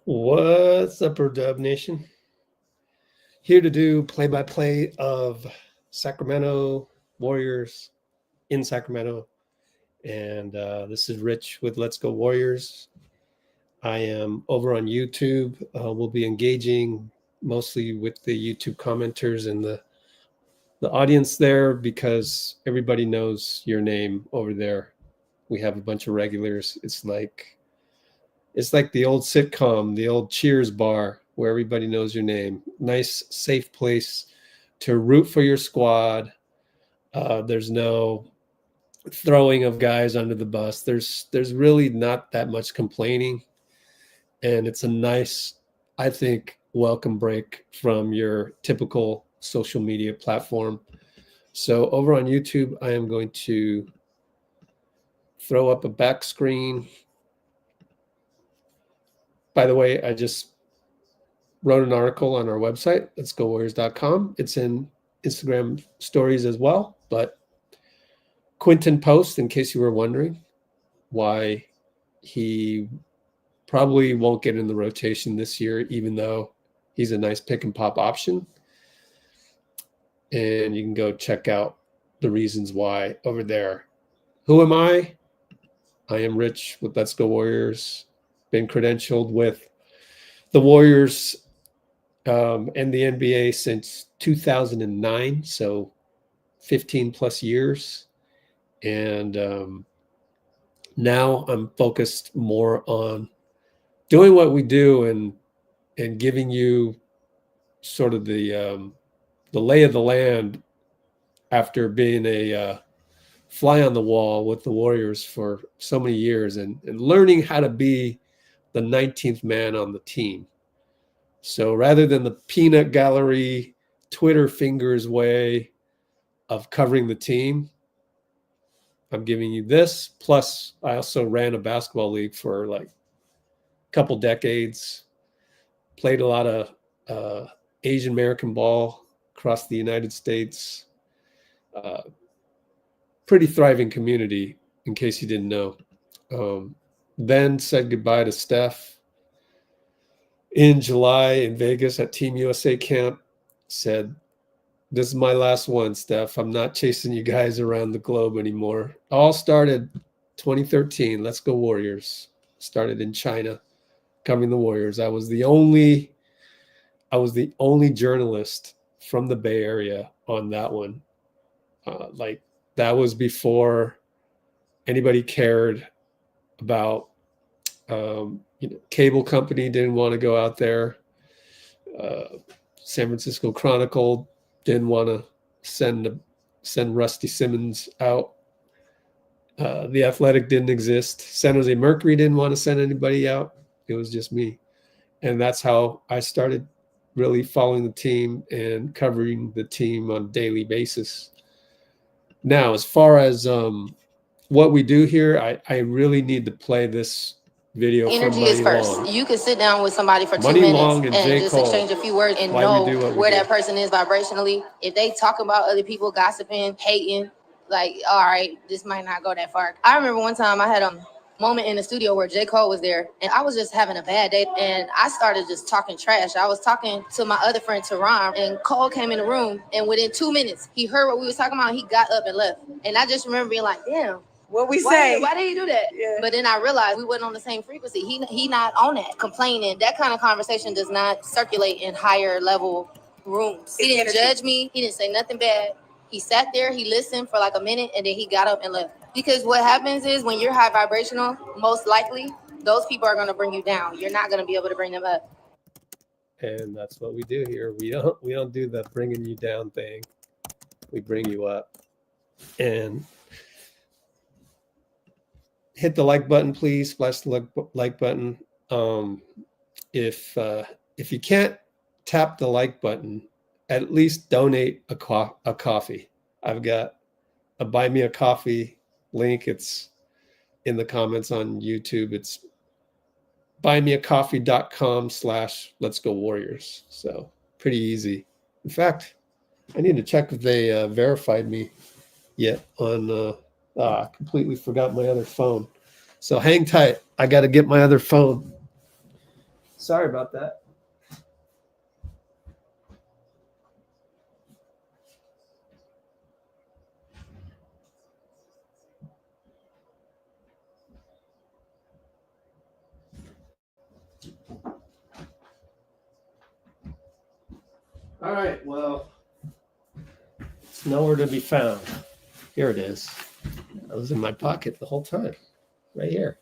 What's up, Dub Nation? Here to do play-by-play of Sacramento Warriors in Sacramento. And this is Rich with Let's Go Warriors. I am over on YouTube. We'll be engaging mostly with the YouTube commenters and the audience there because everybody knows your name over there. We have a bunch of regulars. It's like the old sitcom, the old Cheers bar, where everybody knows your name. Nice, safe place to root for your squad. There's no throwing of guys under the bus. There's really not that much complaining. And it's a nice, I think, welcome break from your typical social media platform. So over on YouTube, I am going to throw up a back screen. By the way, I just wrote an article on our website, letsgowarriors.com. It's in Instagram stories as well. But Quinten Post, in case you were wondering why he probably won't get in the rotation this year, even though he's a nice pick and pop option. And you can go check out the reasons why over there. Who am I? I am Rich with Let's Go Warriors. Been credentialed with the Warriors and the NBA since 2009, so 15 plus years. And now I'm focused more on doing what we do and giving you sort of the lay of the land after being a fly on the wall with the Warriors for so many years and learning how to be the 19th man on the team. So rather than the peanut gallery, Twitter fingers way of covering the team, I'm giving you this. Plus, I also ran a basketball league for like a couple decades, played a lot of Asian American ball across the United States. Pretty thriving community, in case you didn't know. Then said goodbye to Steph in July in Vegas at Team USA camp. Said, this is my last one, Steph. I'm not chasing you guys around the globe anymore. All started 2013. Let's Go Warriors. Started in China, covering the Warriors. I was the only journalist from the Bay Area on that one. That was before anybody cared about, cable company didn't want to go out there. San Francisco Chronicle didn't want to send Rusty Simmons out. The Athletic didn't exist. San Jose Mercury didn't want to send anybody out. It was just me. And that's how I started really following the team and covering the team on a daily basis. Now, as far as what we do here, I really need to play this video. Energy is first. Long. You could sit down with somebody for 2 Money minutes Long and J. just Cole. exchange a few words and Why know where that person is vibrationally. If they talk about other people, gossiping, hating, like, all right, this might not go that far. I remember one time I had a moment in the studio where J. Cole was there and I was just having a bad day and I started just talking trash. I was talking to my other friend Teron and Cole came in the room and within 2 minutes he heard what we was talking about. He got up and left. And I just remember being like, damn. What we say? Why did he do that? Yeah. But then I realized we wasn't on the same frequency. He not on that. Complaining. That kind of conversation does not circulate in higher level rooms. He didn't judge me. He didn't say nothing bad. He sat there, he listened for like a minute, and then he got up and left. Because what happens is when you're high vibrational, most likely, those people are going to bring you down. You're not going to be able to bring them up. And that's what we do here. We don't do the bringing you down thing. We bring you up. And hit the like button, please. Splash the like button. If you can't tap the like button, at least donate a coffee. I've got a buy me a coffee link. It's in the comments on YouTube. It's buymeacoffee.com/Let's Go Warriors. So pretty easy. In fact, I need to check if they verified me yet on. I completely forgot my other phone. So hang tight. I got to get my other phone. Sorry about that. All right, well, it's nowhere to be found. Here it is. That was in my pocket the whole time, right here.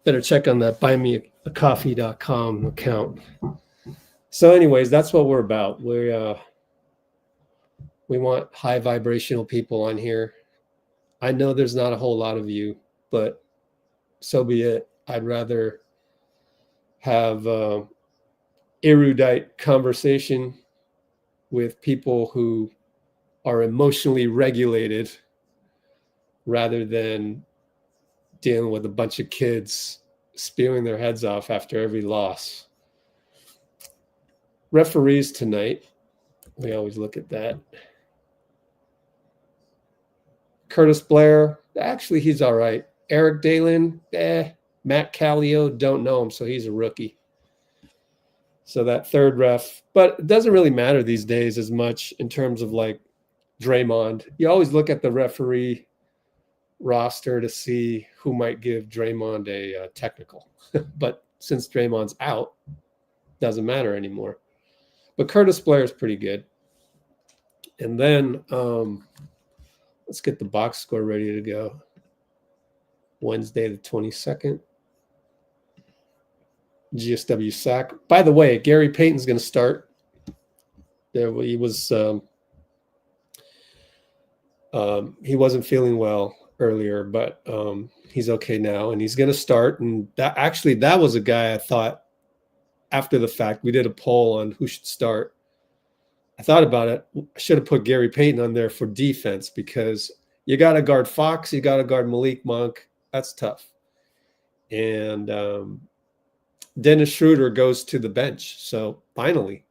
Better check on that buymeacoffee.com account. So anyways, that's what we're about. We want high vibrational people on here. I know there's not a whole lot of you, but so be it. I'd rather have erudite conversation with people who are emotionally regulated rather than dealing with a bunch of kids spewing their heads off after every loss. Referees tonight, we always look at that. Curtis Blair, actually he's all right. Eric Dalen, Matt Callio, don't know him, so he's a rookie. So that third ref, but it doesn't really matter these days as much in terms of like Draymond. You always look at the referee roster to see who might give Draymond a technical. But since Draymond's out, doesn't matter anymore. But Curtis Blair is pretty good. And then let's get the box score ready to go. Wednesday the 22nd. GSW sack. By the way, Gary Payton's going to start. There, he was. He wasn't feeling well earlier, but he's okay now, and he's going to start. And that was a guy I thought after the fact. We did a poll on who should start. I thought about it. I should have put Gary Payton on there for defense because you got to guard Fox, you got to guard Malik Monk. That's tough. And Dennis Schroder goes to the bench. So finally.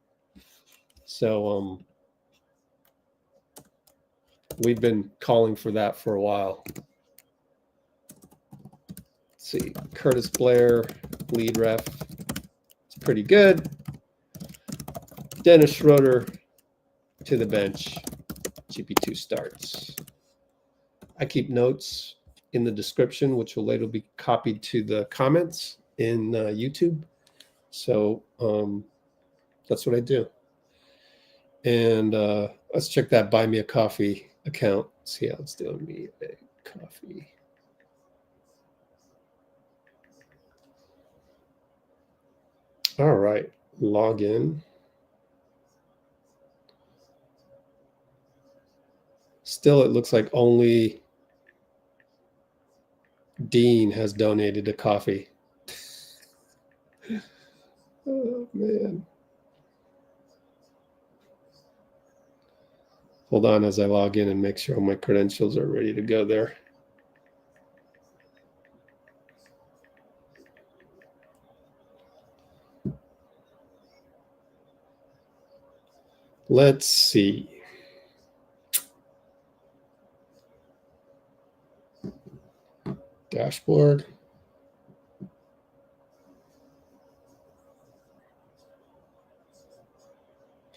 So we've been calling for that for a while. Let's see. Curtis Blair, lead ref. It's pretty good. Dennis Schroder to the bench. GP2 starts. I keep notes in the description, which will later be copied to the comments in YouTube. So that's what I do. And let's check that Buy Me a Coffee account. See how it's doing. Me a coffee. All right, log in. Still, it looks like only Dean has donated a coffee. Oh, man. Hold on as I log in and make sure all my credentials are ready to go there. Let's see. Dashboard.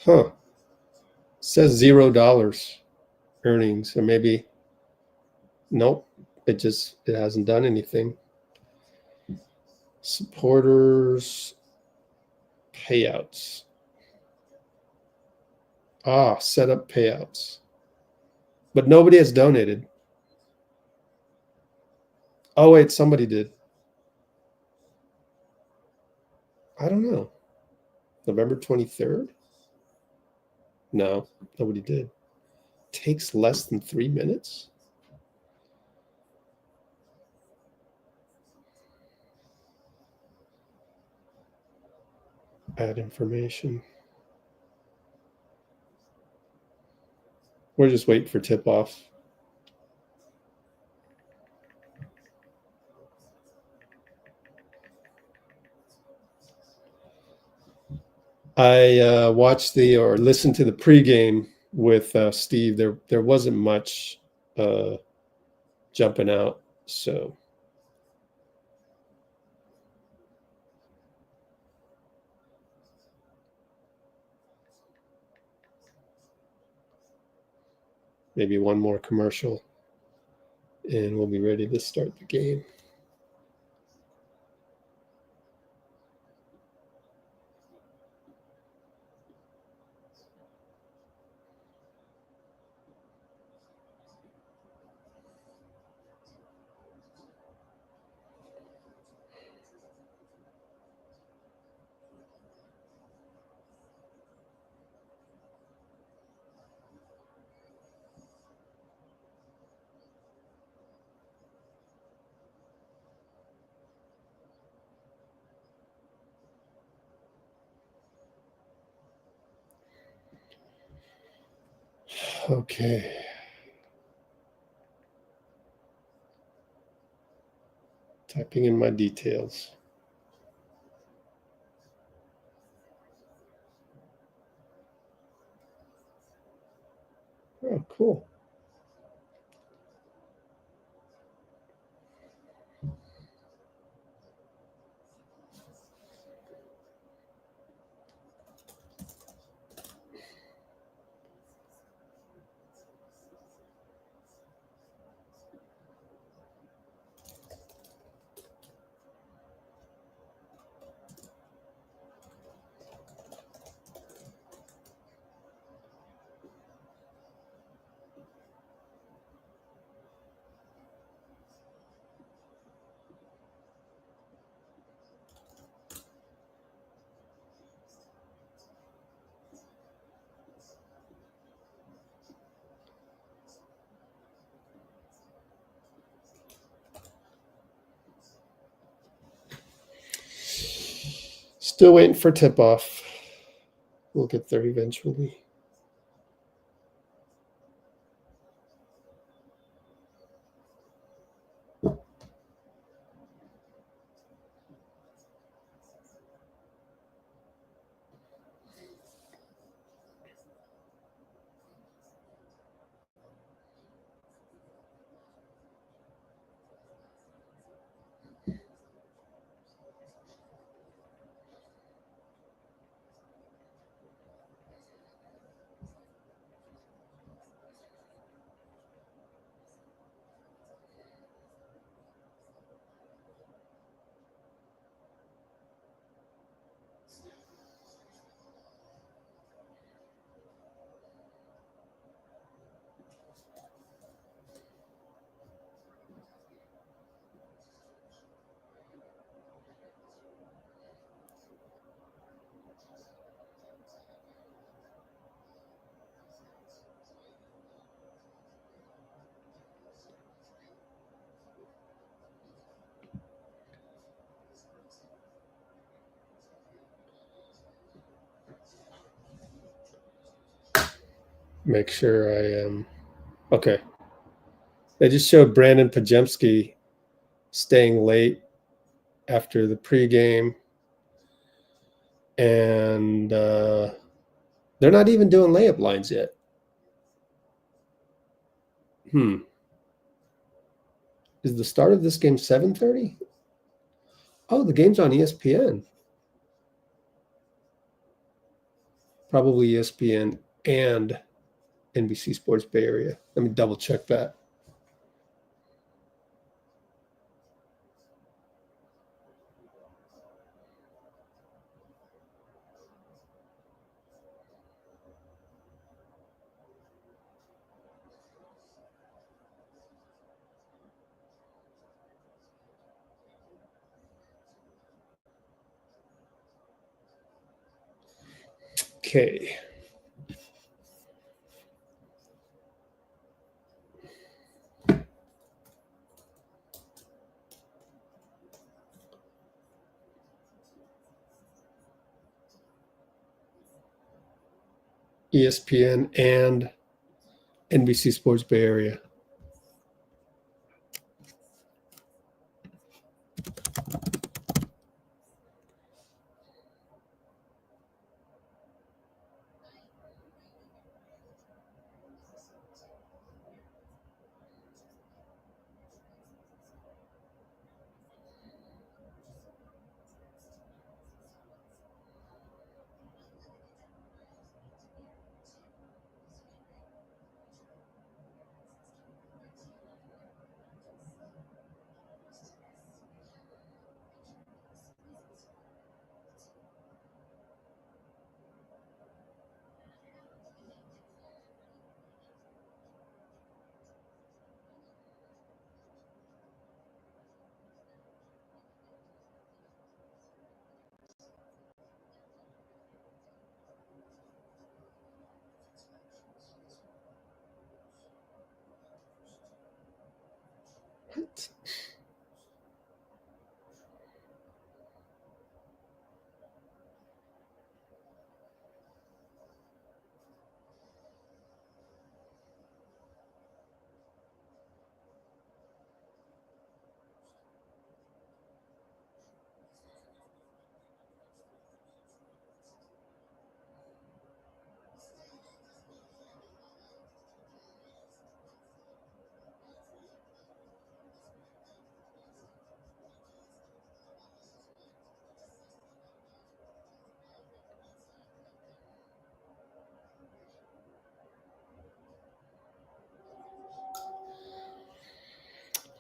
Huh. Says $0 earnings, or maybe nope. It hasn't done anything. Supporters payouts. Set up payouts. But nobody has donated. Oh, wait, somebody did. I don't know. November 23rd? No, nobody did. Takes less than 3 minutes? Add information. We're just waiting for tip-off. I watched or listened to the pregame with Steve. There wasn't much jumping out. So Maybe one more commercial, and we'll be ready to start the game. Okay. Typing in my details. Oh, cool. Still waiting for tip-off. We'll get there eventually. Make sure I am okay. They just showed Brandon Pajemski staying late after the pregame, and they're not even doing layup lines yet. Is the start of this game 7:30? Oh, the game's on ESPN. Probably ESPN and NBC Sports Bay Area. Let me double check that. Okay. ESPN and NBC Sports Bay Area.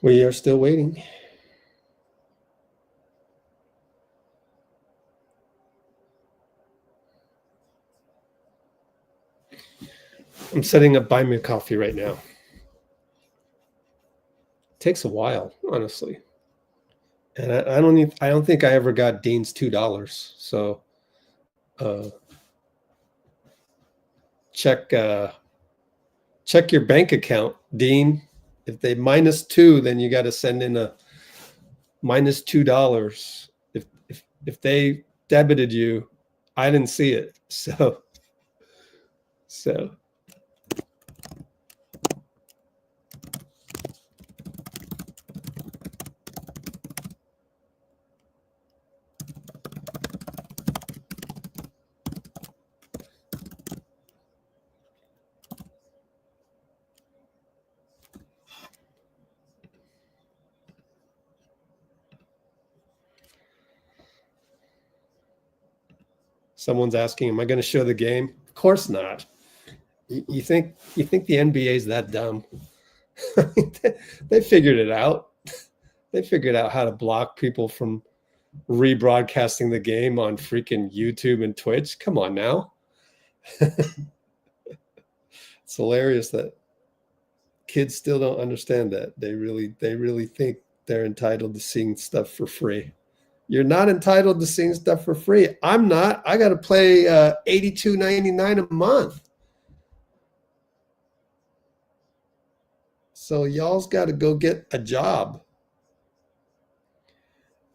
We are still waiting. I'm setting up Buy Me a Coffee right now. It takes a while, honestly. And I don't think I ever got Dean's $2. So check your bank account, Dean. If they -2, then you got to send in a -$2. If they debited you, I didn't see it. So someone's asking, am I going to show the game? Of course not. You think the NBA is that dumb? They figured it out. They figured out how to block people from rebroadcasting the game on freaking YouTube and Twitch. Come on now. It's hilarious that kids still don't understand that. They really think they're entitled to seeing stuff for free. You're not entitled to seeing stuff for free. I'm not. I got to pay $82.99 a month. So y'all's got to go get a job.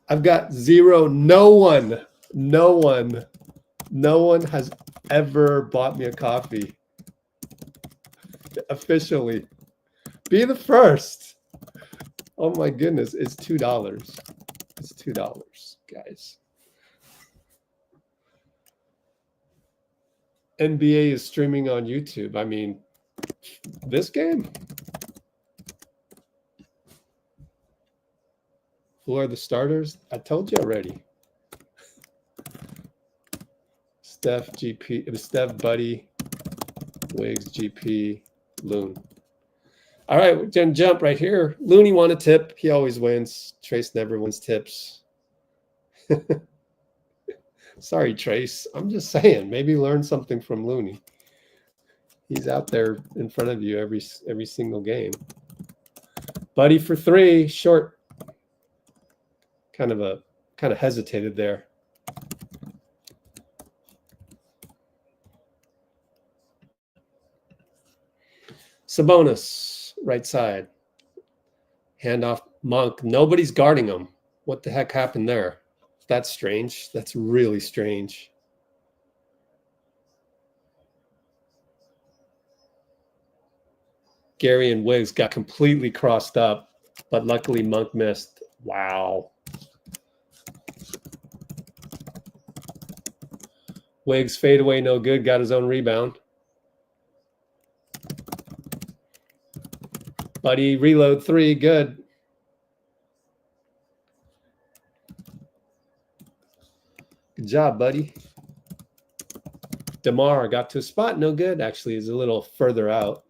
I've got zero. No one has ever bought me a coffee officially. Be the first. Oh my goodness, it's $2. It's $2, guys. NBA is streaming on YouTube. I mean, this game. Who are the starters? I told you already. Steph, GP, it was Steph, Buddy, Wiggs, GP, Loon. All right, we're gonna jump right here. Looney won a tip. He always wins. Trace never wins tips. Sorry, Trace. I'm just saying, maybe learn something from Looney. He's out there in front of you every single game. Buddy for 3, short. Kind of hesitated there. Sabonis, right side. Handoff, Monk. Nobody's guarding him. What the heck happened there? That's strange. That's really strange. Gary and Wiggs got completely crossed up, but luckily Monk missed. Wow. Wiggs fade away, no good. Got his own rebound. Buddy, reload 3, good. Good job, buddy. DeMar got to a spot, no good. Actually, is a little further out.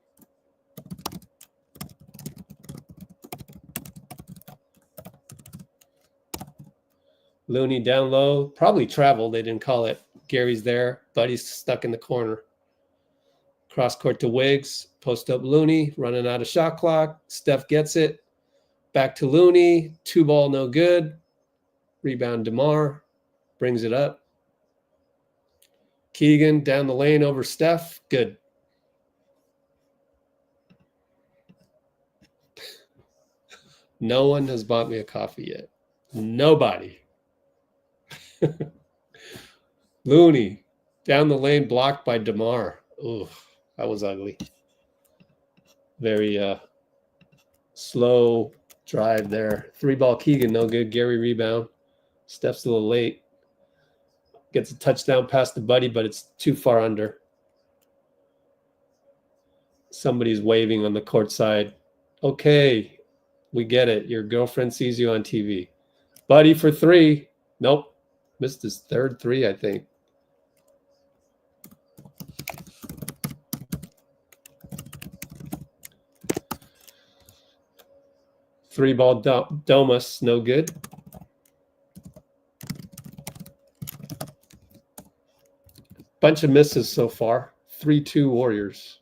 Looney down low, probably traveled. They didn't call it. Gary's there. Buddy's stuck in the corner. Cross court to Wiggs. Post up Looney. Running out of shot clock. Steph gets it. Back to Looney. 2 ball, no good. Rebound DeMar. Brings it up. Keegan down the lane over Steph. Good. No one has bought me a coffee yet. Nobody. Looney down the lane, blocked by DeMar. Ooh, that was ugly. Very slow drive there. 3-ball Keegan, no good. Gary rebound. Steph's a little late. Gets a touchdown pass to Buddy, but it's too far under. Somebody's waving on the court side. Okay, we get it. Your girlfriend sees you on TV. Buddy for 3. Nope. Missed his third 3, I think. Three-ball Domas, no good. Bunch of misses so far. 3-2 Warriors.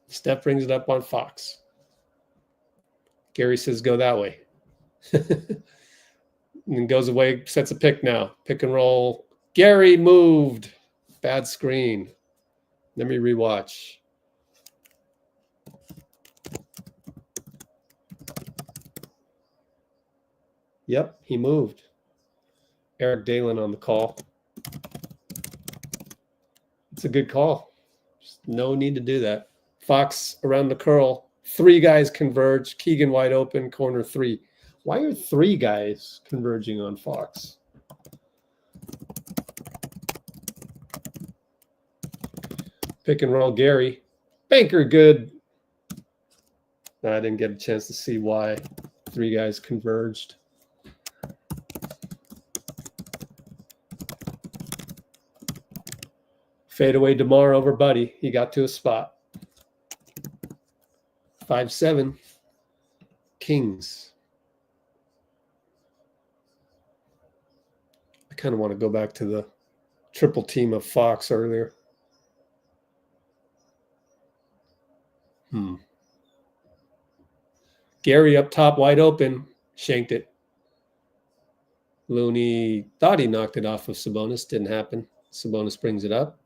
Steph brings it up on Fox. Gary says, go that way. And goes away, sets a pick now. Pick and roll. Gary moved. Bad screen. Let me rewatch. Yep, he moved. Eric Dalen on the call. It's a good call. Just no need to do that. Fox around the curl. 3 guys converge. Keegan wide open, corner 3. Why are 3 guys converging on Fox? Pick and roll, Gary. Banker, good. I didn't get a chance to see why 3 guys converged. Fade away DeMar over Buddy. He got to a spot. 5-7. Kings. I kind of want to go back to the triple team of Fox earlier. Gary up top, wide open. Shanked it. Looney thought he knocked it off of Sabonis. Didn't happen. Sabonis brings it up.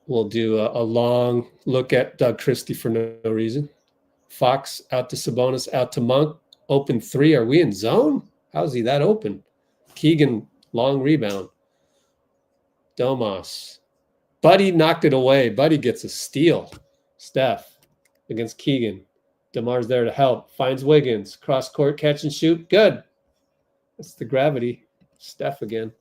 We'll do a long look at Doug Christie for no reason. Fox out to Sabonis, out to Monk. Open 3. Are we in zone? How's he that open? Keegan, long rebound. Domas. Buddy knocked it away. Buddy gets a steal. Steph against Keegan. DeMar's there to help. Finds Wiggins. Cross court, catch and shoot. Good. That's the gravity. Steph again.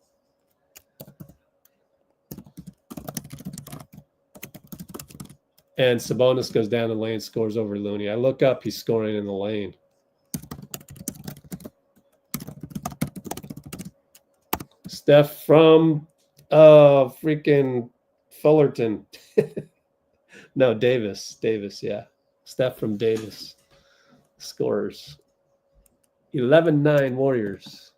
And Sabonis goes down the lane, scores over Looney. I look up, he's scoring in the lane. Steph from freaking Fullerton. No, Davis. Davis, yeah. Steph from Davis. Scores. 11-9 Warriors.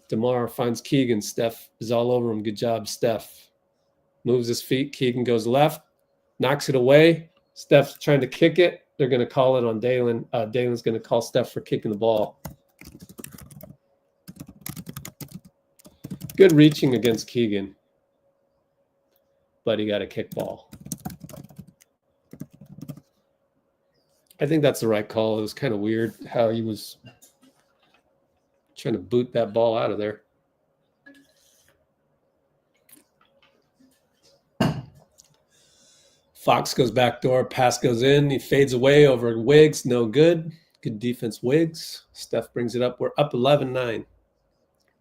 DeMar finds Keegan. Steph is all over him. Good job, Steph. Moves his feet. Keegan goes left. Knocks it away. Steph's trying to kick it. They're going to call it on Dalen. Dalen's going to call Steph for kicking the ball. Good reaching against Keegan. But he got a kick ball. I think that's the right call. It was kind of weird how he was trying to boot that ball out of there. Fox goes back door, pass goes in. He fades away over Wiggs, no good. Good defense, Wiggs. Steph brings it up. We're up 11-9.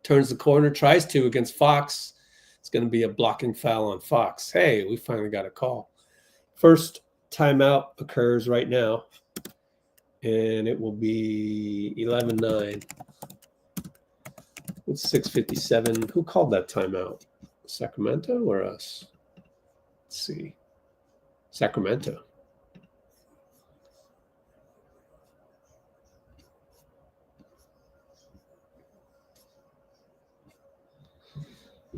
Turns the corner, tries to against Fox. It's going to be a blocking foul on Fox. Hey, we finally got a call. First timeout occurs right now, and it will be 11-9. It's 6:57. Who called that timeout? Sacramento or us? Let's see. Sacramento.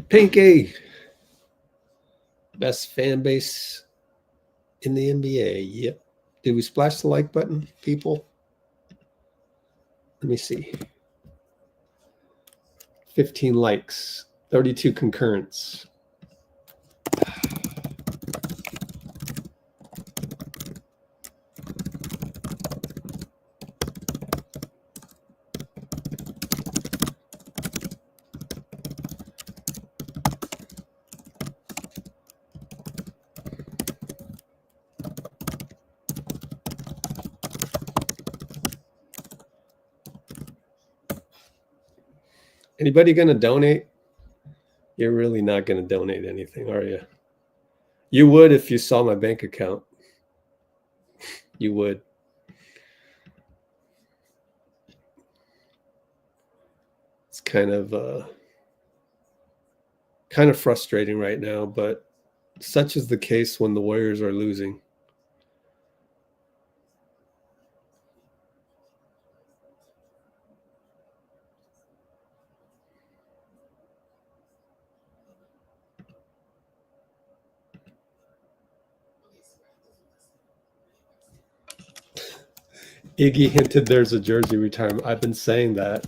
Pinky. Best fan base in the NBA. Yep. Did we splash the like button, people? Let me see. 15 likes, 32 concurrents. Anybody going to donate? You're really not going to donate anything, are you? You would if you saw my bank account. You would. It's kind of frustrating right now, but such is the case when the Warriors are losing. Iggy hinted there's a jersey retirement. I've been saying that.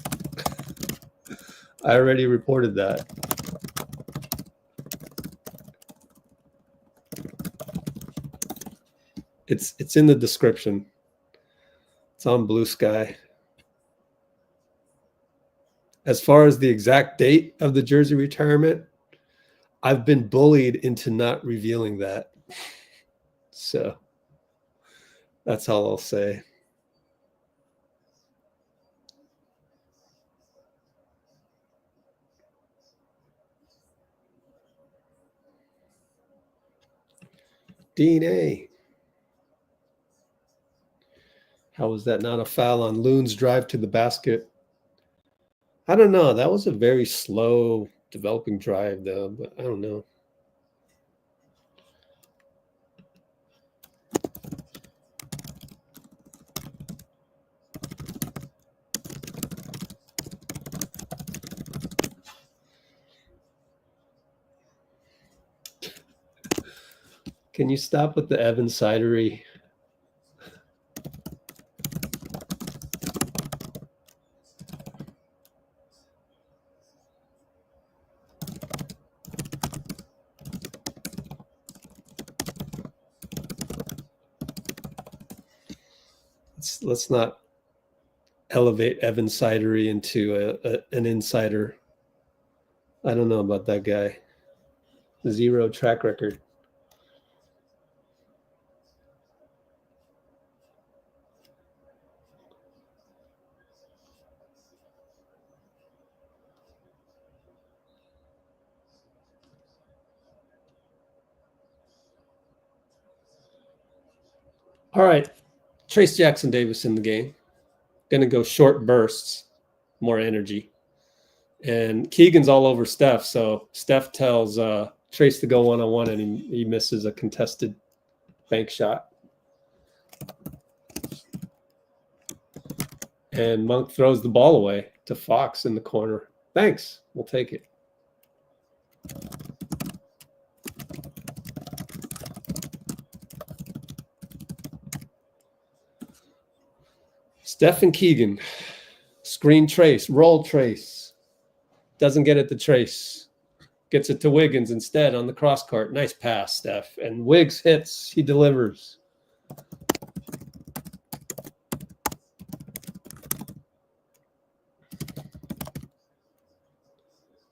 I already reported that. It's in the description. It's on BlueSky. As far as the exact date of the jersey retirement, I've been bullied into not revealing that. So that's all I'll say. DNA. How was that not a foul on Loon's drive to the basket? I don't know. That was a very slow developing drive, though, but I don't know. Can you stop with the Evan Sidery? Let's not elevate Evan Sidery into an insider. I don't know about that guy. 0 track record. All right. Trace Jackson Davis in the game. Going to go short bursts, more energy. And Keegan's all over Steph. So Steph tells Trace to go one-on-one, and he misses a contested bank shot. And Monk throws the ball away to Fox in the corner. Thanks. We'll take it. Steph and Keegan. Screen Trace. Roll Trace. Doesn't get it to Trace. Gets it to Wiggins instead on the cross court. Nice pass, Steph. And Wiggs hits. He delivers.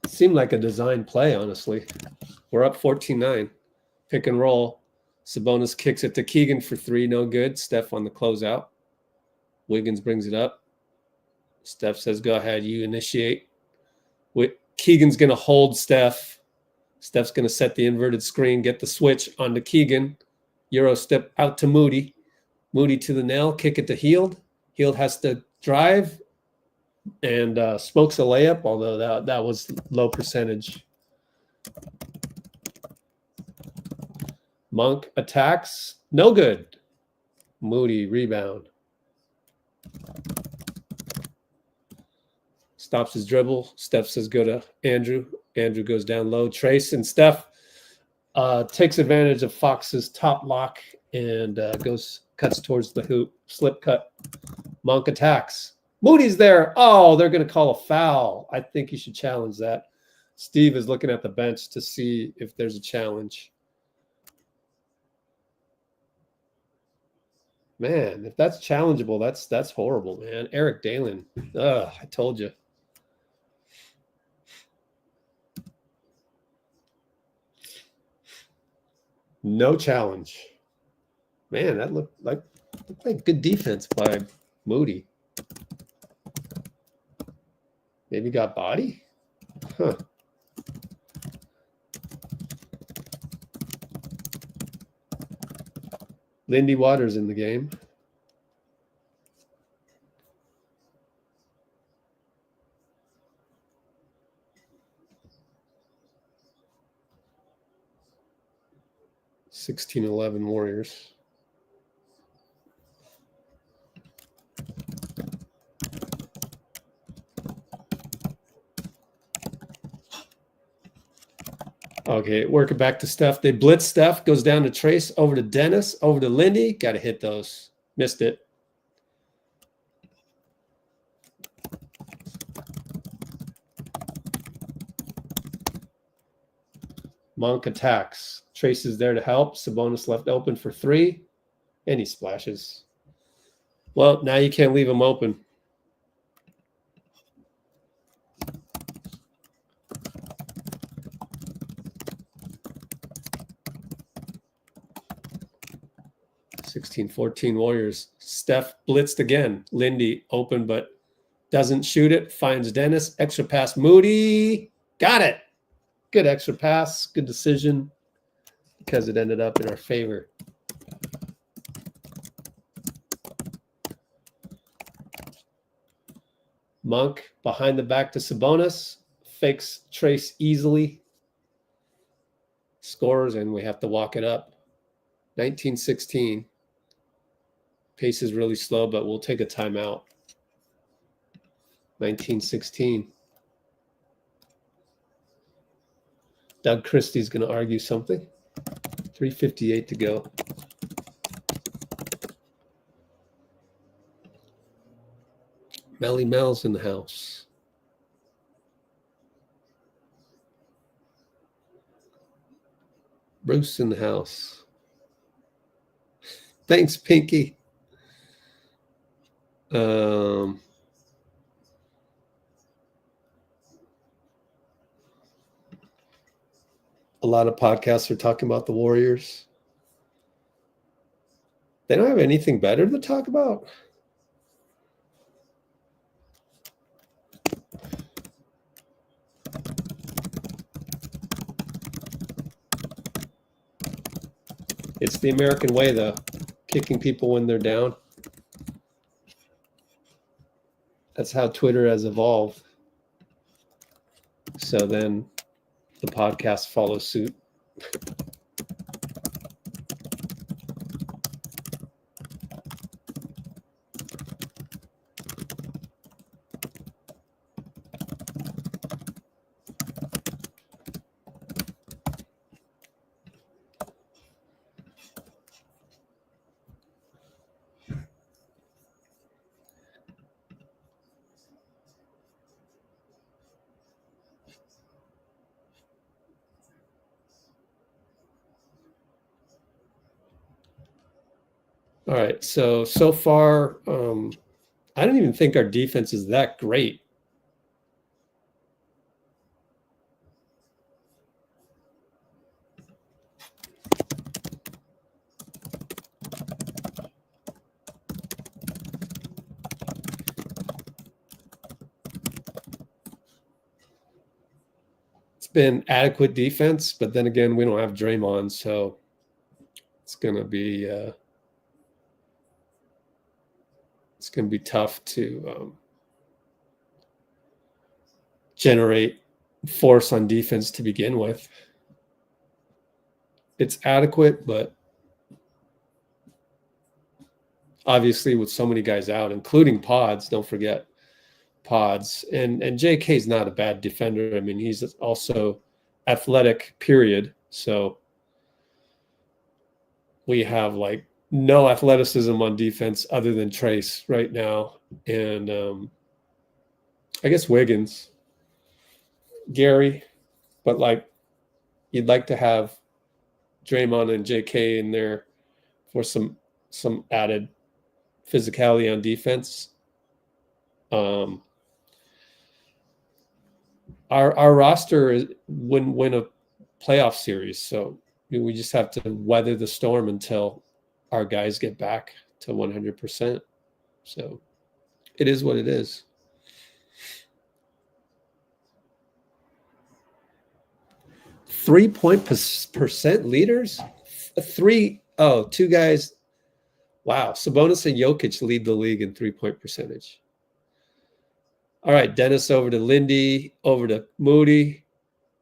Seemed like a design play, honestly. We're up 14-9. Pick and roll. Sabonis kicks it to Keegan for 3. No good. Steph on the closeout. Wiggins brings it up. Steph says, go ahead. You initiate. Keegan's going to hold Steph. Steph's going to set the inverted screen, get the switch onto Keegan. Euro step out to Moody. Moody to the nail. Kick it to Hield. Hield has to drive and smokes a layup, although that was low percentage. Monk attacks. No good. Moody rebound. Stops his dribble. Steph says go to Andrew. Andrew goes down low. Trace and Steph takes advantage of Fox's top lock and cuts towards the hoop. Slip cut. Monk attacks. Moody's there. Oh, they're going to call a foul. I think you should challenge that. Steve is looking at the bench to see if there's a challenge. Man, if that's challengeable, that's horrible, man. Eric Dalen. Ugh, I told you. No challenge. Man, that looked like good defense by Moody. Maybe got body? Huh. Lindy Waters in the game. (16-11) Warriors. Okay, work it back to Steph. They blitz Steph, goes down to Trace, over to Dennis, over to Lindy. Got to hit those. Missed it. Monk attacks. Trace is there to help. Sabonis left open for 3, and he splashes. Well, now you can't leave him open. (16-14) Warriors. Steph blitzed again. Lindy open, but doesn't shoot it. Finds Dennis. Extra pass. Moody. Got it. Good extra pass. Good decision because it ended up in our favor. Monk behind the back to Sabonis. Fakes Trace easily. Scores, and we have to walk it up. 19-16. Pace is really slow, but we'll take a timeout. 19-16. Doug Christie's going to argue something. 3:58 to go. Melly Mel's in the house. Bruce in the house. Thanks, Pinky. A lot of podcasts are talking about the Warriors. They don't have anything better to talk about. It's the American way, though. Kicking people when they're down. That's how Twitter has evolved. So then the podcast follows suit. All right, so far, I don't even think our defense is that great. It's been adequate defense, but then again, we don't have Draymond, so it's gonna be tough to generate force on defense to begin with. It's adequate, but obviously with so many guys out, including Pods, don't forget Pods. And JK is not a bad defender. I mean, he's also athletic, period. So we have like no athleticism on defense other than Trace right now. And I guess Wiggins, Gary, but like you'd like to have Draymond and JK in there for some added physicality on defense. Our roster wouldn't win a playoff series, so we just have to weather the storm until our guys get back to 100%. So it is what it is. 3-point percent leaders. Two guys. Wow, Sabonis and Jokic lead the league in 3-point percentage. All right, Dennis over to Lindy, over to Moody.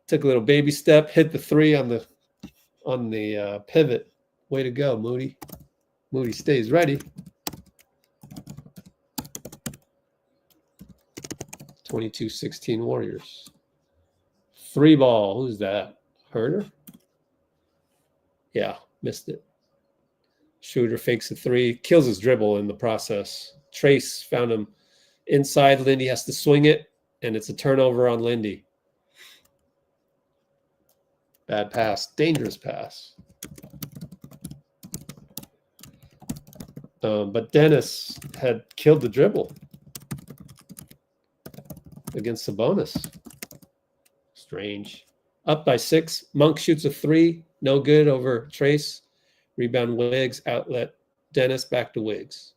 Took a little baby step, hit the three on the pivot. Way to go, Moody. Moody stays ready. 22-16 Warriors. 3-ball. Who's that? Herder? Yeah, missed it. Schroder fakes a three, kills his dribble in the process. Trace found him inside. Lindy has to swing it, and it's a turnover on Lindy. Bad pass. Dangerous pass. But Dennis had killed the dribble against Sabonis. Strange. Up by 6. Monk shoots a three. No good over Trace. Rebound Wiggs. Outlet. Dennis back to Wiggs.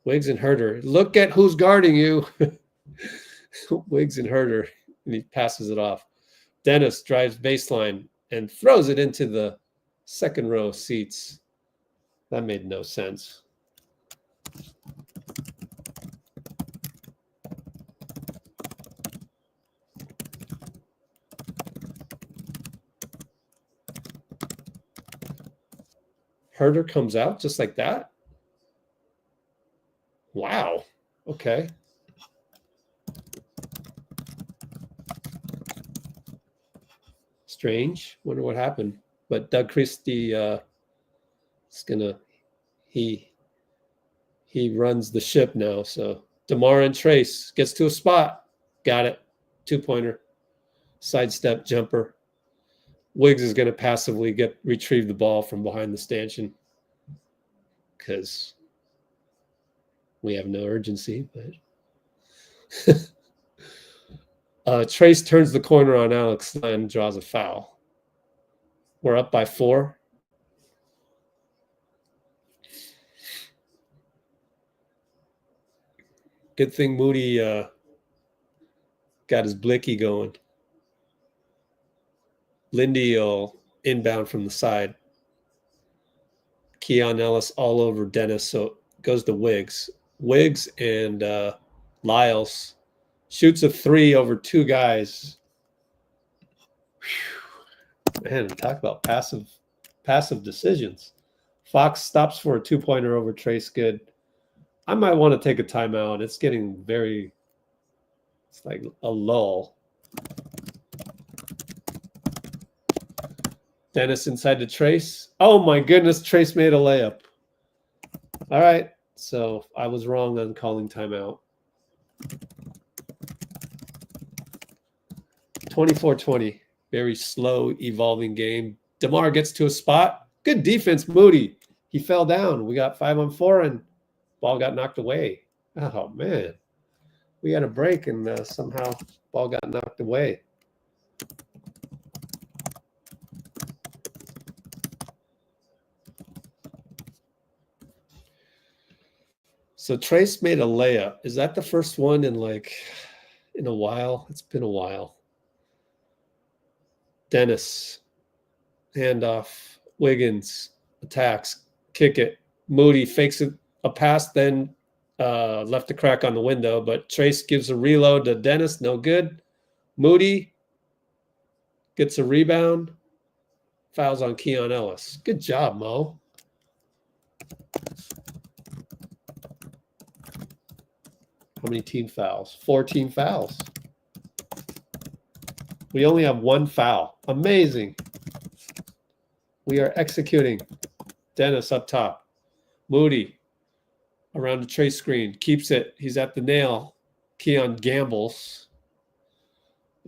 Wiggs and Herder. Look at who's guarding you. Wiggs and Herder. And he passes it off. Dennis drives baseline and throws it into the second row seats. That made no sense. Herder comes out just like that. Wow. Okay. Strange. Wonder what happened. But Doug Christie is gonna he runs the ship now. So DeMar and Trace gets to a spot. Got it. 2-pointer. Sidestep jumper. Wiggs is gonna passively retrieve the ball from behind the stanchion because we have no urgency, but Trace turns the corner on Alex Len, draws a foul. We're up by 4. Good thing Moody got his blicky going. Lindy will inbound from the side. Keon Ellis all over Dennis, so it goes to Wiggs. Wiggs and Lyles shoots a three over 2 guys. Whew. Man, talk about passive decisions. Fox stops for a 2-pointer over Trace Good. I might want to take a timeout. It's getting it's like a lull. Dennis inside to Trace. Oh my goodness, Trace made a layup. All right, so I was wrong on calling timeout. 24-20. Very slow, evolving game. DeMar gets to a spot. Good defense, Moody. He fell down. We got 5-on-4, and ball got knocked away. Oh, man. We had a break, and somehow ball got knocked away. So Trace made a layup. Is that the first one in a while? It's been a while. Dennis, handoff. Wiggins attacks, kick it. Moody fakes a pass, then left a crack on the window, but Trace gives a reload to Dennis. No good. Moody gets a rebound. Fouls on Keon Ellis. Good job, Mo. How many team fouls? 4 team fouls. We only have 1 foul. Amazing. We are executing. Dennis up top. Moody around the Trace screen. Keeps it. He's at the nail. Keon gambles.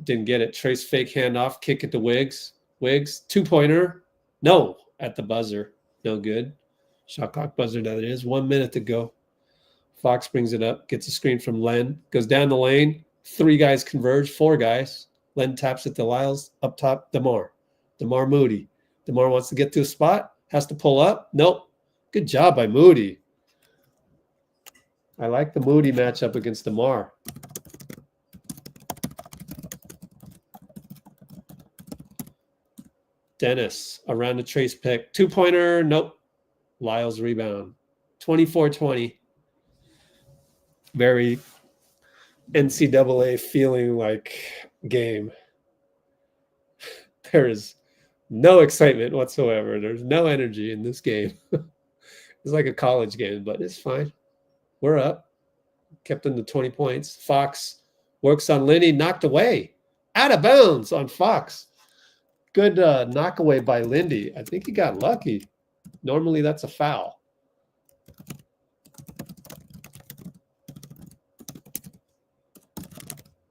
Didn't get it. Trace fake handoff. Kick it to Wiggs. Wiggs. 2-pointer. No. At the buzzer. No good. Shot clock buzzer that it is. 1 minute to go. Fox brings it up. Gets a screen from Len. Goes down the lane. 3 guys converge. 4 guys. Len taps it to Lyles. Up top, DeMar. DeMar Moody. DeMar wants to get to a spot. Has to pull up. Nope. Good job by Moody. I like the Moody matchup against DeMar. Dennis around the trace pick. 2-pointer. Nope. Lyle's rebound. 24-20. Very NCAA feeling like game. There is no excitement whatsoever. There's no energy in this game. It's like a college game, but it's fine. We're up. Kept them to 20 points. Fox works on Looney, knocked away. Out of bounds on Fox. Good knock away by Lindy. I think he got lucky. Normally that's a foul.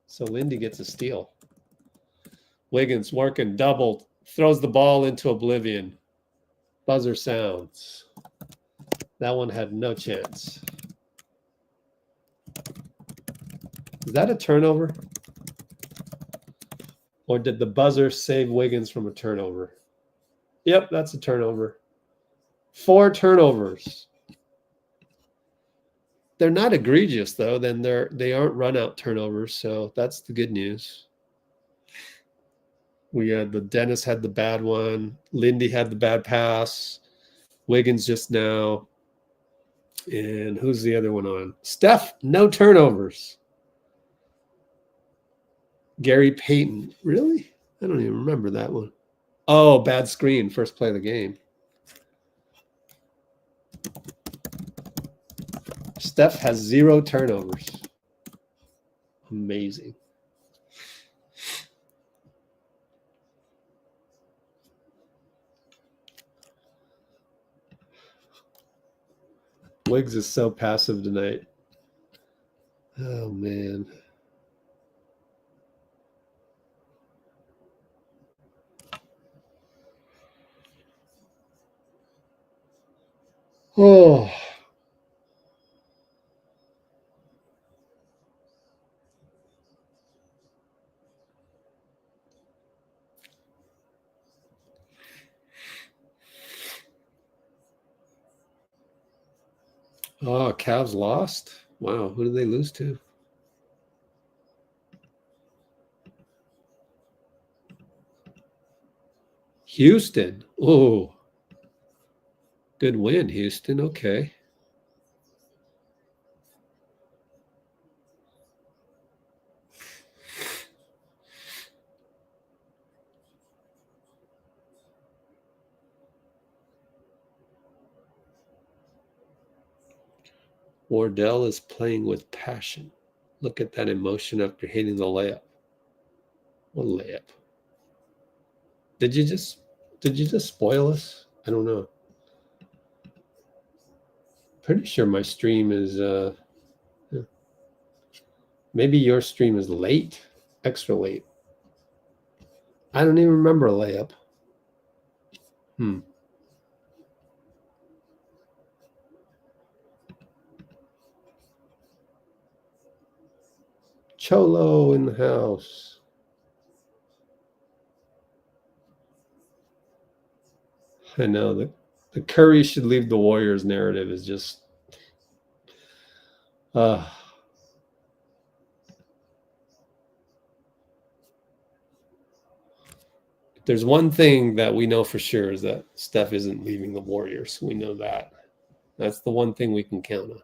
So Lindy gets a steal. Wiggins working, doubled. Throws the ball into oblivion. Buzzer sounds. That one had no chance. Is that a turnover? Or did the buzzer save Wiggins from a turnover? Yep, that's a turnover. 4 turnovers. They're not egregious, though. Then they aren't run-out turnovers, so that's the good news. Dennis had the bad one. Lindy had the bad pass. Wiggins just now. And who's the other one on? Steph, no turnovers. Gary Payton. Really? I don't even remember that one. Oh, bad screen. First play of the game. Steph has 0 turnovers. Amazing. Wiggs is so passive tonight. Oh, man. Oh. Oh, Cavs lost? Wow, who did they lose to? Houston. Oh, good win, Houston. Okay. Wardell is playing with passion. Look at that emotion after hitting the layup. What layup? Did you just spoil us? I don't know. Pretty sure my stream is maybe your stream is late, extra late. I don't even remember a layup. Cholo in the house. I know the Curry should leave the Warriors narrative is just if there's one thing that we know for sure is that Steph isn't leaving the Warriors. We know that. That's the one thing we can count on.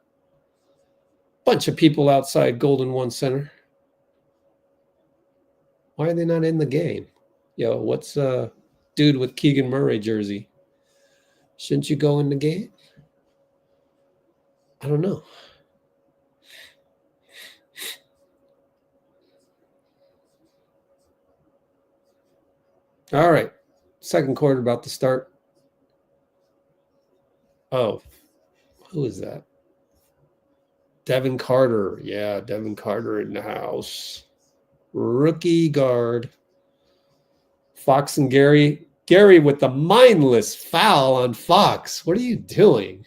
Bunch of people outside Golden One Center. Why are they not in the game? Yo, what's dude with Keegan Murray jersey? Shouldn't you go in the game? I don't know. All right. Second quarter about to start. Oh, who is that? Devin Carter. Yeah, Devin Carter in the house. Rookie guard. Fox and Gary. Gary with the mindless foul on Fox. What are you doing?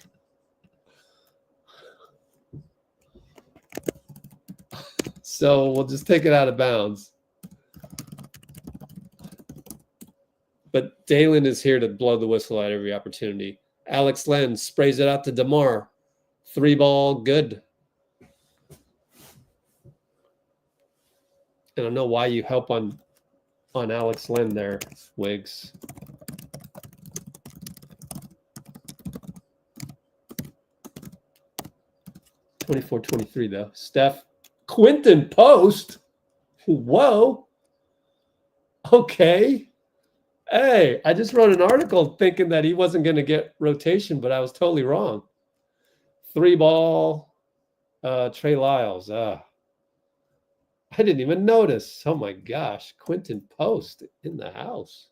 So we'll just take it out of bounds. But Dalen is here to blow the whistle at every opportunity. Alex Len sprays it out to DeMar. 3-ball, good. I don't know why you help on Alex Len there, Wiggs. 24-23 though. Steph, Quinten Post. Whoa. Okay. Hey, I just wrote an article thinking that he wasn't going to get rotation, but I was totally wrong. 3-ball, Trey Lyles. I didn't even notice. Oh my gosh. Quinten Post in the house.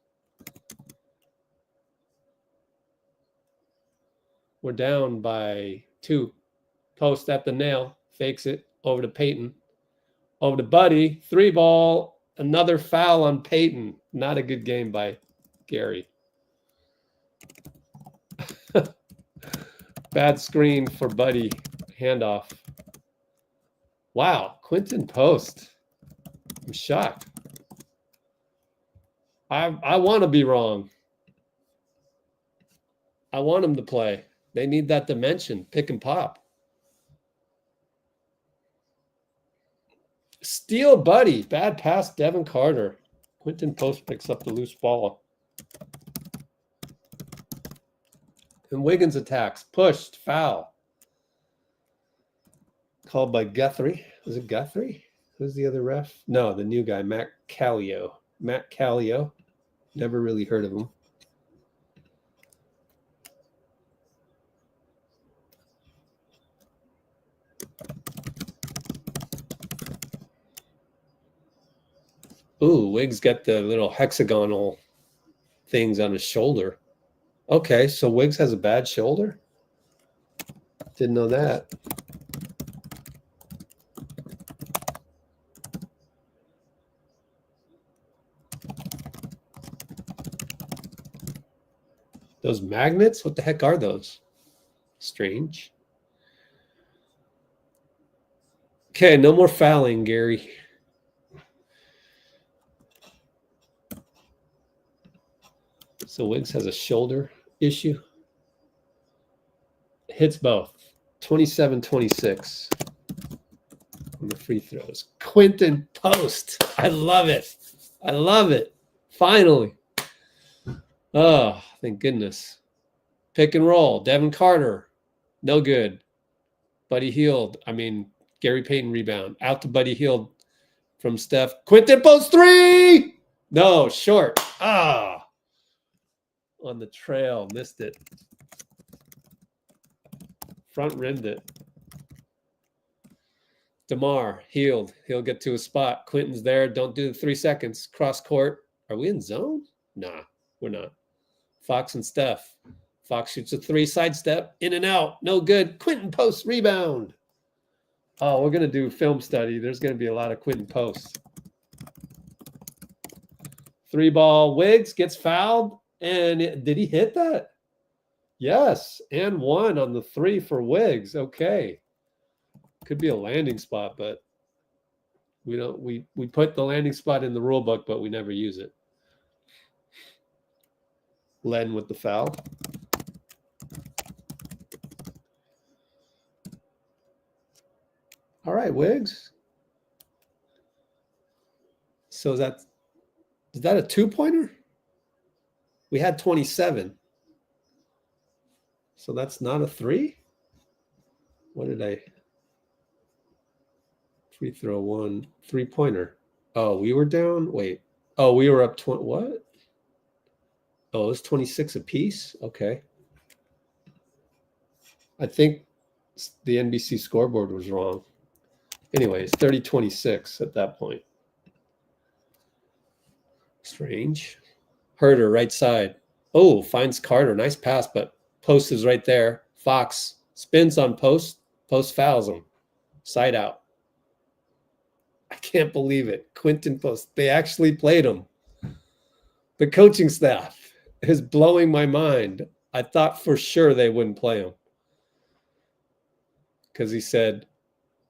We're down by 2. Post at the nail. Fakes it. Over to Peyton. Over to Buddy. 3-ball. Another foul on Peyton. Not a good game by Gary. Bad screen for Buddy. Handoff. Wow. Quinten Post. I'm shocked. I want to be wrong. I want him to play. They need that dimension. Pick and pop. Steal Buddy. Bad pass, Devin Carter. Quinten Post picks up the loose ball. And Wiggins attacks. Pushed. Foul. Called by Guthrie. Was it Guthrie? Who's the other ref? No, the new guy, Matt Callio. Matt Callio. Never really heard of him. Ooh, Wiggs got the little hexagonal things on his shoulder. Okay, so Wiggs has a bad shoulder? Didn't know that. Those magnets? What the heck are those? Strange. Okay, no more fouling, Gary. So Wiggs has a shoulder issue. Hits both. 27-26 on the free throws. Quinten Post. I love it. I love it. Finally. Oh, thank goodness. Pick and roll. Devin Carter. No good. Buddy Hield. Gary Payton rebound. Out to Buddy Hield from Steph. Quinten Post 3. No, short. On the trail. Missed it. Front rimmed it. DeMar. Hield. He'll get to a spot. Quinten's there. Don't do the 3 seconds. Cross court. Are we in zone? Nah, we're not. Fox and Steph. Fox shoots a 3 sidestep. In and out. No good. Quinten Post rebound. Oh, we're going to do film study. There's going to be a lot of Quinten Posts. 3-ball. Wiggs gets fouled. And did he hit that? Yes. And 1 on the 3 for Wiggs. Okay. Could be a landing spot, but we don't. We put the landing spot in the rule book, but we never use it. Len with the foul. All right, Wiggs. So is that a 2-pointer? We had 27. So that's not a 3? What did I? Free throw 1, 3-pointer. Oh, we were down? Wait. Oh, we were up 20. What? Oh, it was 26 apiece? Okay. I think the NBC scoreboard was wrong. Anyways, 30-26 at that point. Strange. Herder, right side. Oh, finds Carter. Nice pass, but Post is right there. Fox spins on Post. Post fouls him. Side out. I can't believe it. Quinten Post. They actually played him. The coaching staff is blowing my mind. I thought for sure they wouldn't play him. Because he said,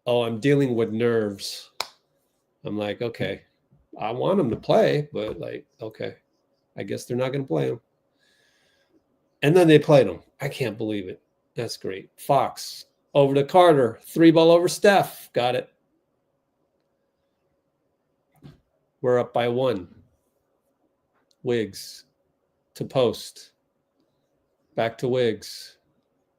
oh, I'm dealing with nerves. I'm like, okay. I want him to play, but okay. I guess they're not going to play him. And then they played him. I can't believe it. That's great. Fox over to Carter. 3-ball over Steph. Got it. We're up by 1. Wiggs to Post. Back to Wiggs.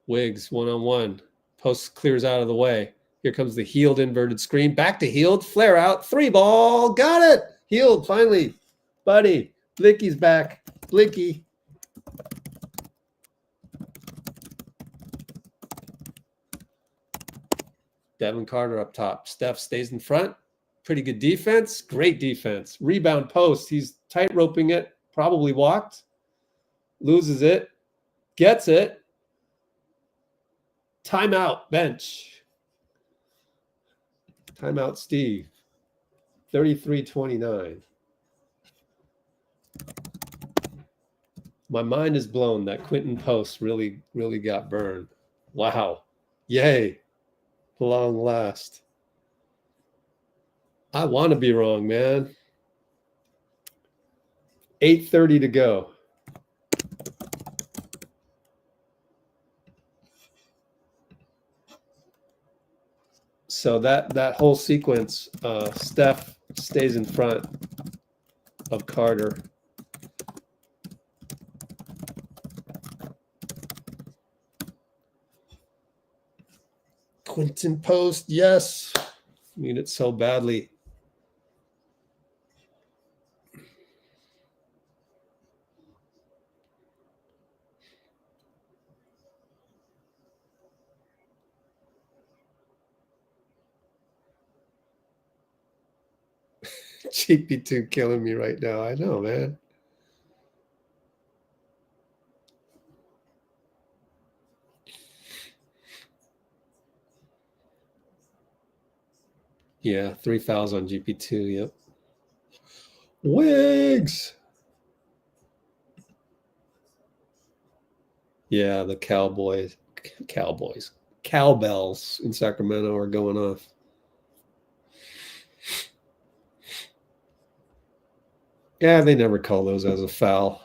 Wiggs 1-on-1. Post clears out of the way. Here comes the Hield inverted screen. Back to Hield. Flare out. 3-ball. Got it. Hield finally. Buddy. Blicky's back. Blicky. Devin Carter up top. Steph stays in front. Pretty good defense. Great defense. Rebound post. He's tight roping it. Probably walked. Loses it. Gets it. Timeout. Bench. Timeout Steve. 33-29. My mind is blown that Quinten Post really got burned. Wow. Yay. Long last. I want to be wrong, man. 8:30 to go. So that whole sequence, Steph stays in front of Carter. Quinten Post, yes. Need it so badly. GP2 killing me right now. I know, man. Yeah, 3 fouls on GP2. Yep. Wiggs. Yeah, the Cowbells in Sacramento are going off. Yeah, they never call those as a foul.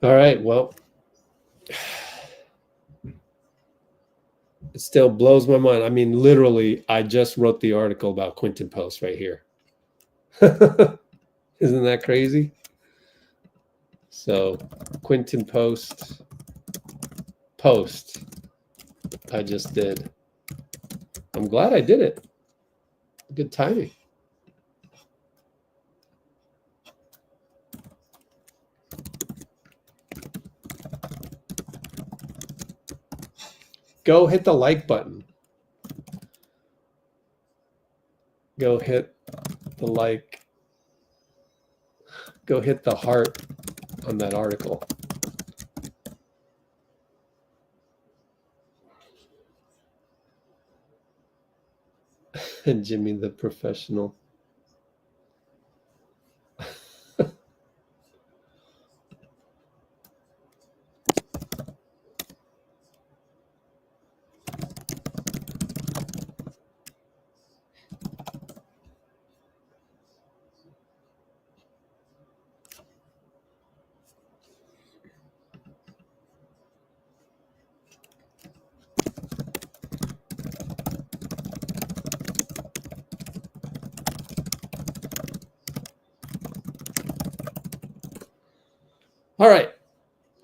All right, well, it still blows my mind. I mean, literally, I just wrote the article about Quinten Post right here. Isn't that crazy? So, Quinten Post, I just did. I'm glad I did it. Good timing. Go hit the like button. Go hit the like. Go hit the heart on that article. And Jimmy the professional. All right.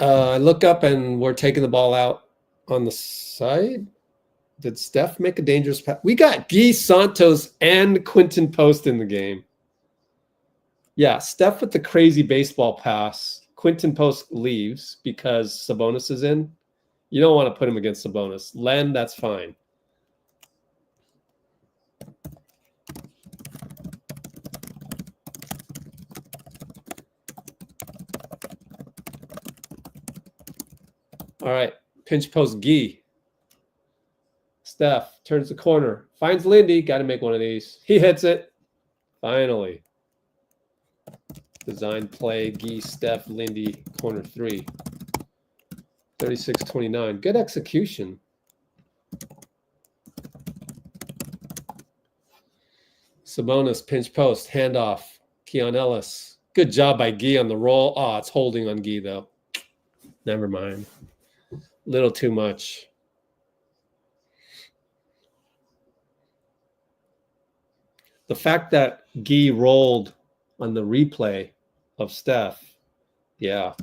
I look up and we're taking the ball out on the side. Did Steph make a dangerous pass? We got Guy Santos and Quinten Post in the game. Yeah, Steph with the crazy baseball pass. Quinten Post leaves because Sabonis is in. You don't want to put him against Sabonis. Len, that's fine. All right, pinch post Guy. Steph turns the corner, finds Lindy. Got to make one of these. He hits it. Finally. Design play, Guy, Steph, Lindy, corner 3. 36-29. Good execution. Sabonis, pinch post, handoff. Keon Ellis. Good job by Gee on the roll. Oh, it's holding on Gee, though. Never mind. Little too much. The fact that Gee rolled on the replay of Steph, yeah,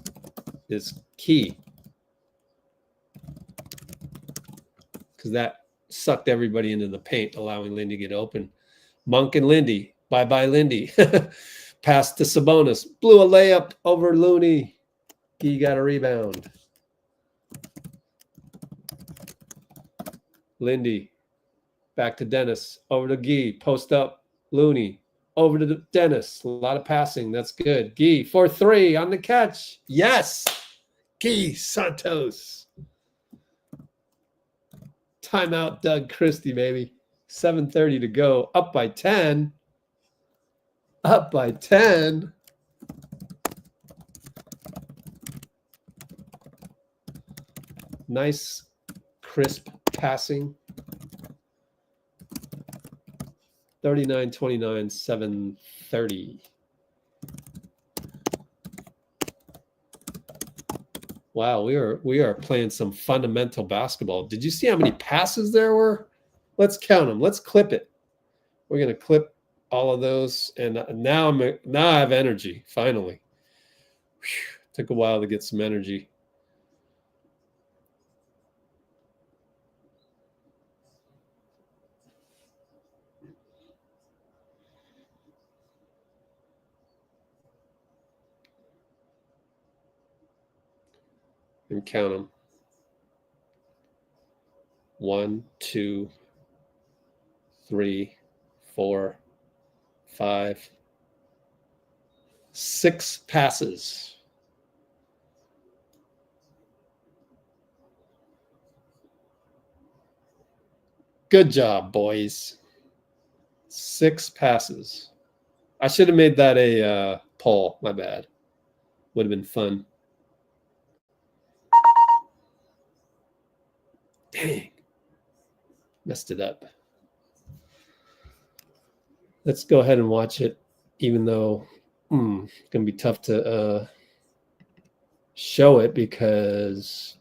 is key. Because that sucked everybody into the paint, allowing Lindy to get open. Monk and Lindy. Bye-bye, Lindy. Pass to Sabonis. Blew a layup over Looney. He got a rebound. Lindy. Back to Dennis. Over to Gee. Post up. Looney. Over to Dennis. A lot of passing. That's good. Gee for 3 on the catch. Yes. Gee Santos. Timeout, Doug Christie, baby. 7:30 to go. Up by 10. Up by 10. Nice, crisp passing. 39-29, 7:30. Wow, we are playing some fundamental basketball. Did you see how many passes there were? Let's count them. Let's clip it. We're gonna clip all of those, and now I have energy. Finally, whew, took a while to get some energy. And count them. 1, 2, 3, 4, 5, 6 passes. Good job, boys. 6 passes. I should have made that a poll. My bad. Would have been fun. Dang. Messed it up. Let's go ahead and watch it, even though it's going to be tough to show it because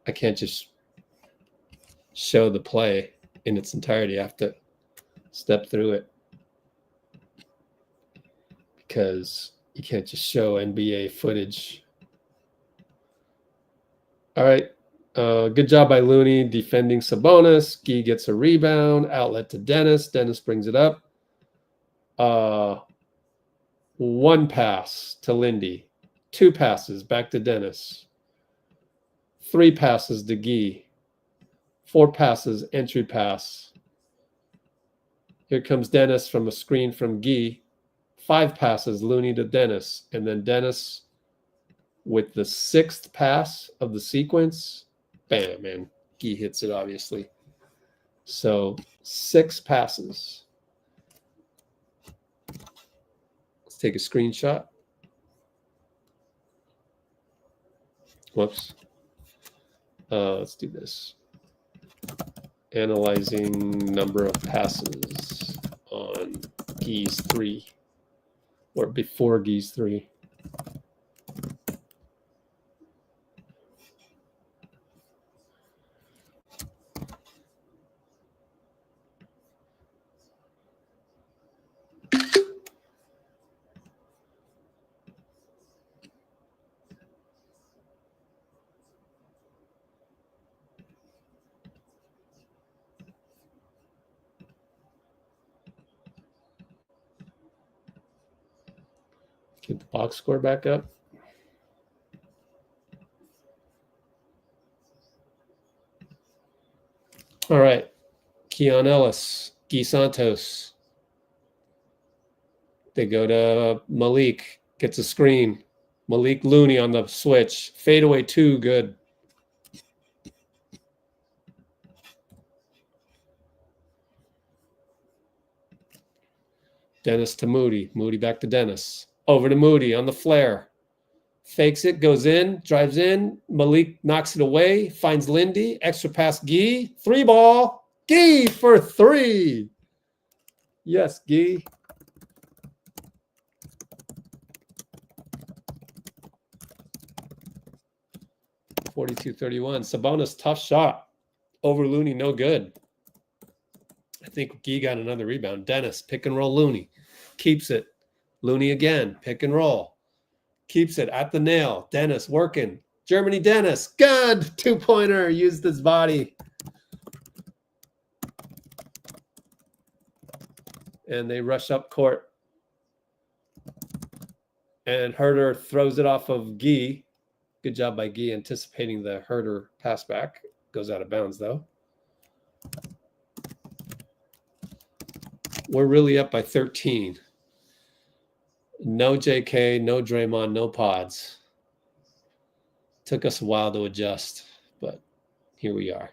I can't just show the play in its entirety. I have to step through it because you can't just show NBA footage. All right. Good job by Looney defending Sabonis. Gee gets a rebound. Outlet to Dennis. Dennis brings it up. 1 pass to Lindy. 2 passes back to Dennis. 3 passes to Gee. 4 passes, entry pass. Here comes Dennis from a screen from Gee. 5 passes, Looney to Dennis. And then Dennis with the 6th pass of the sequence. Bam, man. Gee hits it, obviously. So 6 passes. Let's take a screenshot. Whoops. Let's do this. Analyzing number of passes on Gee's 3 or before Gee's 3. Get the box score back up. All right. Keon Ellis, Gee Santos. They go to Malik, gets a screen. Malik Looney on the switch. Fadeaway 2, good. Dennis to Moody. Moody back to Dennis. Over to Moody on the flare. Fakes it, goes in, drives in. Malik knocks it away, finds Lindy. Extra pass, Gee. 3 ball. Gee for 3. Yes, Gee. 42-31. Sabonis, tough shot. Over Looney, no good. I think Gee got another rebound. Dennis, pick and roll Looney. Keeps it. Looney again, pick and roll. Keeps it at the nail. Dennis working. Germany Dennis, good. Two-pointer, used his body. And they rush up court. And Herder throws it off of Gee. Good job by Gee anticipating the Herder pass back. Goes out of bounds, though. We're really up by 13. No JK, no Draymond, no pods. Took us a while to adjust, but here we are.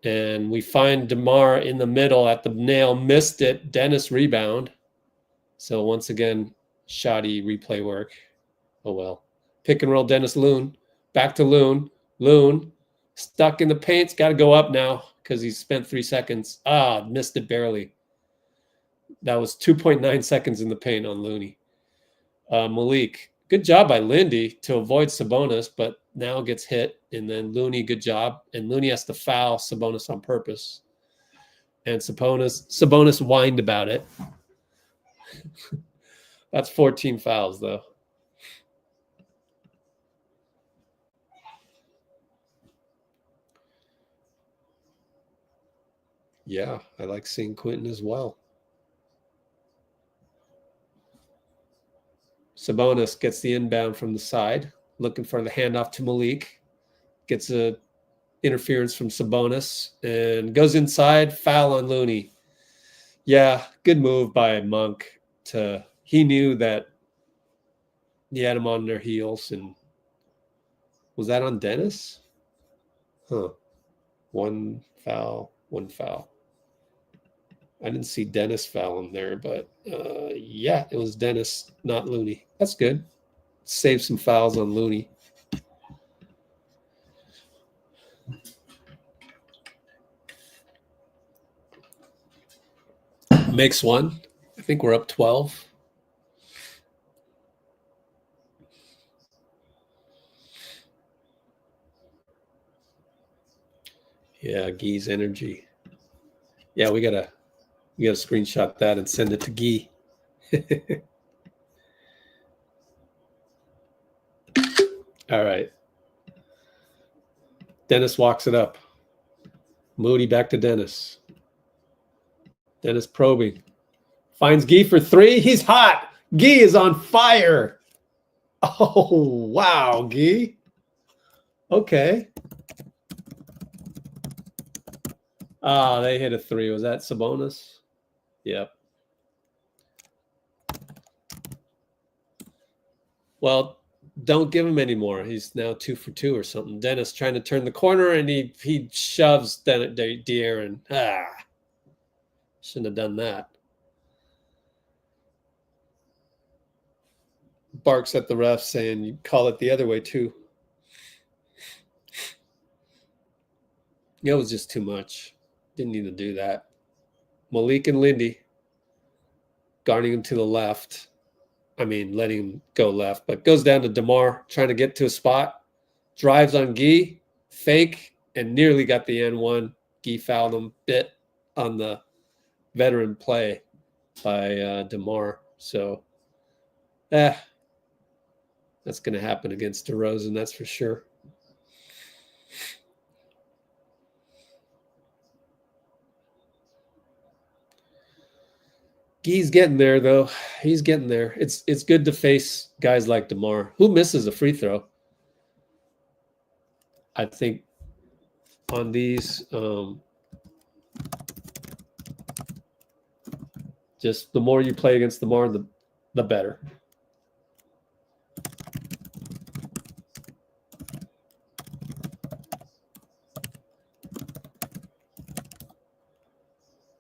And we find DeMar in the middle at the nail, missed it. Dennis rebound. So once again, shoddy replay work. Oh well. Pick and roll Dennis Loon. Back to Loon. Loon stuck in the paint's got to go up now because he spent 3 seconds. Missed it barely. That was 2.9 seconds in the paint on Looney. Malik, good job by Lindy to avoid Sabonis, but now gets hit. And then Looney, good job. And Looney has to foul Sabonis on purpose. And Sabonis whined about it. That's 14 fouls, though. Yeah, I like seeing Quinten as well. Sabonis gets the inbound from the side, looking for the handoff to Malik. Gets a interference from Sabonis and goes inside, foul on Looney. Yeah, good move by Monk. He knew that he had him on their heels. And was that on Dennis? Huh. One foul. I didn't see Dennis foul in there, but yeah, it was Dennis, not Looney. That's good. Save some fouls on Looney. Makes one. I think we're up 12. Yeah, Gee's energy. Yeah, we gotta screenshot that and send it to Gee. All right. Dennis walks it up. Moody back to Dennis. Dennis probing. Finds Gee for 3. He's hot. Gee is on fire. Oh, wow, Gee. Okay. They hit a 3. Was that Sabonis? Yep. Well, don't give him any more. He's now 2 for 2 or something. Dennis trying to turn the corner, and he shoves De'Aaron. Shouldn't have done that. Barks at the ref saying you call it the other way too. It was just too much. Didn't need to do that. Malik and Lindy guarding him to the left. I mean, letting him go left, but goes down to DeMar, trying to get to a spot. Drives on Gee, fake, and nearly got the N1. Gee fouled him, bit on the veteran play by DeMar. So, that's going to happen against DeRozan, that's for sure. He's getting there, though. He's getting there. It's good to face guys like DeMar. Who misses a free throw? I think on these, just the more you play against DeMar, the better.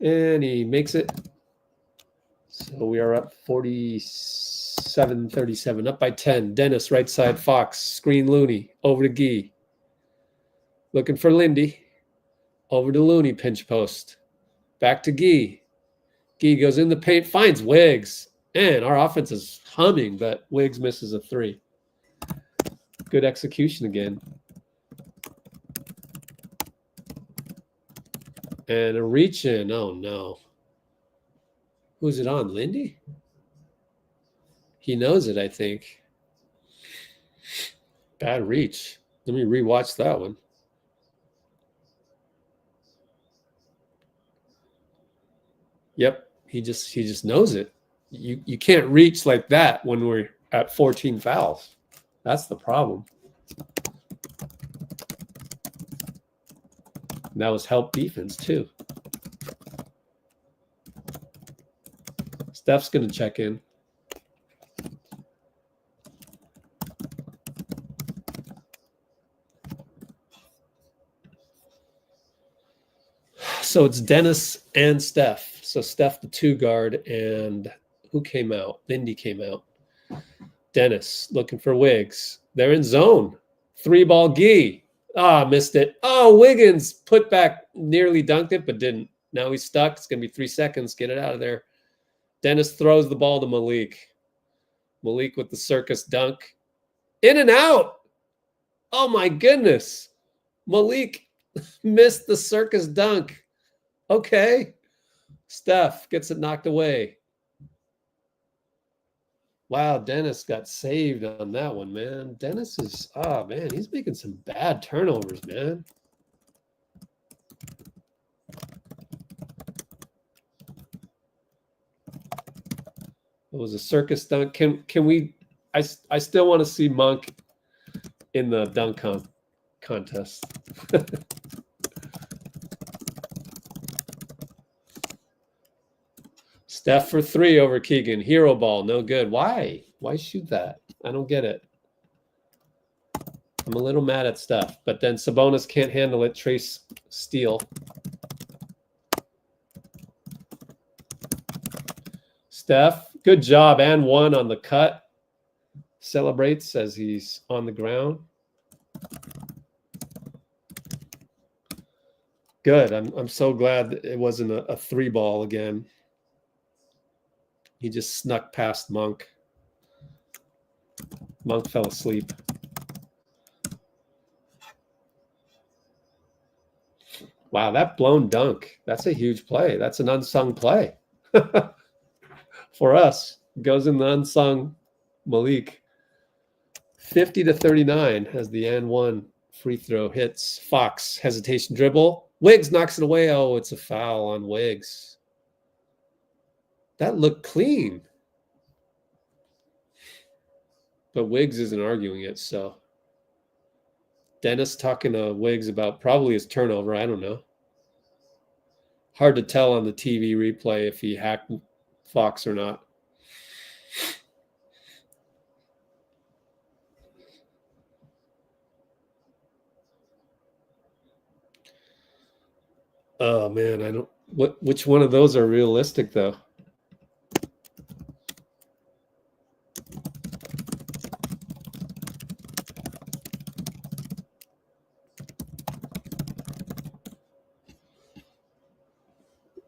And he makes it. So we are up 47-37, up by 10. Dennis, right side, Fox, screen Looney, over to Gee. Looking for Lindy. Over to Looney, pinch post. Back to Gee. Gee goes in the paint, finds Wiggs, Man, our offense is humming, but Wiggs misses a 3. Good execution again. And a reach in. Oh, no. Who's it on? Lindy? He knows it, I think. Bad reach. Let me rewatch that one. Yep, he just knows it. You can't reach like that when we're at 14 fouls. That's the problem. And that was help defense too. Steph's going to check in. So it's Dennis and Steph. So Steph, the 2 guard, and who came out? Lindy came out. Dennis looking for Wiggs. They're in zone. 3-ball Gee. Missed it. Oh, Wiggins put back, nearly dunked it, but didn't. Now he's stuck. It's going to be 3 seconds. Get it out of there. Dennis throws the ball to Malik. Malik with the circus dunk. In and out. Oh, my goodness. Malik missed the circus dunk. Okay. Steph gets it knocked away. Wow, Dennis got saved on that one, man. Dennis is, man, he's making some bad turnovers, man. It was a circus dunk. Can we, I still want to see Monk in the dunk contest. Steph for 3 over Keegan. Hero ball, no good. Why? Why shoot that? I don't get it. I'm a little mad at Steph, but then Sabonis can't handle it. Trace steal. Steph, good job, and 1 on the cut. Celebrates as he's on the ground. Good. I'm so glad that it wasn't a 3-ball again. He just snuck past Monk. Monk fell asleep. Wow, that blown dunk. That's a huge play. That's an unsung play. For us, goes in the unsung Malik. 50-39 as the and 1 free throw hits. Fox, hesitation dribble. Wiggs knocks it away. Oh, it's a foul on Wiggs. That looked clean. But Wiggs isn't arguing it, so. Dennis talking to Wiggs about probably his turnover. I don't know. Hard to tell on the TV replay if he hacked Fox or not. Oh, man, I don't. Which one of those are realistic, though?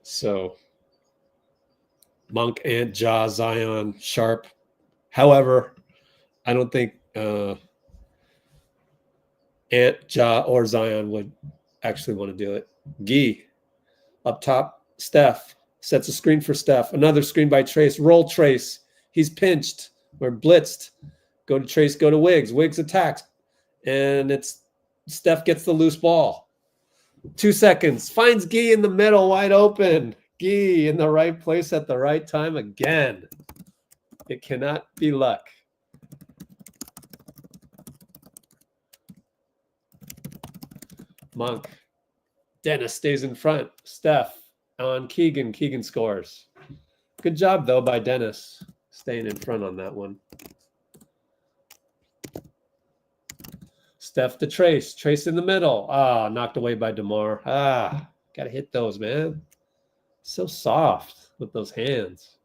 So, Monk, Ant, Ja, Zion, Sharp. However, I don't think Ant, Ja, or Zion would actually want to do it. Gee, up top, Steph sets a screen for Steph. Another screen by Trace. Roll Trace. He's pinched. We're blitzed. Go to Trace, go to Wiggs. Wiggs attacks. And it's Steph gets the loose ball. 2 seconds. Finds Gee in the middle, wide open. Gee in the right place at the right time again. It cannot be luck. Monk. Dennis stays in front. Steph on Keegan. Keegan scores. Good job, though, by Dennis staying in front on that one. Steph to Trace. Trace in the middle. Knocked away by DeMar. Got to hit those, man. So soft with those hands.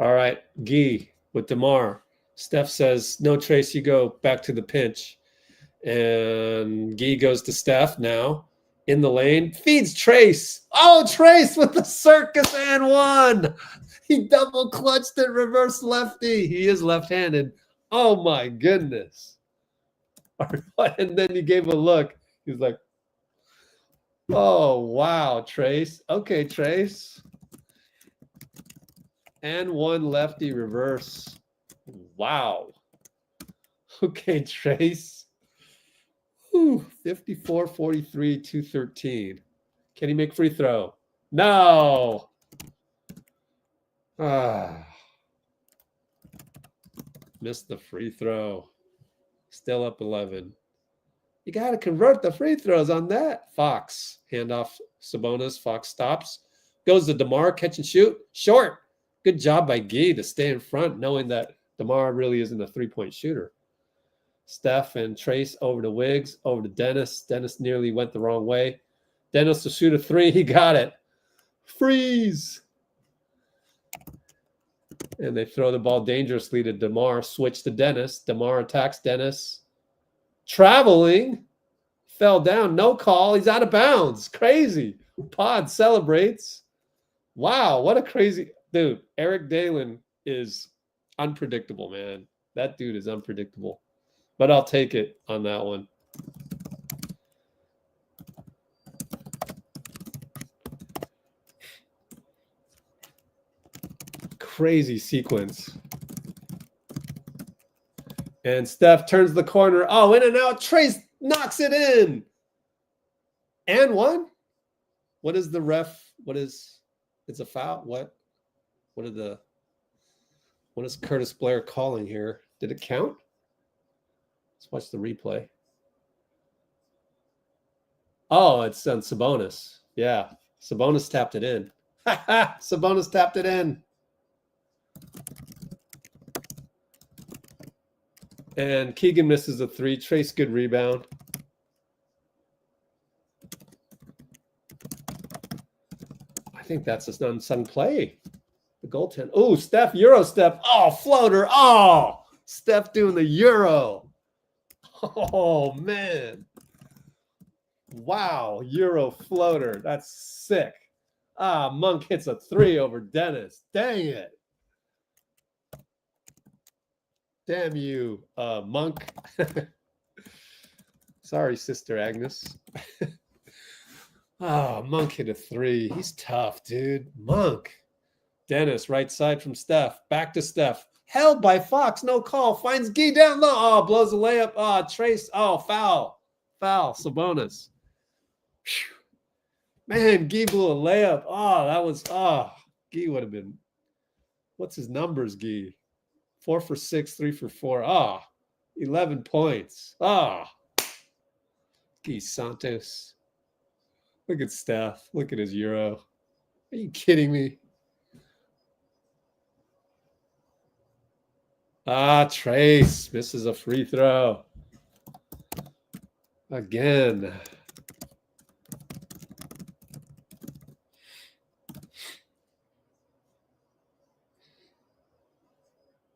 All right, Guy with DeMar. Steph says, no, Trace, you go back to the pinch. And Guy goes to Steph now in the lane. Feeds Trace. Oh, Trace with the circus and one. He double clutched it, reverse lefty. He is left-handed. Oh, my goodness. And then he gave a look. He's like, oh, wow, Trace. Okay, Trace. And one lefty reverse. Wow. Okay, Trace. 54, 43, 213. Can he make free throw? No. Missed the free throw. Still up 11. You got to convert the free throws on that. Fox. Handoff Sabonis. Fox stops. Goes to DeMar. Catch and shoot. Short. Good job by Guy to stay in front, knowing that DeMar really isn't a three-point shooter. Steph and Trace over to Wiggs, over to Dennis. Dennis nearly went the wrong way. Dennis to shoot a three. He got it. Freeze. And they throw the ball dangerously to DeMar. Switch to Dennis. DeMar attacks Dennis. Traveling. Fell down. No call. He's out of bounds. Crazy. Pod celebrates. Wow, what a crazy dude. Eric Dalen is unpredictable, man. That dude is unpredictable. But I'll take it on that one. Crazy sequence. And Steph turns the corner. Oh, in and out. Trace knocks it in. And one? What is the ref? It's a foul? What is Curtis Blair calling here? Did it count? Let's watch the replay. Oh, it's on Sabonis. Yeah, Sabonis tapped it in. Sabonis tapped it in. And Keegan misses a three. Trace, good rebound. I think that's an unsung play. The goaltender. Oh, Steph, Euro step. Oh, floater. Oh, Steph doing the Euro. Oh, man. Wow, Euro floater. That's sick. Monk hits a three over Dennis. Dang it. Damn you, Monk. Sorry, Sister Agnes. Monk hit a three. He's tough, dude. Monk. Dennis, right side from Steph. Back to Steph. Held by Fox. No call. Finds Guy down low. Oh, blows a layup. Oh, Trace. Oh, foul. Foul. Sabonis. Whew. Man, Guy blew a layup. Oh, that was, Guy would have been, what's his numbers, Guy? 4 for 6, 3 for 4. 11 points. Guy Santos. Look at Steph. Look at his Euro. Are you kidding me? Trace misses a free throw. Again.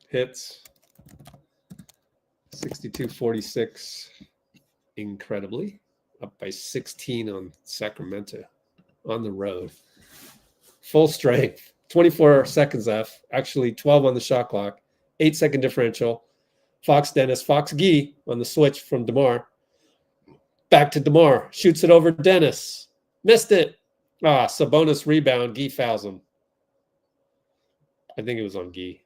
Hits. 62-46. Incredibly. Up by 16 on Sacramento on the road. Full strength. 24 seconds left. Actually, 12 on the shot clock. 8-second differential. Fox Dennis. Fox Guy on the switch from DeMar. Back to DeMar. Shoots it over Dennis. Missed it. Sabonis rebound. Guy fouls him. I think it was on Guy.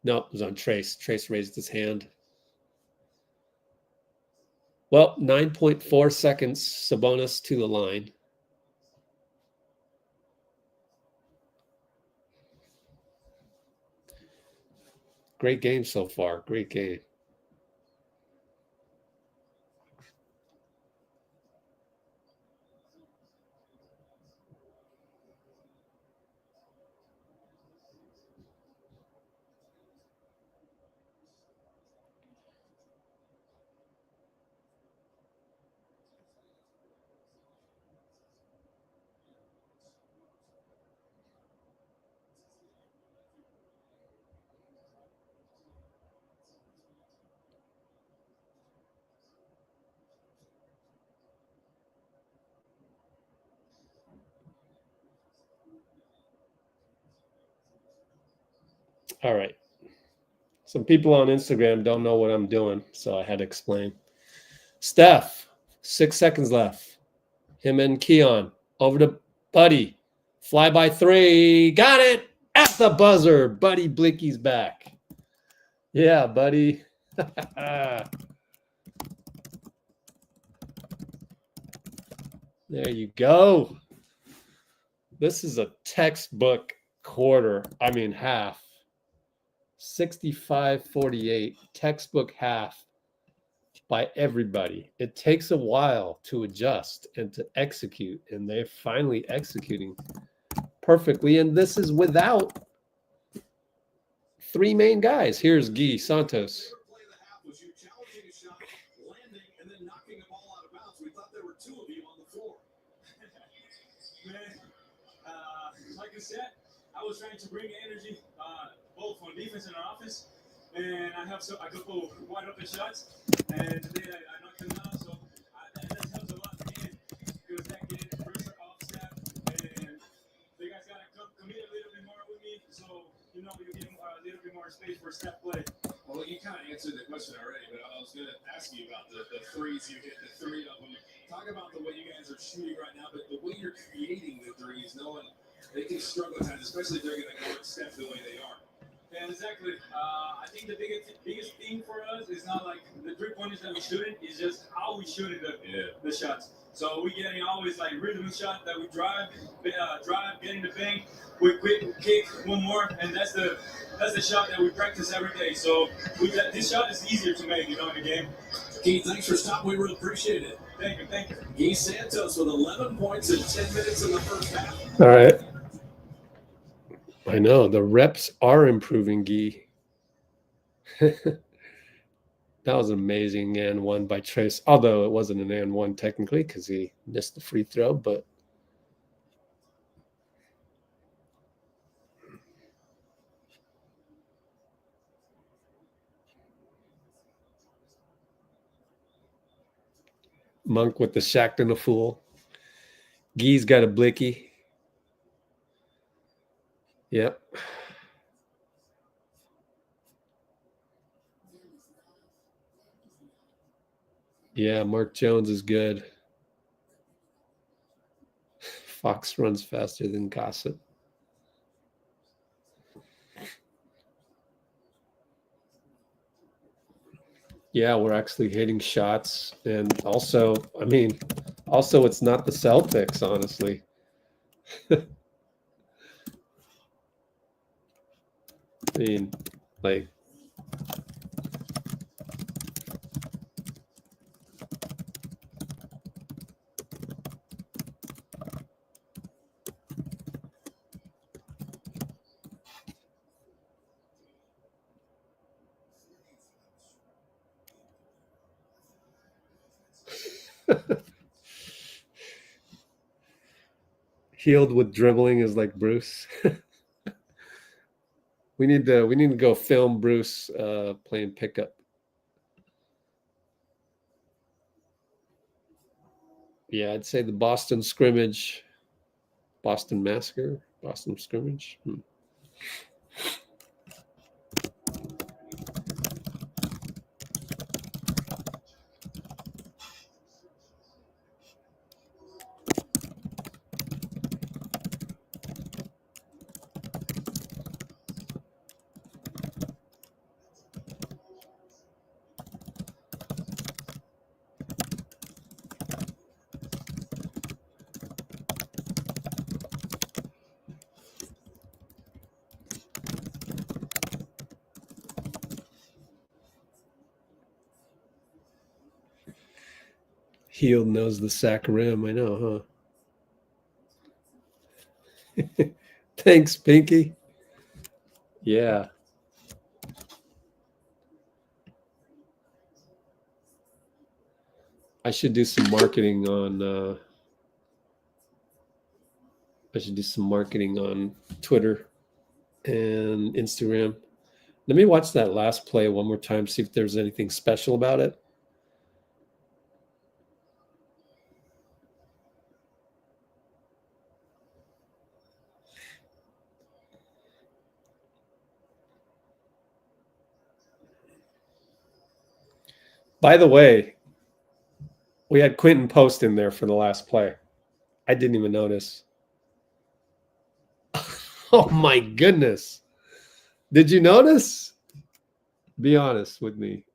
No, it was on Trace. Trace raised his hand. Well, 9.4 seconds. Sabonis to the line. Great game so far. Great game. All right. Some people on Instagram don't know what I'm doing, so I had to explain. Steph, 6 seconds left. Him and Keon over to Buddy. Fly by 3. Got it at the buzzer. Buddy Blinky's back. Yeah, Buddy. There you go. This is a textbook quarter. I mean, half. 65-48. Textbook half by everybody. It takes a while to adjust and to execute, and they're finally executing perfectly. And this is without 3 main guys. Here's Guy Santos. Like I said, I was trying to bring energy both on defense and on offense, and I have a couple wide open shots, and today I knocked them down, so that helps a lot again, because that gets pressure off Steph, and you guys got to commit a little bit more with me, so you get a little bit more space for Steph play. Well, you kind of answered the question already, but I was going to ask you about the threes. You hit the 3 of them. Talk about the way you guys are shooting right now, but the way you're creating the threes, knowing they can struggle at times, especially if they're going to guard Steph the way they are. Yeah, exactly. I think the biggest thing for us is not like the 3-pointers that we shooting, it's just how we shooting the shots. So we getting always like rhythm shot that we drive, getting the bank, we quick kick one more, and that's the shot that we practice every day. So this shot is easier to make, in the game. Keith, thanks for stopping. We really appreciate it. Thank you. Guy Santos with 11 points in 10 minutes in the first half. All right. I know the reps are improving, Guy. That was an amazing and one by Trace, although it wasn't an and one technically because he missed the free throw, but Monk with the Shacked and a fool. Guy's got a blicky. Yep. Yeah, Mark Jones is good. Fox runs faster than Gossip. Yeah, we're actually hitting shots. And also, it's not the Celtics, honestly. Like, Hield with dribbling is like Bruce. We need to go film Bruce playing pickup. Yeah, I'd say the Boston scrimmage, Boston massacre, Boston scrimmage. Hield knows the sack rim. I know, huh? Thanks, Pinky. Yeah. I should do some marketing on Twitter and Instagram. Let me watch that last play one more time, see if there's anything special about it. By the way, we had Quinten Post in there for the last play. I didn't even notice. Oh my goodness. Did you notice? Be honest with me.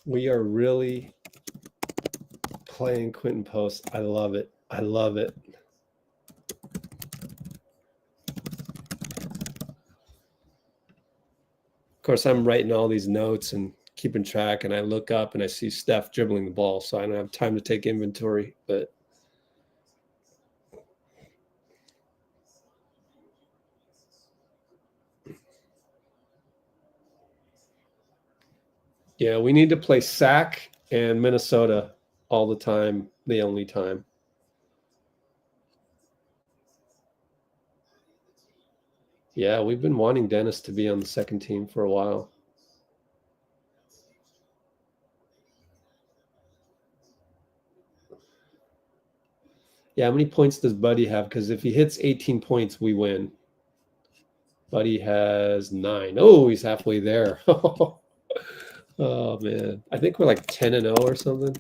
We are really playing Quinten Post. I love it. I love it. Of course, I'm writing all these notes and keeping track, and I look up and I see Steph dribbling the ball, so I don't have time to take inventory. But yeah, we need to play Sac and Minnesota all the time, the only time. Yeah, we've been wanting Dennis to be on the second team for a while. Yeah, how many points does Buddy have? Because if he hits 18 points, we win. Buddy has 9. Oh, he's halfway there. Oh, man. I think we're like 10-0 or something.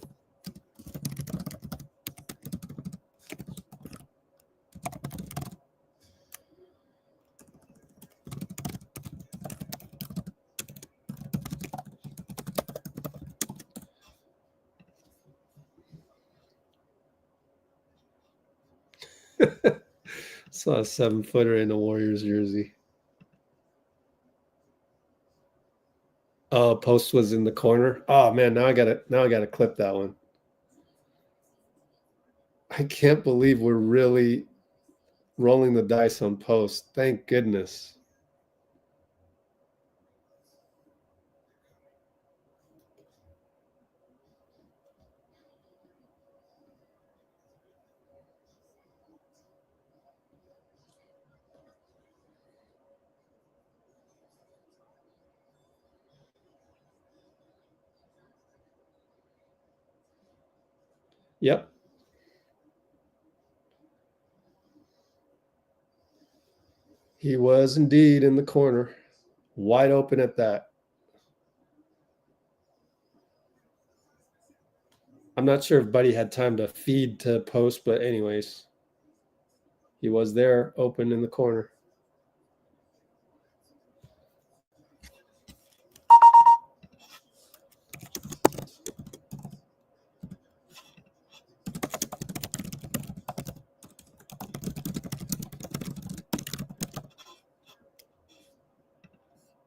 Saw a 7-footer in a Warriors jersey. Oh, Post was in the corner. Oh man, now I gotta clip that one. I can't believe we're really rolling the dice on Post. Thank goodness. Yep. He was indeed in the corner. Wide open at that. I'm not sure if Buddy had time to feed to Post, but anyways, he was there open in the corner.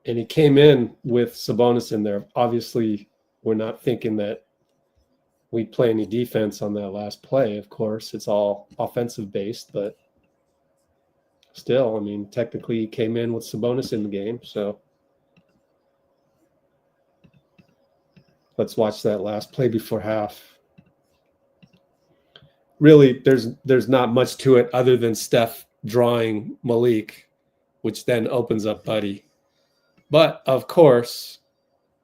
And he came in with Sabonis in there. Obviously, we're not thinking that we'd play any defense on that last play, of course. It's all offensive based, but still, I mean, technically he came in with Sabonis in the game. So let's watch that last play before half. Really, there's not much to it other than Steph drawing Malik, which then opens up Buddy. But of course,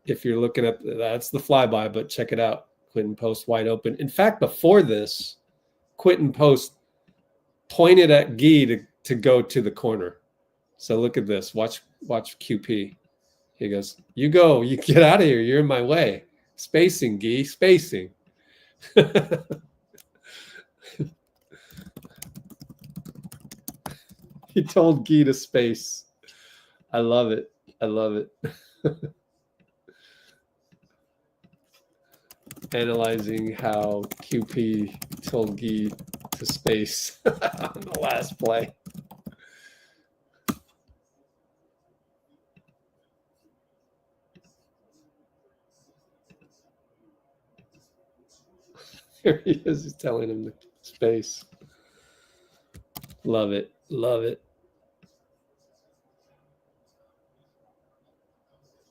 if you're looking at that's the flyby, but check it out. Quinten Post wide open. In fact, before this, Quinten Post pointed at Guy to go to the corner. So look at this. Watch QP. He goes, you go, you get out of here. You're in my way. Spacing, Guy, spacing. He told Guy to space. I love it. I love it. Analyzing how QP told Guy to space on the last play. Here he is. He's telling him the space. Love it. Love it.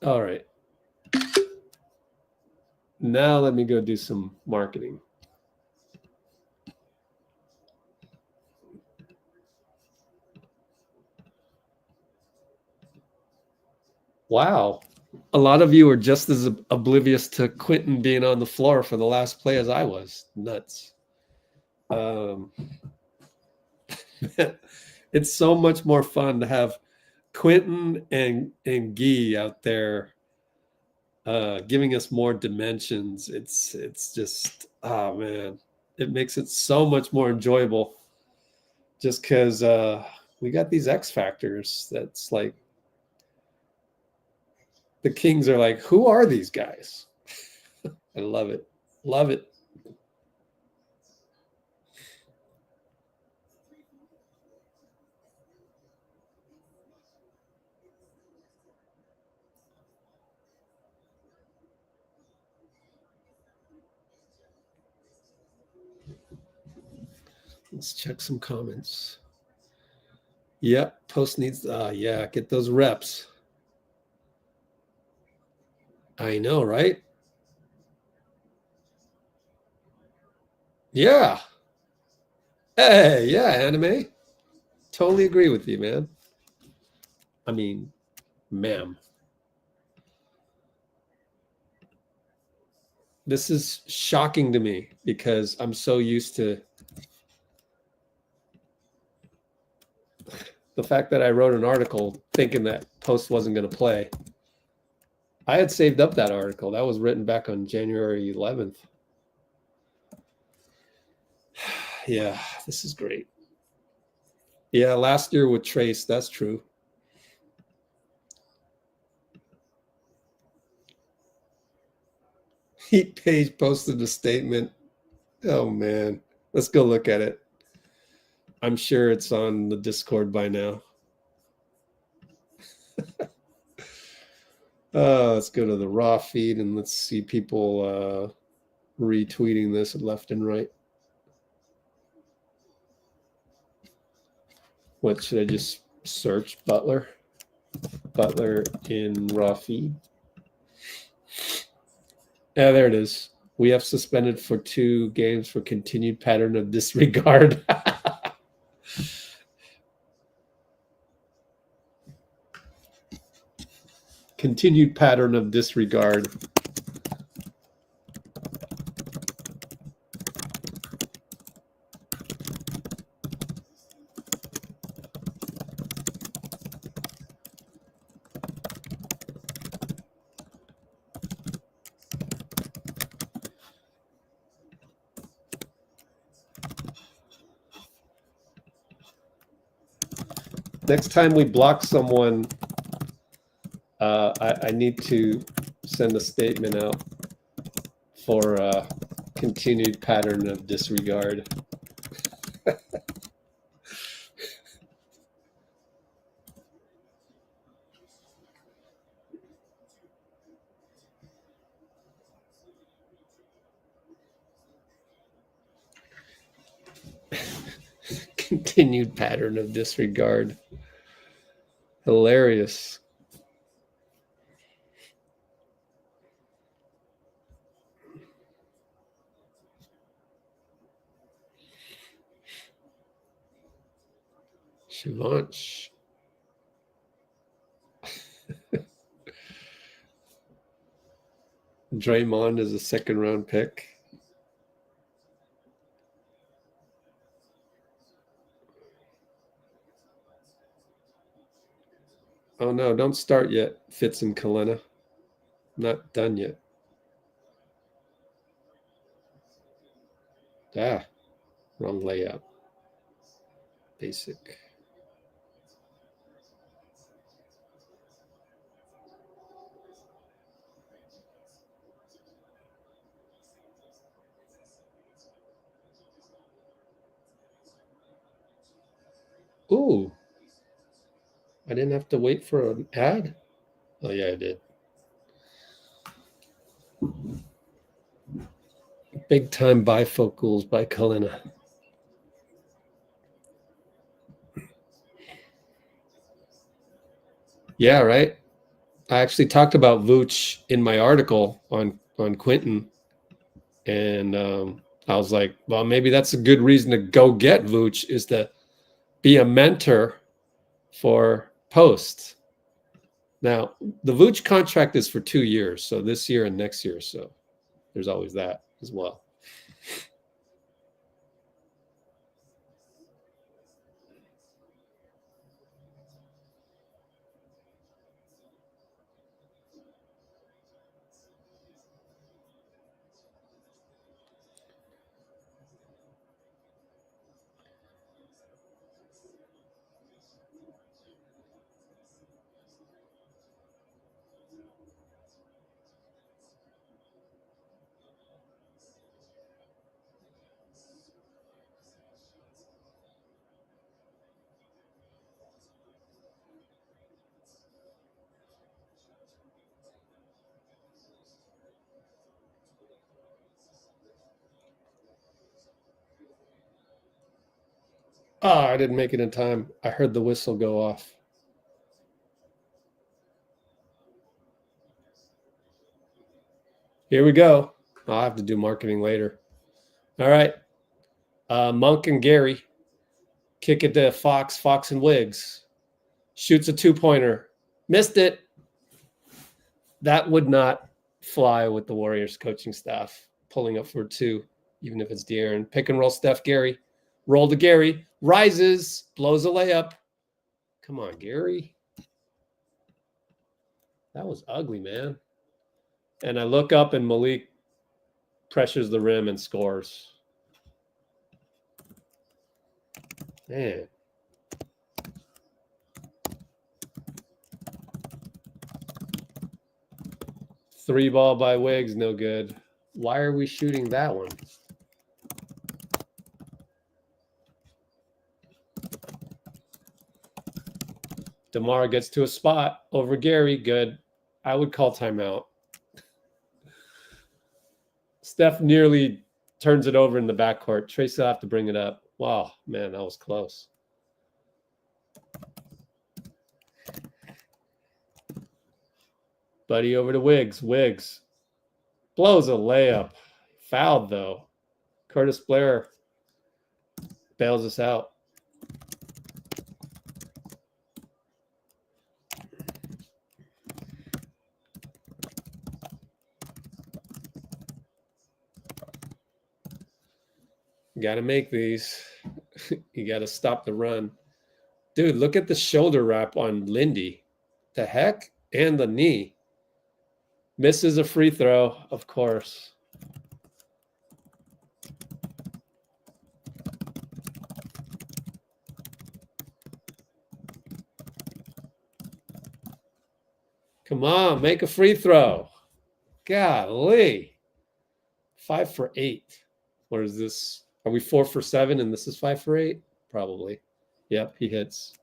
All right. Now let me go do some marketing. Wow. A lot of you are just as oblivious to Quinten being on the floor for the last play as I was. Nuts. It's so much more fun to have Quinten and Guy out there giving us more dimensions. It's just, oh man, it makes it so much more enjoyable just because we got these X factors that's like, the Kings are like, who are these guys? I love it. Love it. Let's check some comments. Yep, Post needs, yeah, get those reps. I know, right? Yeah. Hey, yeah, anime. Totally agree with you, man. I mean, ma'am. This is shocking to me because I'm so used to the fact that I wrote an article thinking that Post wasn't going to play. I had saved up that article. That was written back on January 11th. Yeah, this is great. Yeah, last year with Trace, that's true. Heat Page posted a statement. Oh, man. Let's go look at it. I'm sure it's on the Discord by now. Let's go to the raw feed and let's see people retweeting this left and right. What should I just search? Butler? Butler in raw feed. Yeah, there it is. We have suspended for 2 games for continued pattern of disregard. Continued pattern of disregard. Next time we block someone, I need to send a statement out for continued pattern of disregard. Continued pattern of disregard. Hilarious. Shivansh. Draymond is a 2nd round pick. Oh no, don't start yet, Fitz and Kalena. Not done yet. Wrong layout. Basic. Ooh. I didn't have to wait for an ad? Oh yeah, I did. Big time bifocals by Kalina. Yeah, right. I actually talked about Vooch in my article on Quinten, and I was like, well, maybe that's a good reason to go get Vooch, is to be a mentor for Post. Now, the Vooch contract is for 2 years, so this year and next year, so there's always that as well. Oh, I didn't make it in time. I heard the whistle go off. Here we go. I'll have to do marketing later. All right. Monk and Gary kick it to Fox and Wiggs. Shoots a 2-pointer. Missed it. That would not fly with the Warriors coaching staff pulling up for 2, even if it's De'Aaron. Pick and roll Steph Gary. Roll to Gary. Rises. Blows a layup. Come on, Gary. That was ugly, man. And I look up and Malik pressures the rim and scores. Man. Three ball by Wiggs, no good. Why are we shooting that one? DeMar gets to a spot over Gary, good. I would call timeout. Steph nearly turns it over in the backcourt. Trace will have to bring it up. Wow, man, that was close. Buddy over to Wiggs. Wiggs blows a layup. Fouled, though. Curtis Blair bails us out. You got to make these. You got to stop the run. Dude, look at the shoulder wrap on Lindy. The heck? And the knee. Misses a free throw, of course. Come on, make a free throw. Golly. 5 for 8. Or is this? Are we 4 for 7 and this is 5 for 8? Probably. Yep, he hits.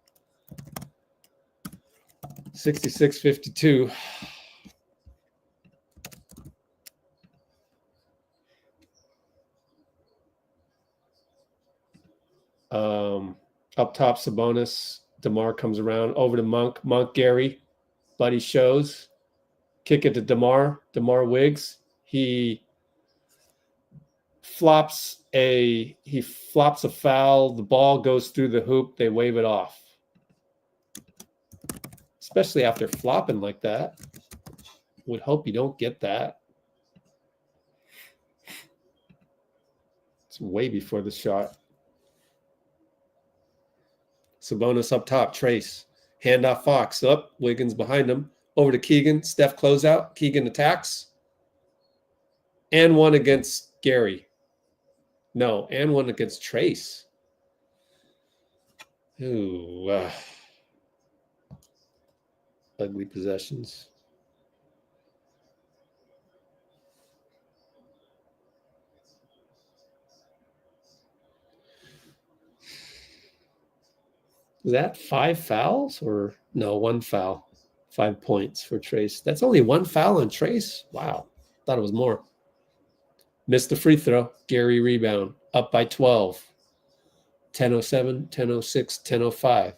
66-52. Up top, Sabonis. DeMar comes around over to Monk. Monk, Gary. Buddy shows. Kick it to DeMar. DeMar Wiggs. He flops a foul. The ball goes through the hoop. They wave it off. Especially after flopping like that. Would hope you don't get that. It's way before the shot. Sabonis up top. Trace. Handoff Fox. Up. Wiggins behind him. Over to Keegan. Steph closeout. Keegan attacks. And one against Gary. No, and one against Trace. Ooh. Ugly possessions. Is that 5 fouls or no, 1 foul? 5 points for Trace. That's only 1 foul on Trace? Wow. Thought it was more. Missed the free throw. Gary rebound. Up by 12. 10:07, 10:06, 10:05.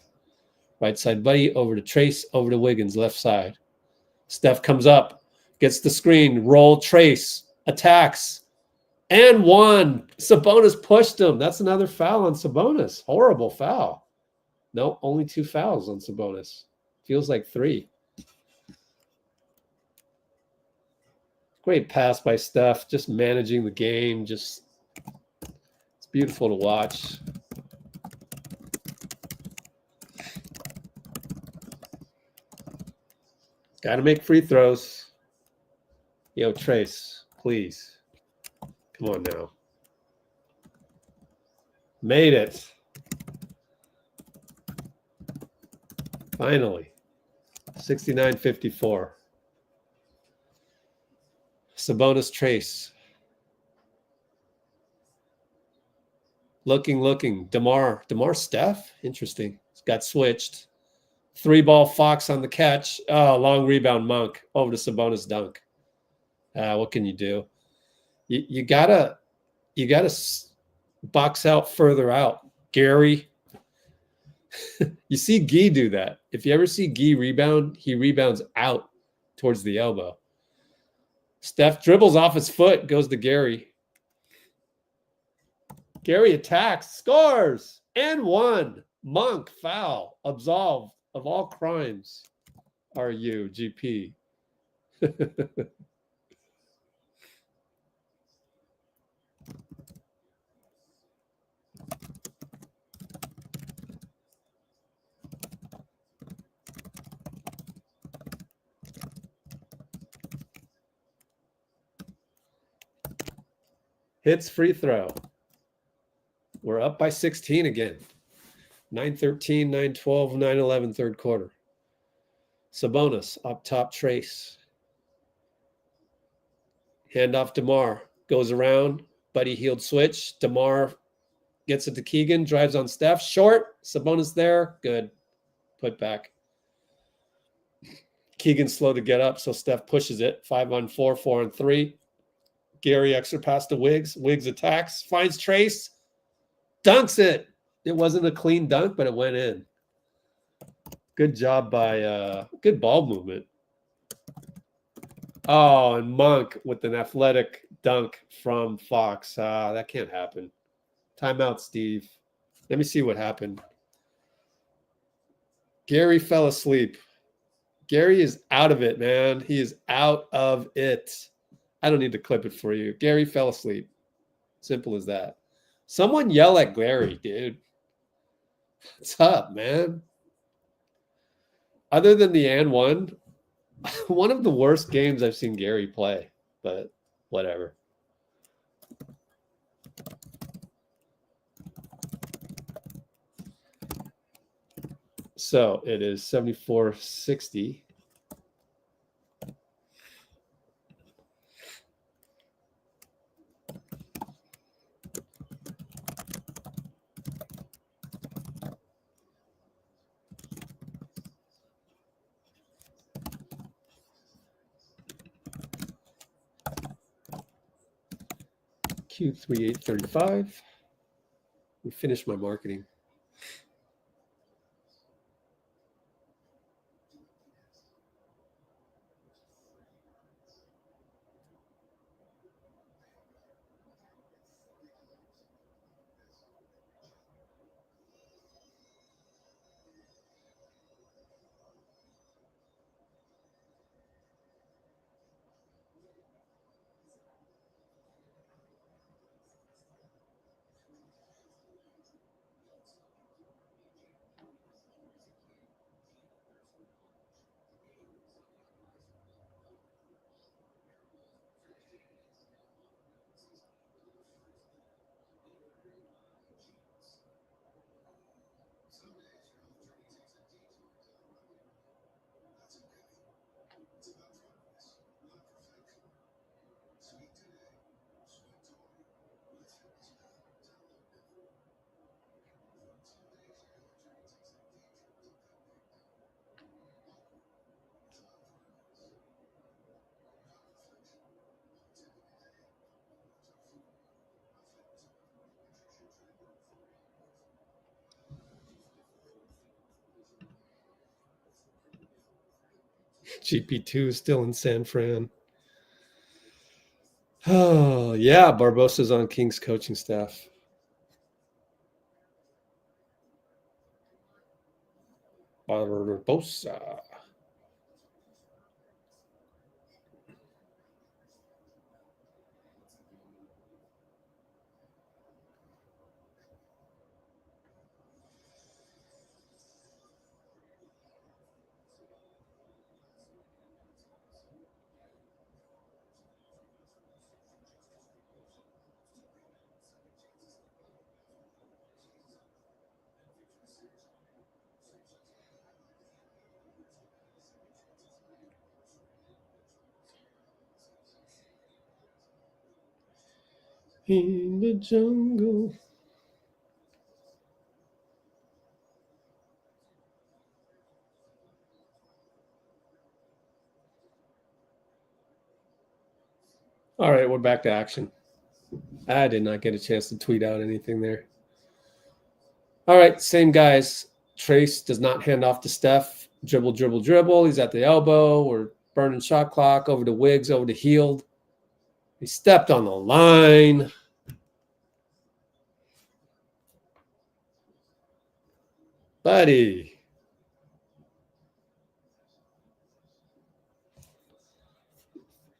Right side Buddy, over to Trace, over to Wiggins, left side. Steph comes up, gets the screen, roll Trace, attacks, and one. Sabonis pushed him. That's another foul on Sabonis. Horrible foul. No, only 2 fouls on Sabonis. Feels like 3. Great pass by Steph, just managing the game. Just, it's beautiful to watch. Got to make free throws. Yo, Trace, please. Come on now. Made it. Finally. 69-54. Sabonis, Trace. Looking. DeMar, Steph? Interesting. Got switched. 3-ball Fox on the catch. Oh, long rebound, Monk. Over to Sabonis dunk. What can you do? You gotta box out further out. Gary. You see Guy do that. If you ever see Guy rebound, he rebounds out towards the elbow. Steph dribbles off his foot, goes to Gary. Gary attacks, scores, and 1. Monk, foul, absolved of all crimes. Are you, GP? Hits free throw. We're up by 16 again. 9-13, 9-12, 9-11 third quarter. Sabonis up top, Trace. Handoff DeMar. Goes around. Buddy Hield switch. DeMar gets it to Keegan. Drives on Steph. Short. Sabonis there. Good. Put back. Keegan's slow to get up, so Steph pushes it. 5-on-4, 4-on-3. Gary extra pass to Wiggs. Wiggs attacks. Finds Trace. Dunks it. It wasn't a clean dunk, but it went in. Good job by good ball movement. Oh, and Monk with an athletic dunk from Fox. That can't happen. Timeout, Steve. Let me see what happened. Gary fell asleep. Gary is out of it, man. He is out of it. I don't need to clip it for you. Gary fell asleep. Simple as that. Someone yell at Gary, dude. What's up, man? Other than the and one of the worst games I've seen Gary play, but whatever. So it is 74-60. Q3835. We finished my marketing. GP2 still in San Fran. Oh, yeah. Barbosa's on King's coaching staff. Barbosa. In the jungle. All right, we're back to action. I did not get a chance to tweet out anything there. All right, same guys. Trace does not hand off to Steph. Dribble, dribble, dribble. He's at the elbow. We're burning shot clock. Over to Wiggs, over to Hield. He stepped on the line. Buddy.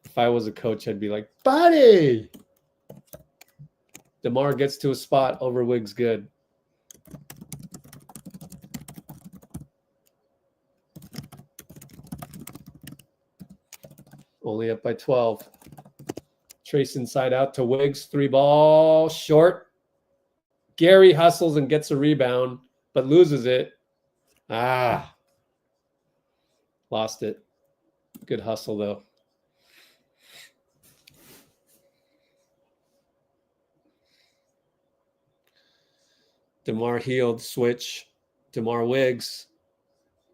If I was a coach, I'd be like, buddy. DeMar gets to a spot over Wiggs good. Only up by 12. Trace inside out to Wiggs. 3-ball short. Gary hustles and gets a rebound, but loses it. Lost it. Good hustle, though. DeMar Hield, switch. DeMar Wiggs.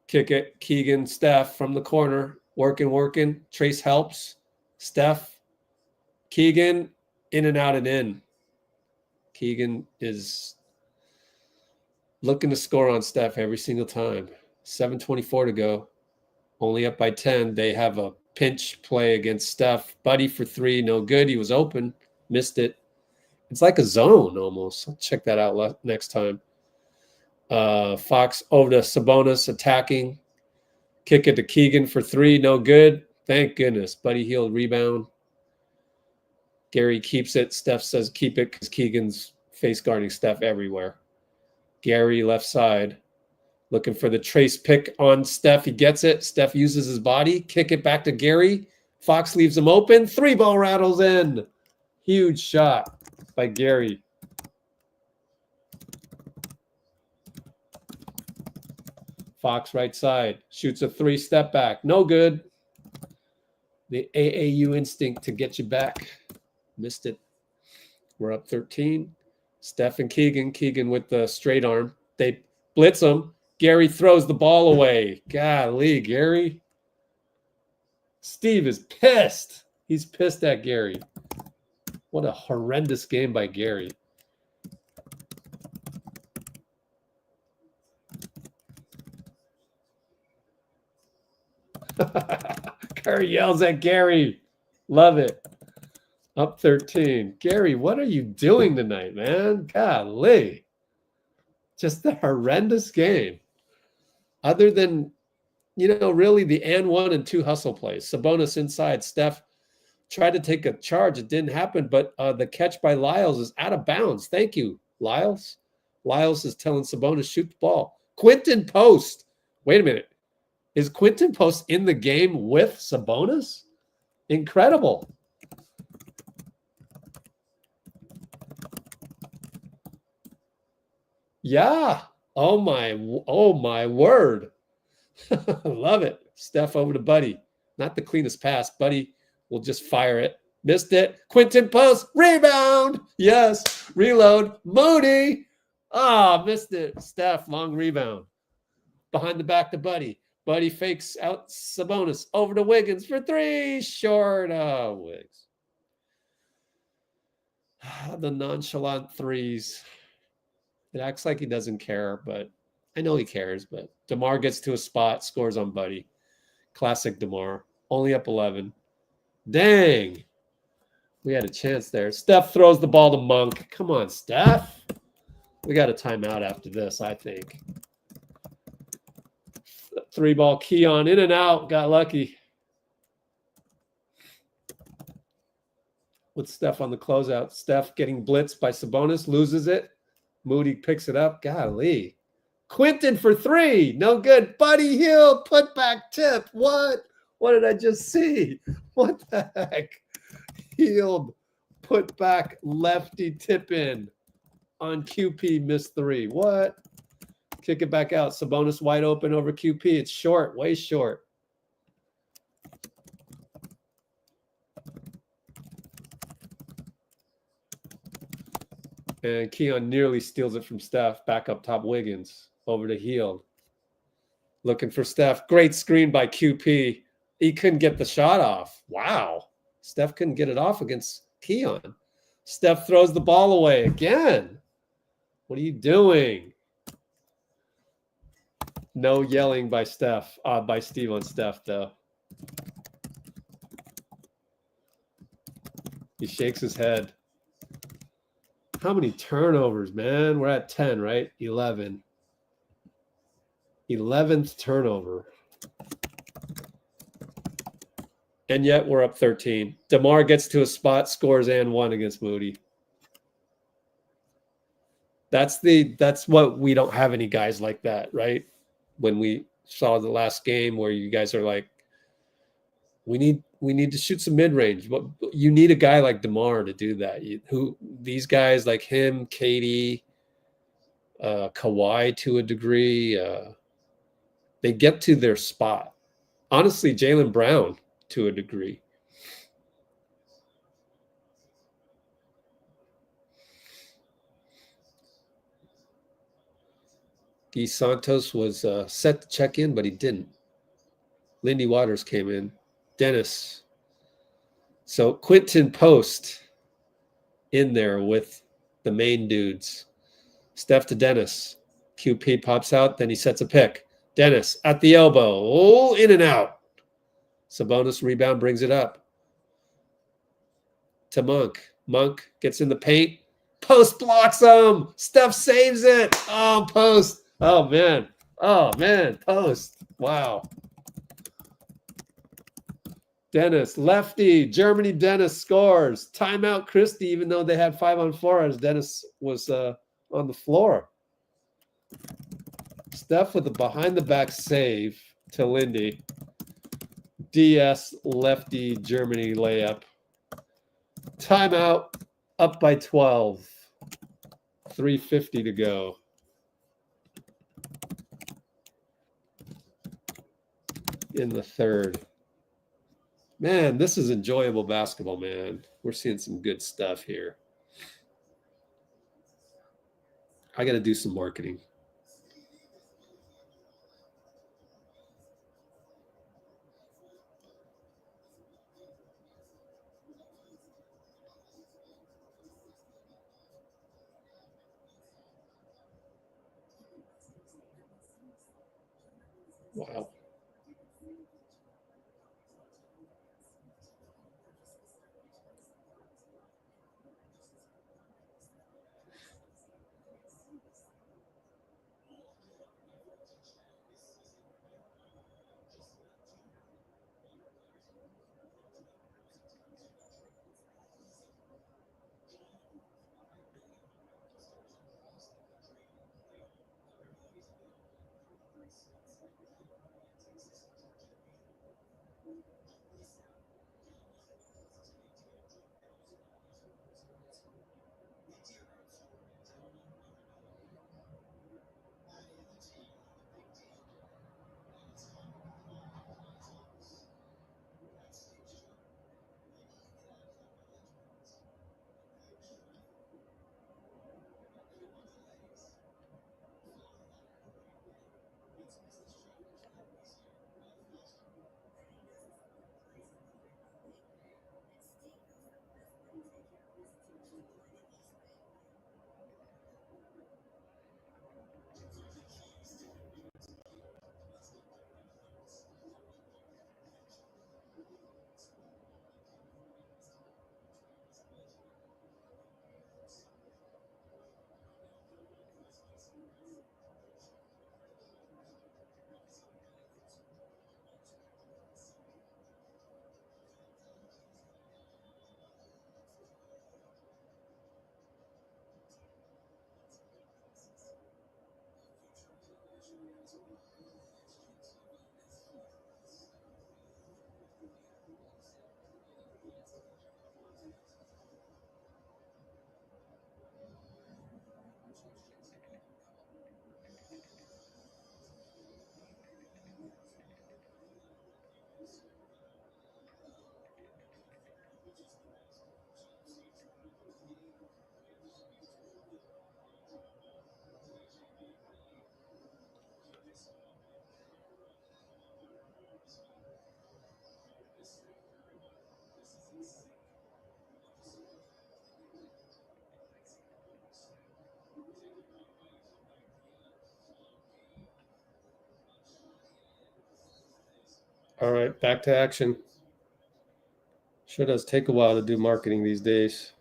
Kick it. Keegan, Steph from the corner. Working. Trace helps. Steph. Keegan, in and out and in. Keegan is looking to score on Steph every single time. 7:24 to go. Only up by 10. They have a pinch play against Steph. Buddy for 3, no good. He was open. Missed it. It's like a zone almost. I'll check that out next time. Fox over to Sabonis attacking. Kick it to Keegan for 3, no good. Thank goodness. Buddy Hield rebound. Gary keeps it. Steph says keep it because Keegan's face guarding Steph everywhere. Gary left side. Looking for the Trace pick on Steph. He gets it. Steph uses his body. Kick it back to Gary. Fox leaves him open. 3-ball rattles in. Huge shot by Gary. Fox right side. Shoots a 3, step back. No good. The AAU instinct to get you back. Missed it. We're up 13. Steph and Keegan. Keegan with the straight arm. They blitz him. Gary throws the ball away. Golly, Gary. Steve is pissed. He's pissed at Gary. What a horrendous game by Gary. Curry yells at Gary. Love it. Up 13. Gary, what are you doing tonight, man? Golly. Just a horrendous game. Other than, really the and 1 and 2 hustle plays. Sabonis inside. Steph tried to take a charge. It didn't happen, but the catch by Lyles is out of bounds. Thank you, Lyles. Lyles is telling Sabonis, shoot the ball. Quinten Post. Wait a minute. Is Quinten Post in the game with Sabonis? Incredible. Yeah. Oh my word. Love it. Steph over to Buddy. Not the cleanest pass. Buddy will just fire it. Missed it. Quinten Post. Rebound. Yes. Reload. Moody. Missed it. Steph. Long rebound. Behind the back to Buddy. Buddy fakes out Sabonis. Over to Wiggins for 3. Short. Wiggs. The nonchalant threes. It acts like he doesn't care, but I know he cares. But DeMar gets to a spot, scores on Buddy. Classic DeMar. Only up 11. Dang. We had a chance there. Steph throws the ball to Monk. Come on, Steph. We got a timeout after this, I think. 3-ball Keon in and out. Got lucky. With Steph on the closeout. Steph getting blitzed by Sabonis. Loses it. Moody picks it up. Golly. Quinten for 3. No good. Buddy Hield. Put back tip. What? What did I just see? What the heck? Hield. Put back lefty tip in. On QP, missed 3. What? Kick it back out. Sabonis wide open over QP. It's short, way short. And Keon nearly steals it from Steph. Back up top, Wiggins. Over to Hield. Looking for Steph. Great screen by QP. He couldn't get the shot off. Wow. Steph couldn't get it off against Keon. Steph throws the ball away again. What are you doing? No yelling by Steph, by Steve on Steph, though. He shakes his head. How many turnovers, man? We're at 10, right? 11. 11th turnover. And yet we're up 13. DeMar gets to a spot, scores and 1 against Moody. That's what we don't have any guys like that, right? When we saw the last game where you guys are like, we need to shoot some mid-range, but you need a guy like DeMar to do that. These guys like him, Katie, Kawhi to a degree, they get to their spot. Honestly, Jaylen Brown to a degree. Guy Santos was set to check in, but he didn't. Lindy Waters came in. Dennis. So Quinten Post in there with the main dudes. Steph to Dennis. QP pops out, then he sets a pick. Dennis at the elbow. Oh, in and out. Sabonis rebound brings it up. To Monk. Monk gets in the paint. Post blocks him. Steph saves it. Oh, Post. Oh, man. Oh, man. Post. Wow. Dennis, lefty. Germany Dennis scores. Timeout Christie, even though they had 5-on-4 as Dennis was on the floor. Steph with a behind-the-back save to Lindy. DS lefty Germany layup. Timeout, up by 12. 3:50 to go. In the third. Man, this is enjoyable basketball, man. We're seeing some good stuff here. I got to do some marketing. Wow. All right, back to action. Sure does take a while to do marketing these days.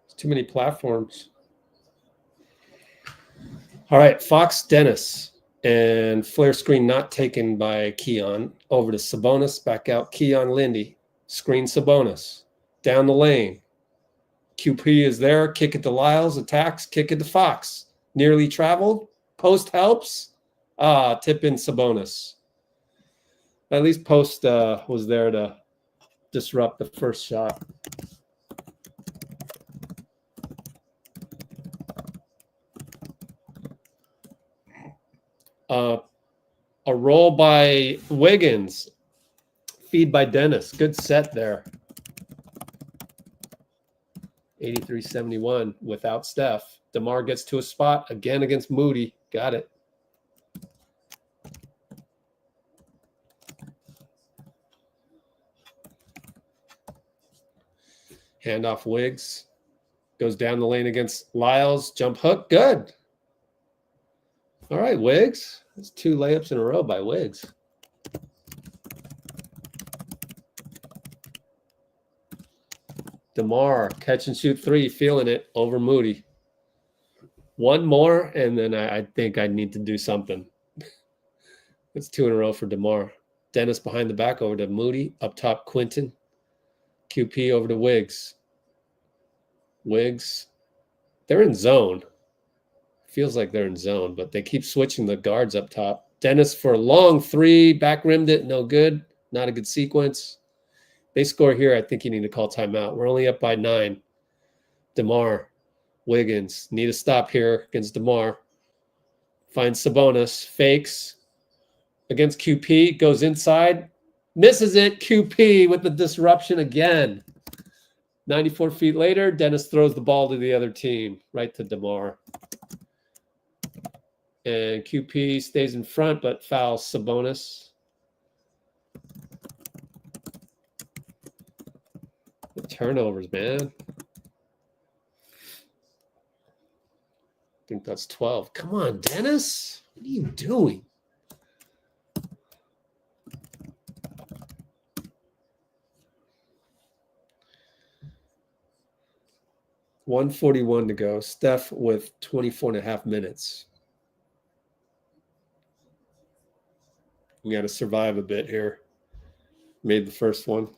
There's too many platforms. All right, Fox Dennis and flare screen not taken by Keon. Over to Sabonis, back out Keon Lindy. Screen Sabonis. Down the lane. QP is there. Kick it to Lyles. Attacks. Kick it to Fox. Nearly traveled. Post helps. Tip in Sabonis. At least Post was there to disrupt the first shot. A roll by Wiggins. Feed by Dennis. Good set there. 83-71 without Steph. DeMar gets to a spot again against Moody. Got it. Handoff Wiggs. Goes down the lane against Lyles. Jump hook. Good. All right, Wiggs. That's 2 layups in a row by Wiggs. DeMar, catch and shoot 3, feeling it over Moody. One more, and then I think I need to do something. It's 2 in a row for DeMar. Dennis behind the back over to Moody. Up top, Quinten. QP over to Wiggs. Wiggs. They're in zone. Feels like they're in zone, but they keep switching the guards up top. Dennis for a long 3, back rimmed it, no good. Not a good sequence. They score here. I think you need to call timeout. We're only up by 9. DeMar, Wiggins, need a stop here against DeMar. Finds Sabonis, fakes against QP, goes inside, misses it. QP with the disruption again. 94 feet later, Dennis throws the ball to the other team, right to DeMar. And QP stays in front, but fouls Sabonis. The turnovers, man. I think that's 12. Come on, Dennis. What are you doing? $141 to go. Steph with 24.5 minutes. We got to survive a bit here. Made the first one.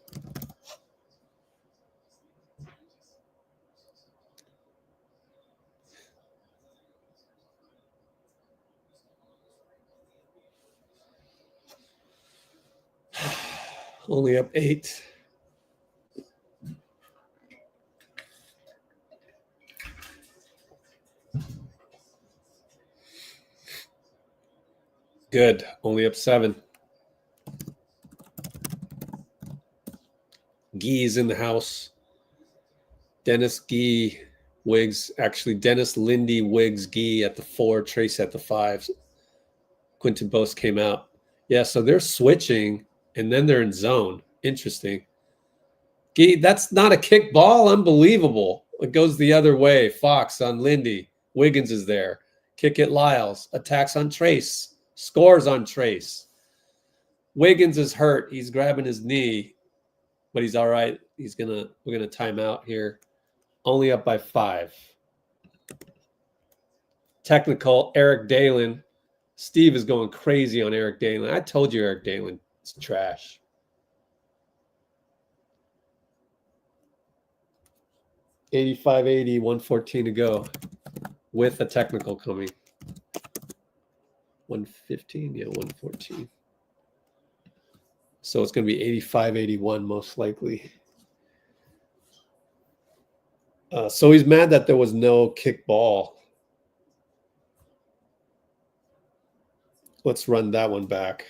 Only up 8. Good. Only up 7. Gee's in the house. Dennis, Gee, Wiggs. Actually, Dennis, Lindy, Wiggs, Gee at the 4. Trace at the 5. Quinten Post came out. Yeah, so they're switching, and then they're in zone. Interesting. Gee, that's not a kick ball. Unbelievable. It goes the other way. Fox on Lindy. Wiggins is there. Kick it, Lyles. Attacks on Trace. Scores on Trace. Wiggins is hurt. He's grabbing his knee, but he's all right. We're gonna time out here. Only up by 5. Technical, Eric Dalen. Steve is going crazy on Eric Dalen. I told you Eric Dalen is trash. $85-80, 114 to go. With a technical coming. 115, yeah, 114. So it's going to be 85-81 most likely. So he's mad that there was no kick ball. Let's run that one back.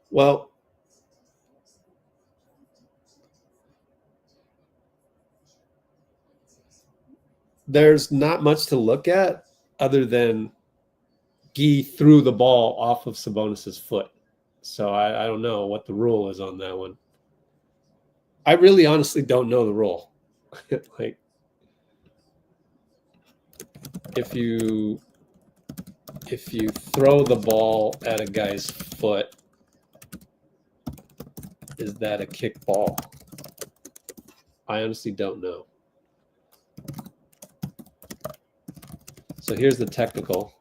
Well, there's not much to look at other than Guy threw the ball off of Sabonis's foot. So I don't know what the rule is on that one. I really honestly don't know the rule. Like, if you throw the ball at a guy's foot, is that a kick ball? I honestly don't know. So here's the technical.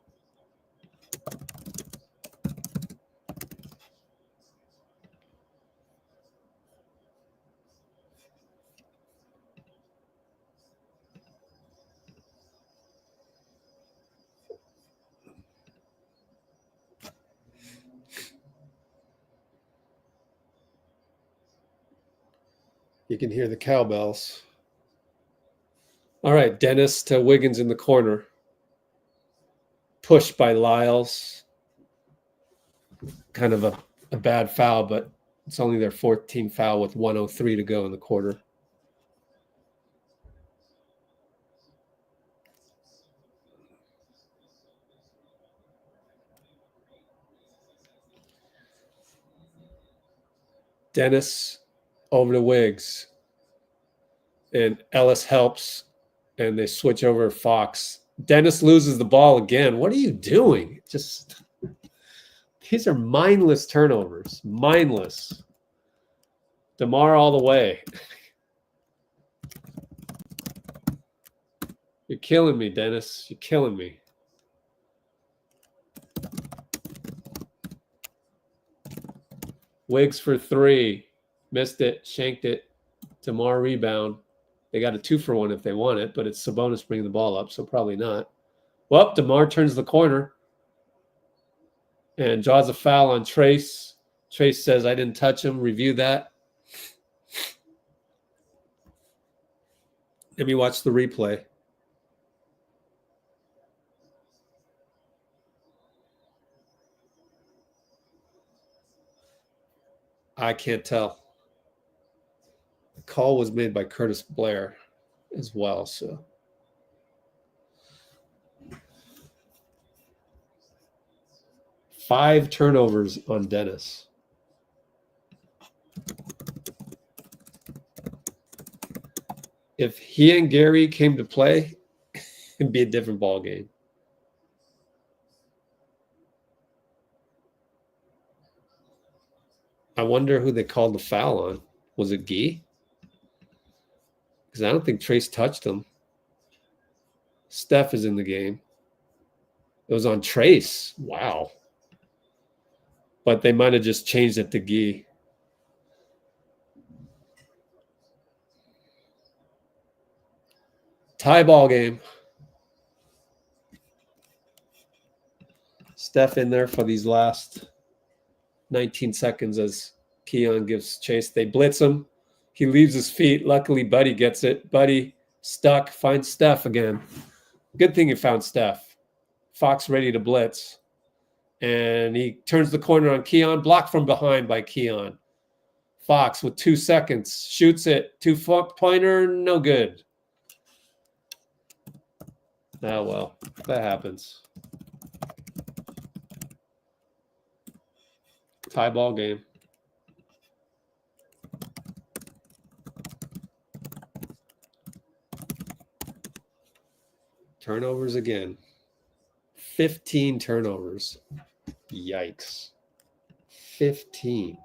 You can hear the cowbells. All right, Dennis to Wiggins in the corner. Pushed by Lyles. Kind of a bad foul, but it's only their 14th foul with 1:03 to go in the quarter. Dennis over to Wiggs. And Ellis helps, and they switch over to Fox. Dennis loses the ball again. What are you doing? Just, these are mindless turnovers. Mindless. DeMar all the way. You're killing me, Dennis. You're killing me. Wiggs for three. Missed it. Shanked it. DeMar rebound. They got a 2-for-1 if they want it, but it's Sabonis bringing the ball up, so probably not. Well, DeMar turns the corner and draws a foul on Trace. Trace says, I didn't touch him. Review that. Let me watch the replay. I can't tell. The call was made by Curtis Blair as well, so. Five turnovers on Dennis. If he and Gary came to play, it'd be a different ball game. I wonder who they called the foul on. Was it Guy? Because I don't think Trace touched him. Steph is in the game. It was on Trace. Wow. But they might have just changed it to Guy. Tie ball game. Steph in there for these last 19 seconds as Keon gives chase. They blitz him. He leaves his feet. Luckily, Buddy gets it. Buddy stuck. Finds Steph again. Good thing you found Steph. Fox ready to blitz. And he turns the corner on Keon. Blocked from behind by Keon. Fox with 2 seconds. Shoots it. 2-pointer. No good. Oh, well. That happens. Tie ball game. Turnovers again. 15 turnovers. Yikes. 15.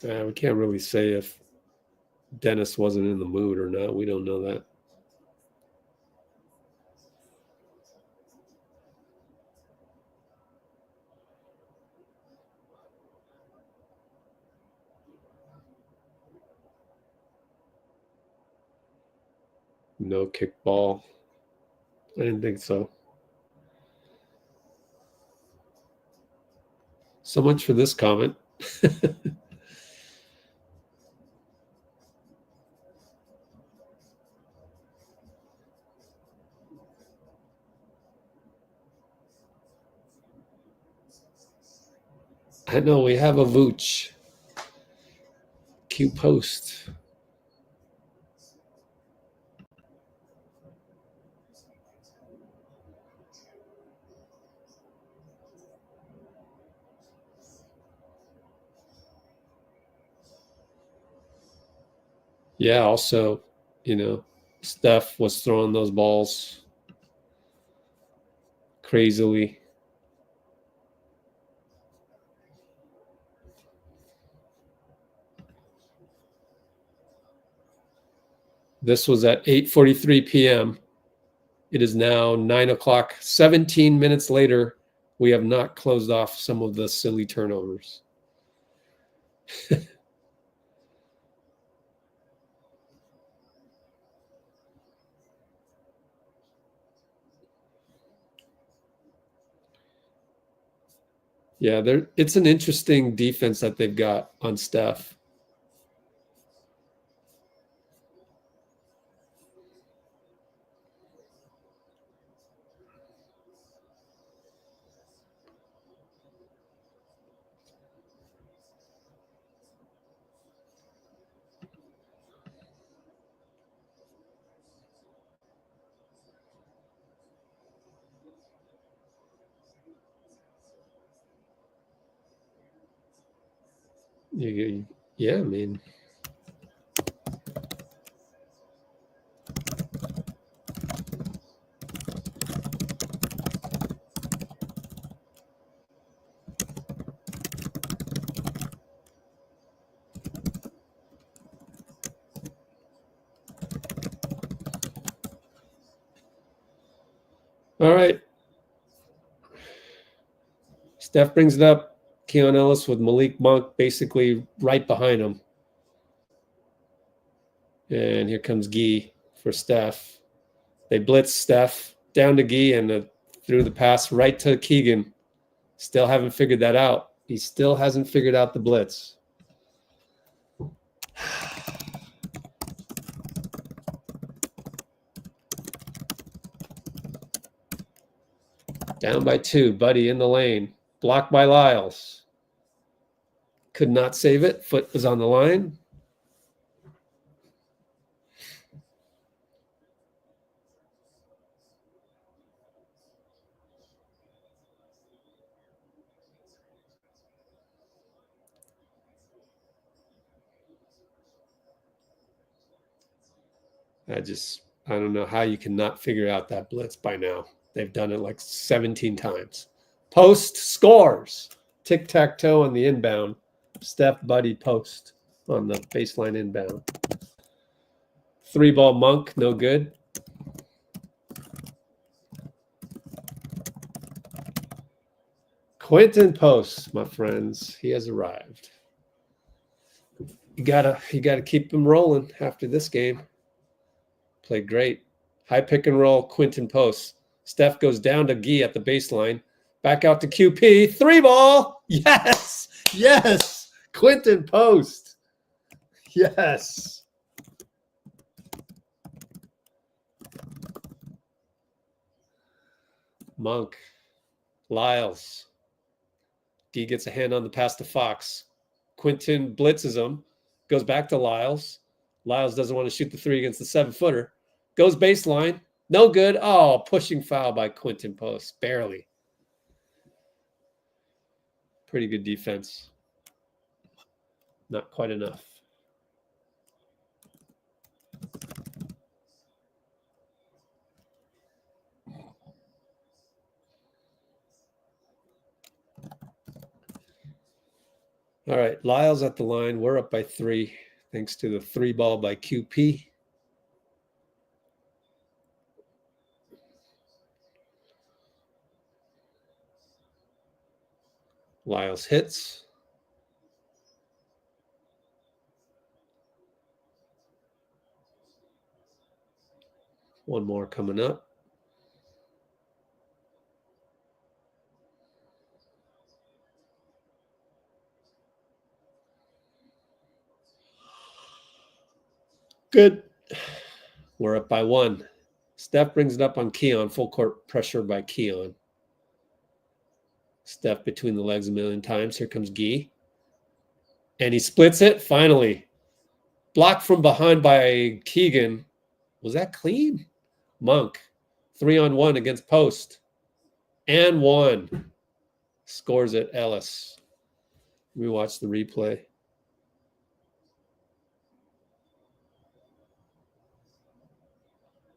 We can't really say if Dennis wasn't in the mood or not. We don't know that. No kickball. I didn't think so. So much for this comment. I know we have a Vooch. Q Post. Yeah, also, Steph was throwing those balls crazily. This was at 8:43 p.m. It is now 9 o'clock. 17 minutes later, we have not closed off some of the silly turnovers. Yeah, it's an interesting defense that they've got on Steph. Yeah, I mean, all right. Steph brings it up. Keon Ellis with Malik Monk basically right behind him. And here comes Guy for Steph. They blitz Steph down to Guy and threw the pass right to Keegan. Still haven't figured that out. He still hasn't figured out the blitz. Down by 2. Buddy in the lane. Blocked by Lyles. Could not save it. Foot was on the line. I don't know how you cannot figure out that blitz by now. They've done it like 17 times. Post scores. Tic-tac-toe on the inbound. Steph, Buddy, Post on the baseline inbound. 3-ball Monk, no good. Quinten Post, my friends, he has arrived. You gotta keep him rolling after this game. Played great. High pick and roll, Quinten Post. Steph goes down to Guy at the baseline. Back out to QP. 3-ball. Yes. Yes. Quinten Post. Yes. Monk. Lyles. Guy gets a hand on the pass to Fox. Quinten blitzes him. Goes back to Lyles. Lyles doesn't want to shoot the 3 against the 7-footer. Goes baseline. No good. Oh, pushing foul by Quinten Post. Barely. Pretty good defense. Not quite enough. All right, Lyles at the line. We're up by 3 thanks to the 3-ball by QP. Lyles hits. One more coming up. Good. We're up by 1. Steph brings it up on Keon. Full court pressure by Keon. Steph between the legs a million times. Here comes Gee. And he splits it. Finally. Blocked from behind by Keegan. Was that clean? Monk. 3-on-1 against Post. And 1. Scores it, Ellis. Let me watch the replay.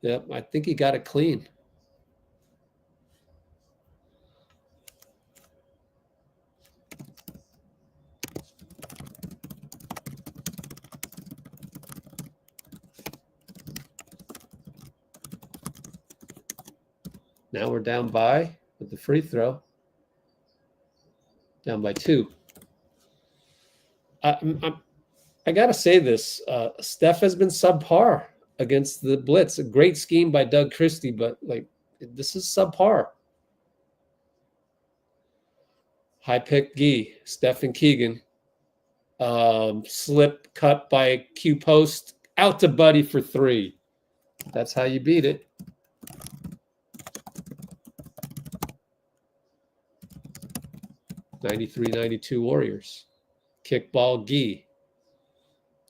Yep, I think he got it clean. Now we're down by, with the free throw, down by 2. I got to say this. Steph has been subpar against the blitz. A great scheme by Doug Christie, but like this is subpar. High pick Gee, Steph and Keegan. Slip cut by Q Post. Out to Buddy for 3. That's how you beat it. '93-92 Warriors. Kickball Gee.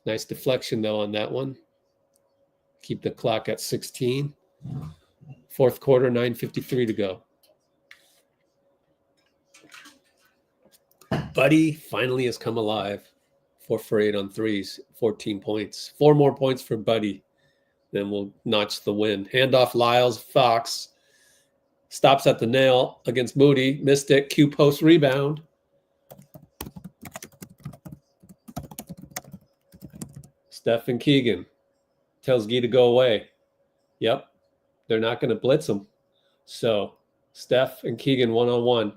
Nice deflection, though, on that one. Keep the clock at 16. Fourth quarter, 9:53 to go. Buddy finally has come alive. 4 for 8 on threes, 14 points. 4 more points for Buddy. Then we'll notch the win. Handoff Lyles, Fox. Stops at the nail against Moody. Missed it. Q post rebound. Steph and Keegan. Tells Gee to go away. Yep. They're not going to blitz him. So Steph and Keegan 1-on-1.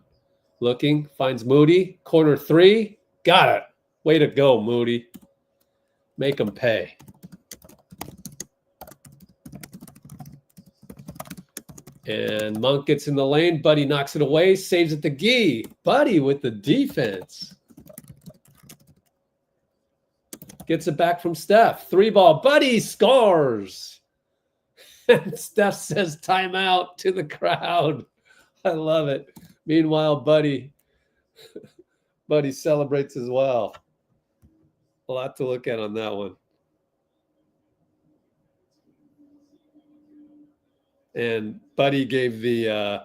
Looking. Finds Moody. Corner 3. Got it. Way to go, Moody. Make him pay. And Monk gets in the lane. Buddy knocks it away. Saves it to Gee. Buddy with the defense. Gets it back from Steph. 3-ball. Buddy scores. And Steph says timeout to the crowd. I love it. Meanwhile, Buddy celebrates as well. A lot to look at on that one. And Buddy gave the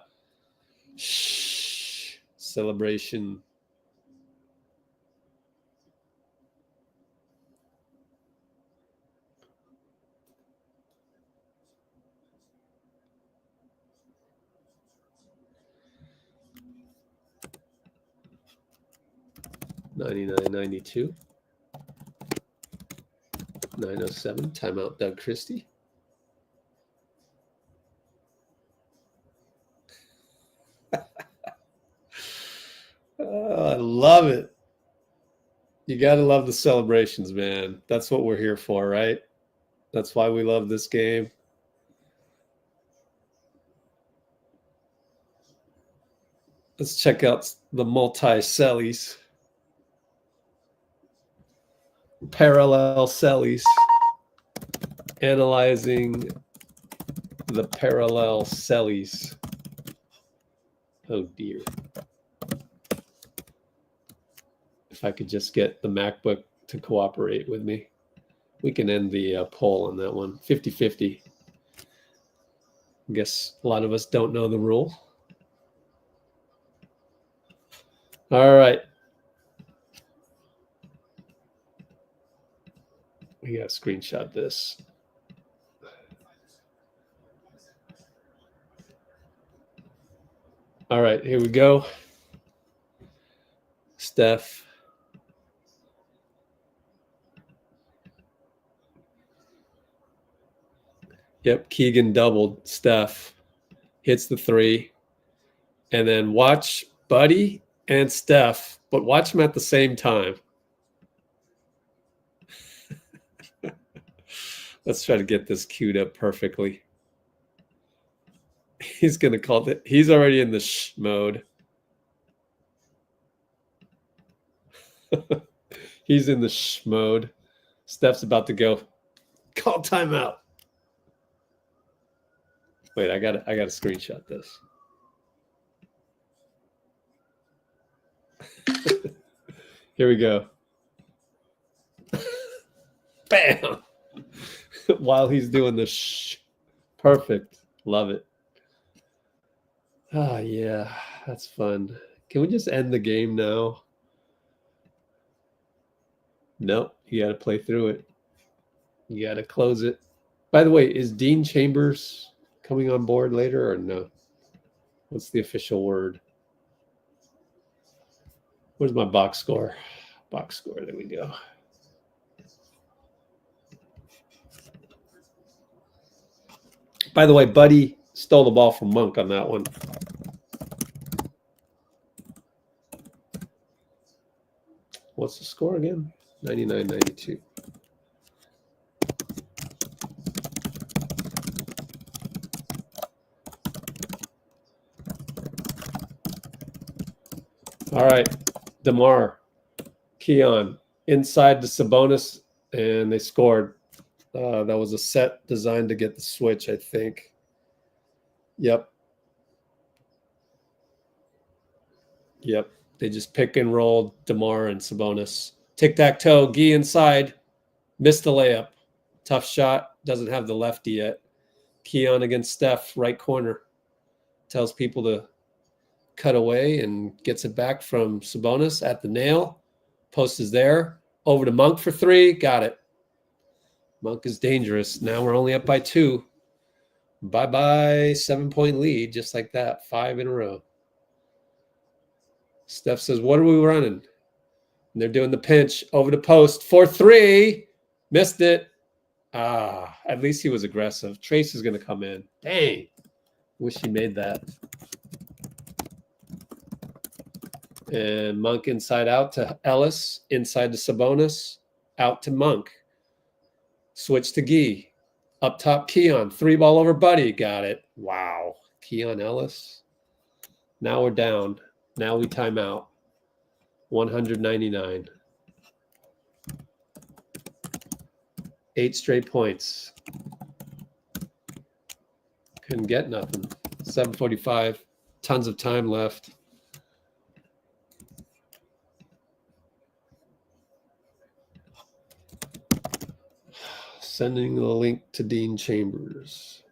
shh celebration. $99.92. 9:07. Timeout, Doug Christie. Oh, I love it. You got to love the celebrations, man. That's what we're here for, right? That's why we love this game. Let's check out the multi-cellies. Parallel cellies. Analyzing the parallel cellies. Oh, dear. If I could just get the MacBook to cooperate with me, we can end the poll on that one. 50-50. I guess a lot of us don't know the rule. All right. We got to screenshot this. All right, here we go. Steph. Yep, Keegan doubled Steph. Hits the 3. And then watch Buddy and Steph, but watch them at the same time. Let's try to get this queued up perfectly. He's going to call it. He's already in the shh mode. He's in the shh mode. Steph's about to go. Call timeout. Wait, I gotta screenshot this. Here we go. Bam! While he's doing the shh. Perfect. Love it. Ah, yeah, that's fun. Can we just end the game now? Nope, you got to play through it. You got to close it. By the way, is Dean Chambers coming on board later or no? What's the official word? Where's my box score? Box score, there we go. By the way, Buddy stole the ball from Monk on that one. What's the score again? 99-92. All right, DeMar, Keon, inside to Sabonis, and they scored. That was a set designed to get the switch, I think. Yep. They just pick and rolled DeMar and Sabonis. Tic-tac-toe, Gee inside, missed the layup. Tough shot, doesn't have the lefty yet. Keon against Steph, right corner. Tells people to cut away and gets it back from Sabonis at the nail. Post is there. Over to Monk for three. Got it. Monk is dangerous. Now we're only up by 2. Bye-bye. 7-point lead, just like that. 5 in a row. Steph says, what are we running? And they're doing the pinch. Over to Post. 4-3. Missed it. At least he was aggressive. Trace is going to come in. Dang. Wish he made that. And Monk inside out to Ellis. Inside to Sabonis. Out to Monk. Switch to Gee. Up top, Keon. 3-ball over Buddy. Got it. Wow. Keon Ellis. Now we're down. Now we time out. 199. 8 straight points. Couldn't get nothing. 7:45. Tons of time left. Sending the link to Dean Chambers.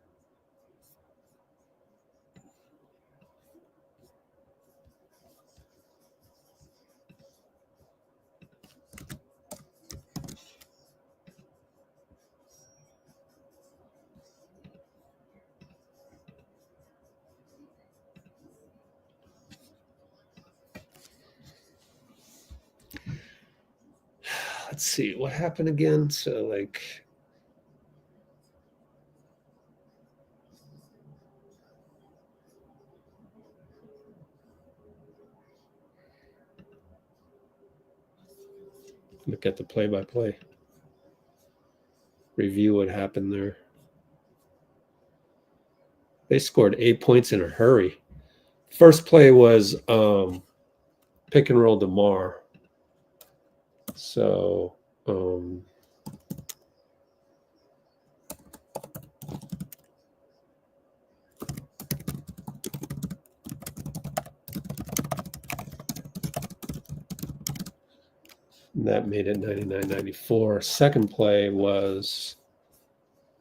Let's see what happened again. So look at the play-by-play. Review what happened there. They scored 8 points in a hurry. First play was pick and roll DeMar. So that made it 99-94. Second play was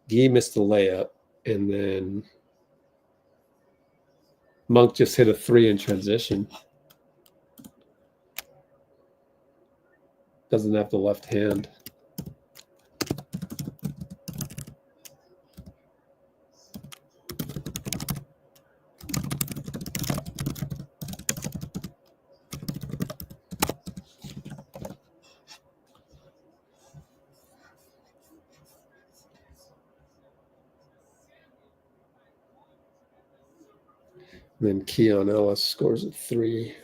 Gee missed the layup, and then Monk just hit a 3 in transition. Doesn't have the left hand. And then Keon Ellis scores a 3.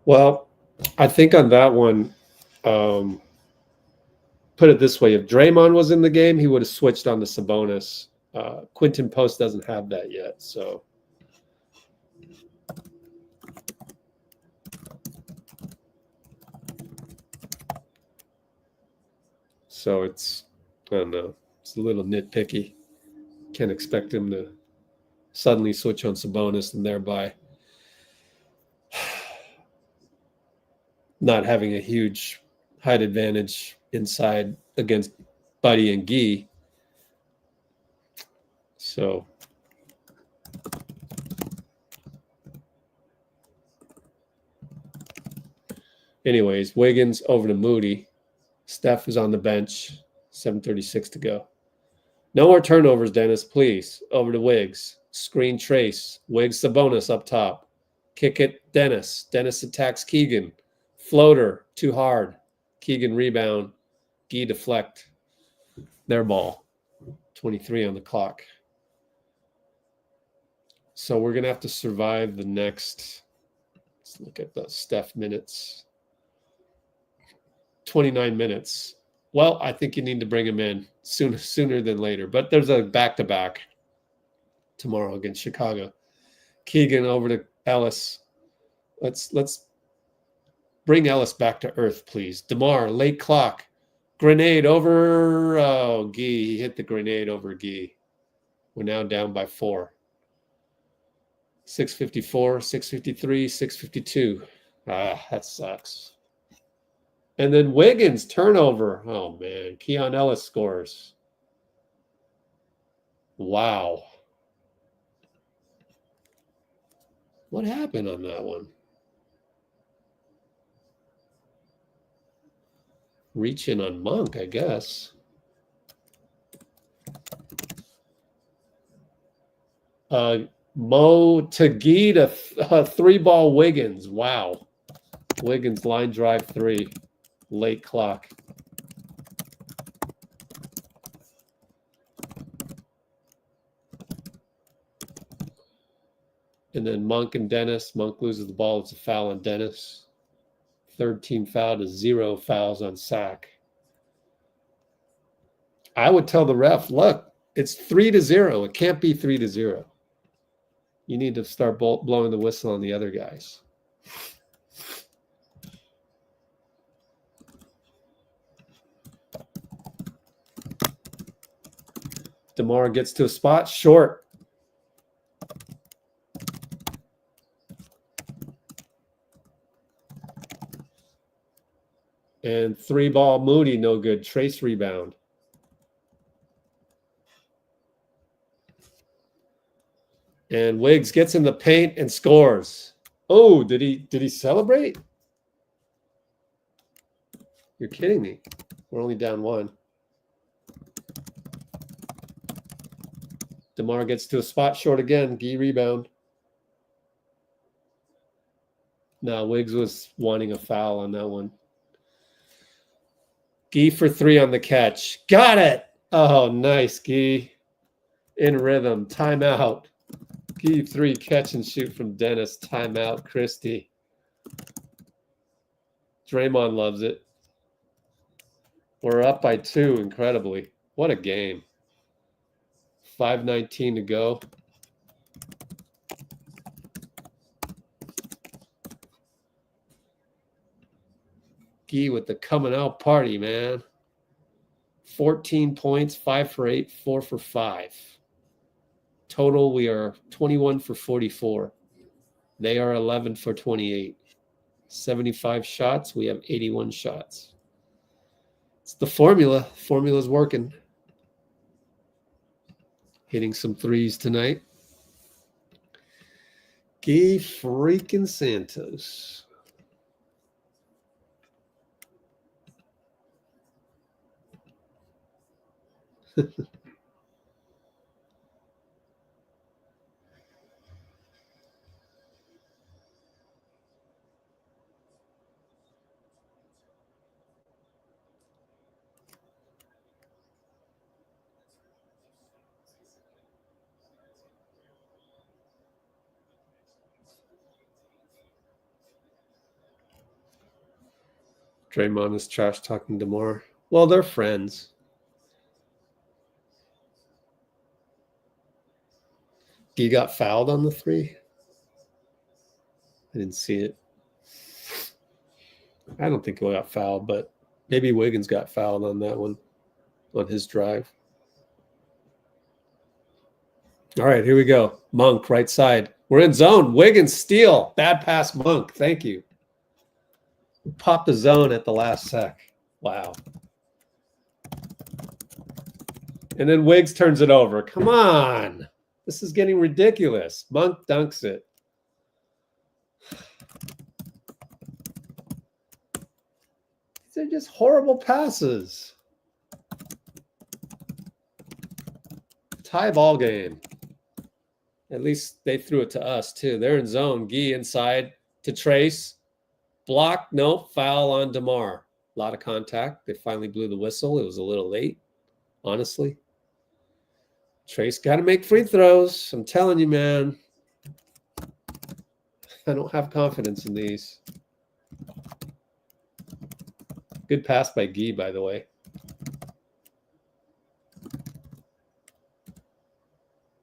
Well, I think on that one, put it this way: if Draymond was in the game, he would have switched on the Sabonis. Quinten Post doesn't have that yet, so. So it's, I don't know, it's a little nitpicky. Can't expect him to suddenly switch on Sabonis and thereby not having a huge height advantage inside against Buddy and Gee. So anyways, Wiggins over to Moody. Steph is on the bench. 7:36 to go. No more turnovers, Dennis, please. Over to Wiggs. Screen trace. Wiggs Sabonis up top. Kick it, Dennis. Dennis attacks Keegan. Floater, too hard. Keegan rebound. Gee deflect. Their ball. 23 on the clock. So we're going to have to survive the next, let's look at the Steph minutes. 29 minutes. Well, I think you need to bring him in sooner than later. But there's a back-to-back tomorrow against Chicago. Keegan over to Ellis. Let's bring Ellis back to earth, please. DeMar, late clock. Grenade over. Oh, Gee. He hit the grenade over Gee. We're now down by 4. 6:54, 6:53, 6:52. That sucks. And then Wiggins, turnover. Oh, man. Keon Ellis scores. Wow. What happened on that one? Reach in on Monk, I guess. Mo Tagee to 3-ball Wiggins. Wow. Wiggins line drive 3. Late clock. And then Monk and Dennis. Monk loses the ball. It's a foul on Dennis. Third team foul to 0 fouls on Sack. I would tell the ref, look, it's 3-0. It can't be 3-0. You need to start blowing the whistle on the other guys. DeMar gets to a spot, short. And 3-ball Moody, no good. Trace rebound. And Wiggs gets in the paint and scores. Oh, did he celebrate? You're kidding me. We're only down 1. DeMar gets to a spot, short again. Gee rebound. No, Wiggs was wanting a foul on that one. Gee for 3 on the catch. Got it. Oh, nice, Gee. In rhythm. Timeout. Gee 3, catch and shoot from Dennis. Timeout, Christie. Draymond loves it. We're up by 2, incredibly. What a game. 5:19 to go. Gee with the coming out party, man. 14 points, 5 for 8, 4 for 5. Total, we are 21 for 44. They are 11 for 28. 75 shots. We have 81 shots. It's the formula. Formula's working. Hitting some threes tonight. Gee freaking Santos. Draymond is trash talking DeMar. Well, they're friends. He got fouled on the 3. I didn't see it. I don't think he got fouled, but maybe Wiggins got fouled on that one, on his drive. All right, here we go. Monk, right side. We're in zone. Wiggins, steal. Bad pass, Monk. Thank you. Popped the zone at the last sec. Wow. And then Wiggs turns it over. Come on. This is getting ridiculous. Monk dunks it. These are just horrible passes. Tie ball game. At least they threw it to us, too. They're in zone. Gee inside to Trace. Block. No. Foul on DeMar. A lot of contact. They finally blew the whistle. It was a little late, honestly. Trace got to make free throws. I'm telling you, man. I don't have confidence in these. Good pass by Gee, by the way.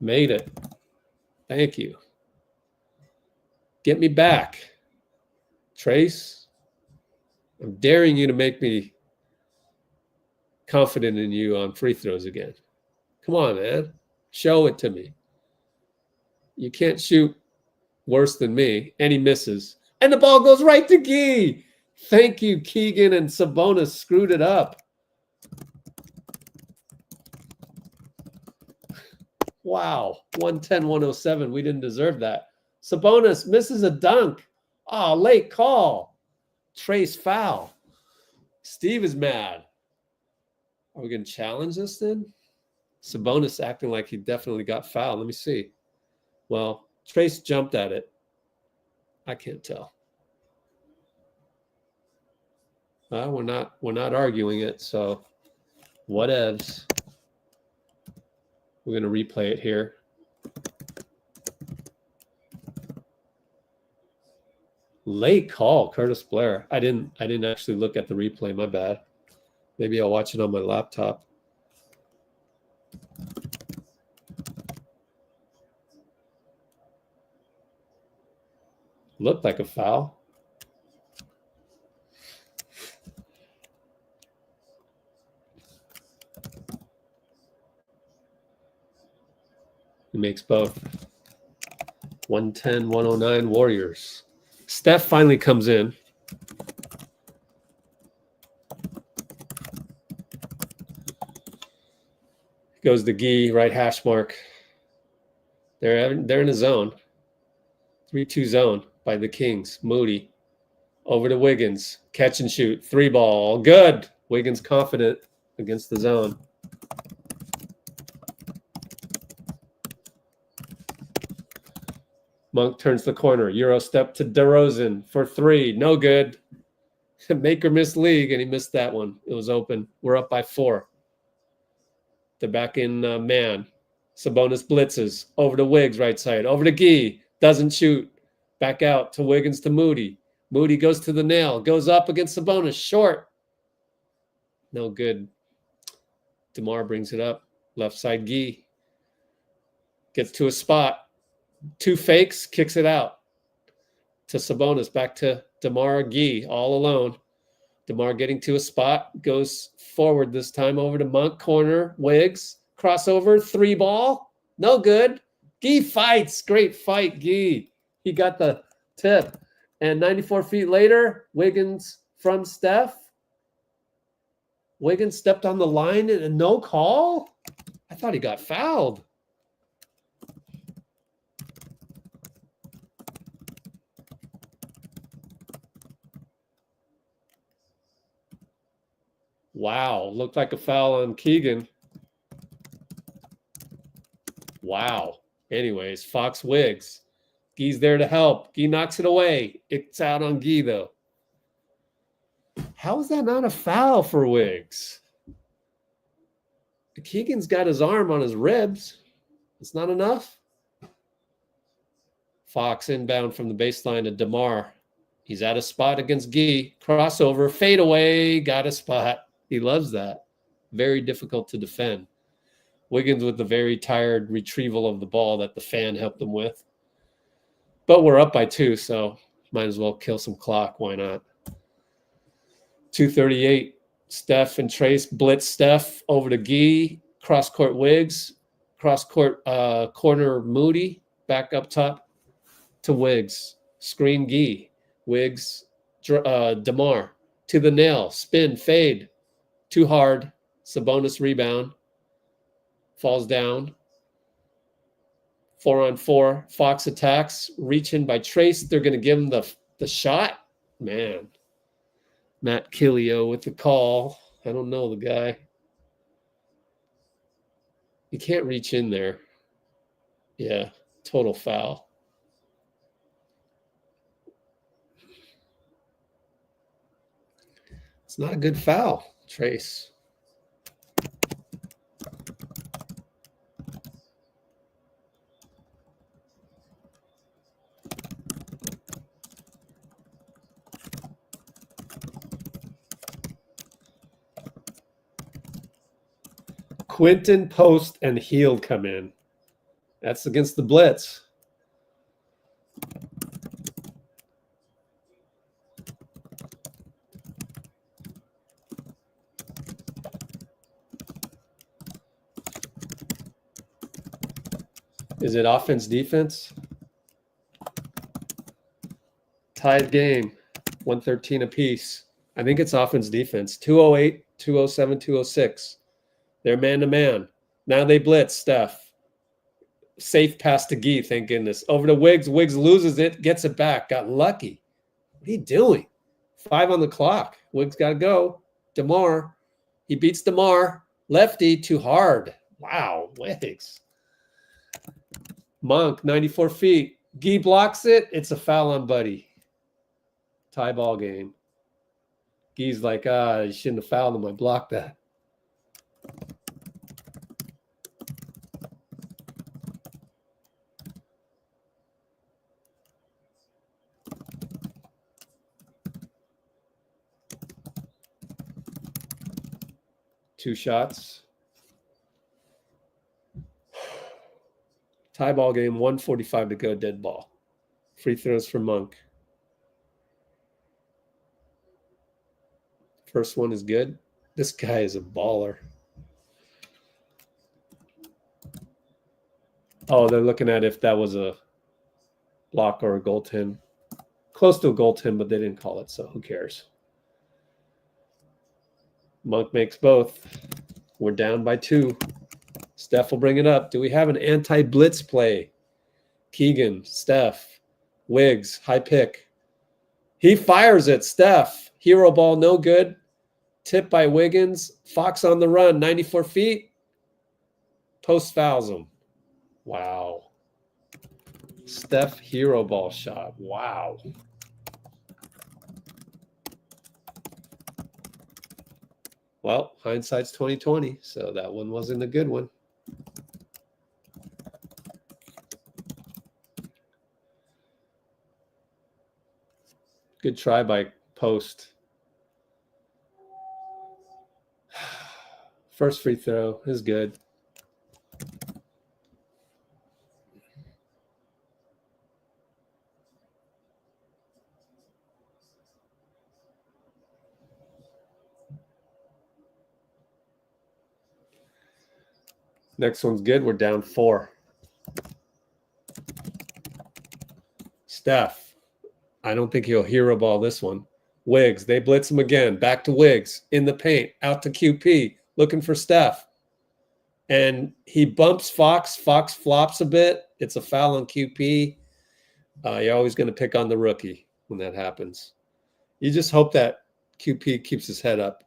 Made it. Thank you. Get me back. Trace, I'm daring you to make me confident in you on free throws again. Come on, man. Show it to me. You can't shoot worse than me. And he misses. And the ball goes right to Gee. Thank you, Keegan and Sabonis screwed it up. Wow. 110-107. We didn't deserve that. Sabonis misses a dunk. Oh, late call. Trace foul. Steve is mad. Are we going to challenge this then? Sabonis acting like he definitely got fouled. Let me see. Well, Trace jumped at it. I can't tell. We're not arguing it, so whatevs. We're going to replay it here. Late call, Curtis Blair. I didn't actually look at the replay. My bad. Maybe I'll watch it on my laptop. Looked like a foul. He makes both. 110-109 Warriors. Steph finally comes in. Goes to Gee, right hash mark. They're in a zone. 3-2 zone by the Kings. Moody. Over to Wiggins. Catch and shoot. 3 ball. Good. Wiggins confident against the zone. Monk turns the corner. Euro step to DeRozan for 3. No good. Make or miss league, and he missed that one. It was open. We're up by 4. They're back in man. Sabonis blitzes. Over to Wiggs, right side. Over to Gee. Doesn't shoot. Back out to Wiggins to Moody. Moody goes to the nail. Goes up against Sabonis. Short. No good. DeMar brings it up. Left side Gee. Gets to a spot. 2 fakes. Kicks it out. To Sabonis. Back to DeMar Gee. All alone. DeMar getting to a spot. Goes forward this time over to Monk. Corner. Wiggs. Crossover. 3 ball. No good. Gee fights. Great fight, Gee. He got the tip. And 94 feet later, Wiggins from Steph. Wiggins stepped on the line and no call? I thought he got fouled. Wow. Looked like a foul on Keegan. Wow. Anyways, Fox Wiggs. Gee's there to help. Gee knocks it away. It's out on Gee, though. How is that not a foul for Wiggs? Keegan's got his arm on his ribs. It's not enough. Fox inbound from the baseline to DeMar. He's at a spot against Gee. Crossover, fade away, got a spot. He loves that. Very difficult to defend. Wiggins with the very tired retrieval of the ball that the fan helped him with. But we're up by 2, so might as well kill some clock. Why not? 2:38. Steph and Trace blitz Steph over to Gee. Cross-court Wiggs. Cross-court corner Moody. Back up top to Wiggs. Screen Gee. Wiggs. DeMar. To the nail. Spin. Fade. Too hard. Sabonis rebound. Falls down. 4-on-4. Fox attacks. Reaching by Trace. They're going to give him the shot. Man. Matt Kilio with the call. I don't know the guy. You can't reach in there. Yeah, total foul. It's not a good foul, Trace. Quinten Post and Hield come in. That's against the blitz. Is it offense, defense? Tied game, 113 apiece. I think it's offense, defense. 208, 207, 206. They're man-to-man. Now they blitz Steph. Safe pass to Gee, thank goodness. Over to Wiggs. Wiggs loses it, gets it back. Got lucky. What are you doing? 5 on the clock. Wiggs got to go. DeMar. He beats DeMar. Lefty, too hard. Wow, Wiggs. Monk, 94 feet. Gee blocks it. It's a foul on Buddy. Tie ball game. Gee's like, you shouldn't have fouled him. I blocked that. Two shots. Tie ball game, 1:45 to go, dead ball. Free throws for Monk. First one is good. This guy is a baller. Oh, they're looking at if that was a block or a goaltend. Close to a goaltend, but they didn't call it, so who cares? Monk makes both. We're down by 2. Steph will bring it up. Do we have an anti-blitz play? Keegan, Steph, Wiggs, high pick. He fires it. Steph, hero ball, no good. Tip by Wiggins. Fox on the run, 94 feet. Post fouls him. Wow. Steph, hero ball shot. Wow. Well, hindsight's 2020, so that one wasn't a good one. Good try by Post. First free throw is good. Next one's good. We're down 4. Steph. I don't think he'll hero ball this one. Wiggs. They blitz him again. Back to Wiggs. In the paint. Out to QP. Looking for Steph. And he bumps Fox. Fox flops a bit. It's a foul on QP. You're always going to pick on the rookie when that happens. You just hope that QP keeps his head up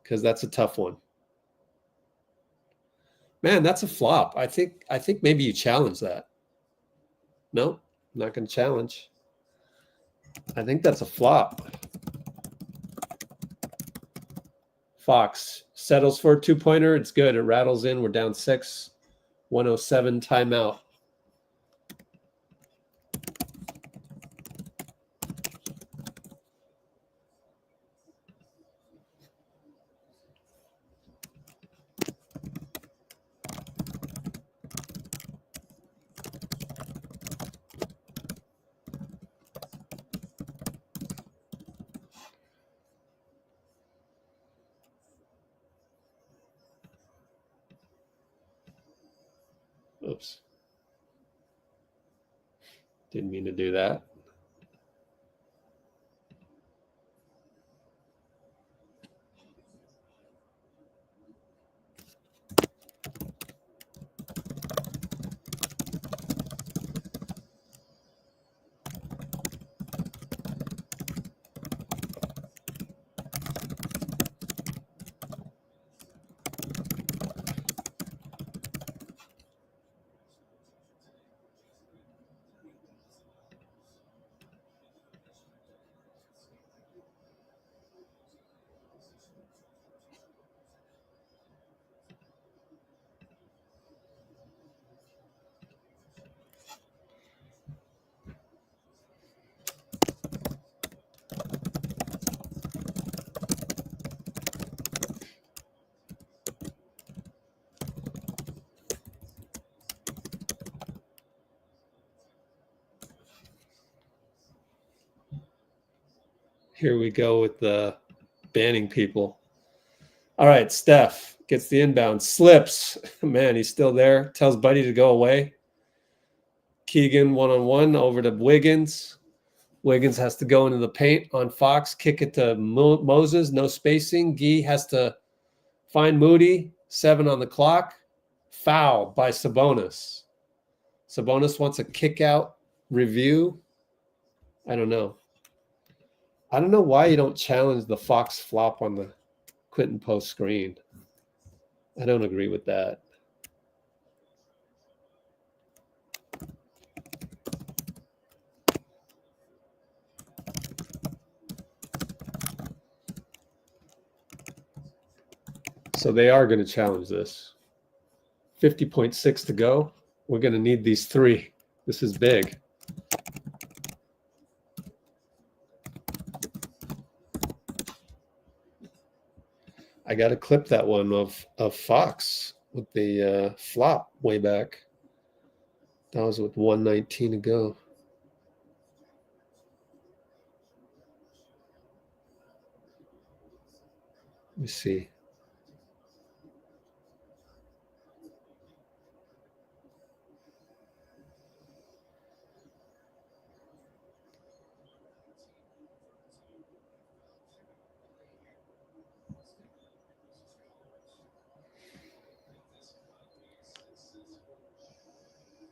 because that's a tough one. Man, that's a flop. I think maybe you challenge that. No, I'm not going to challenge. I think that's a flop. Fox settles for a 2-pointer. It's good. It rattles in. We're down 6. 107 timeout. Oops. Didn't mean to do that. Here we go with the banning people. All right, Steph gets the inbound, slips. Man, he's still there. Tells Buddy to go away. Keegan one-on-one over to Wiggins. Wiggins has to go into the paint on Fox, kick it to Moses, no spacing. Gee has to find Moody, 7 on the clock. Foul by Sabonis. Sabonis wants a kick-out review. I don't know. I don't know why you don't challenge the Fox flop on the Quinten Post screen. I don't agree with that. So they are going to challenge this. 50.6 to go. We're going to need these 3. This is big. I got to clip that one of Fox with the flop way back. That was with 119 to go. Let me see.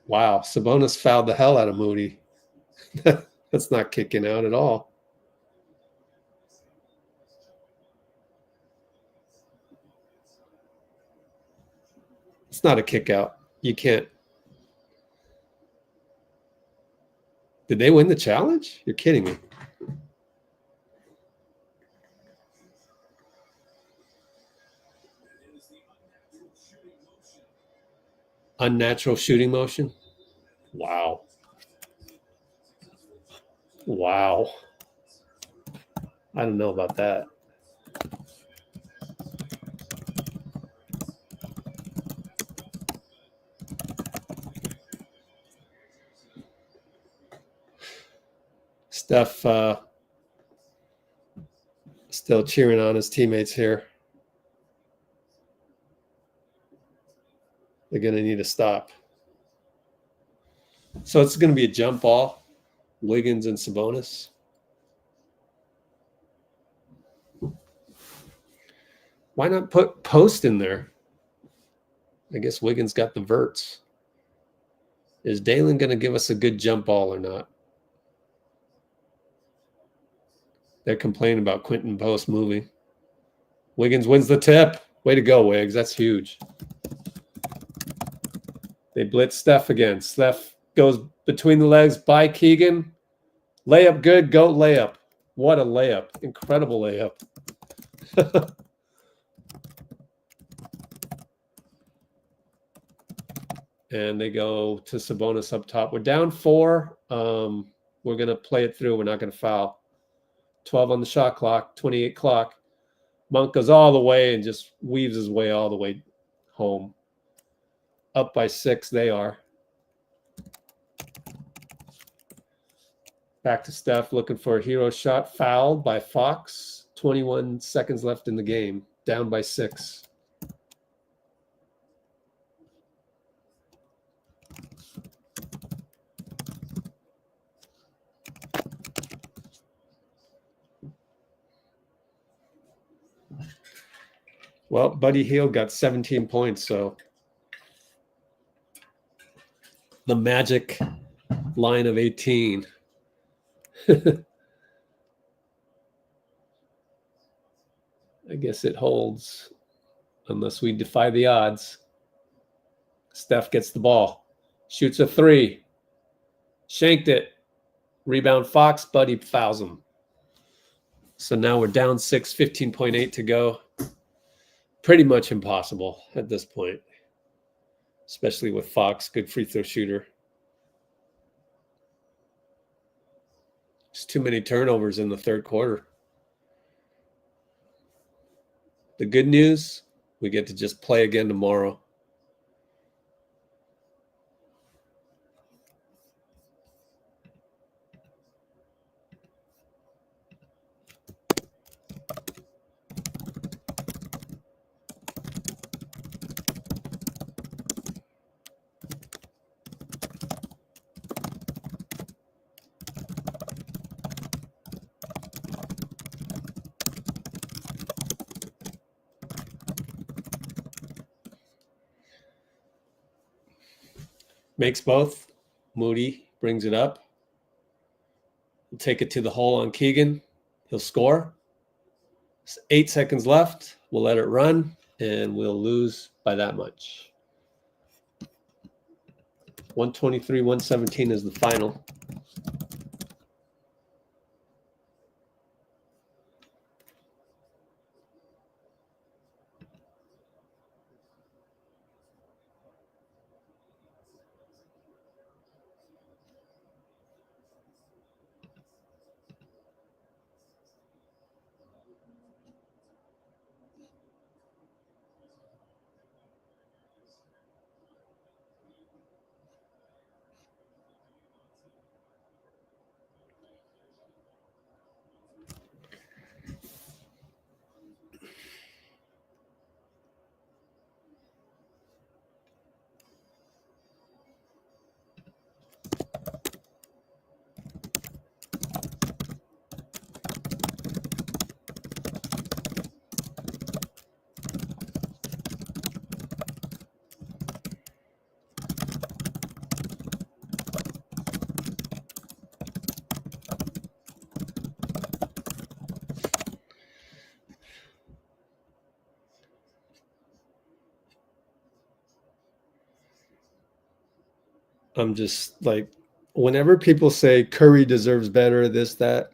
Wow, Sabonis fouled the hell out of Moody. That's not kicking out at all. It's not a kick out. You can't. Did they win the challenge? You're kidding me. Unnatural shooting motion? Wow. Wow. I don't know about that. Steph still cheering on his teammates here. They're going to need a stop. So it's going to be a jump ball, Wiggins and Sabonis. Why not put Post in there? I guess Wiggins got the verts. Is Dalen going to give us a good jump ball or not? They're complaining about Quinten Post moving. Wiggins wins the tip. Way to go, Wiggs. That's huge. They blitz Steph again. Steph goes between the legs by Keegan. Layup good. Go layup. What a layup. Incredible layup. And they go to Sabonis up top. We're down 4. We're going to play it through. We're not going to foul. 12 on the shot clock, 28 clock. Monk goes all the way and just weaves his way all the way home. Up by 6, they are. Back to Steph, looking for a hero shot. Fouled by Fox. 21 seconds left in the game. Down by 6. Well, Buddy Hield got 17 points, so the magic line of 18. I guess it holds unless we defy the odds. Steph gets the ball, shoots a three, shanked it, rebound Fox, Buddy fouls him. So now we're down 6, 15.8 to go. Pretty much impossible at this point, especially with Fox, good free throw shooter. There's too many turnovers in the third quarter. The good news, we get to just play again tomorrow. Makes both. Moody brings it up. We'll take it to the hole on Keegan. He'll score. 8 seconds left. We'll let it run, and we'll lose by that much. 123-117 is the final. I'm just like, whenever people say Curry deserves better, this, that,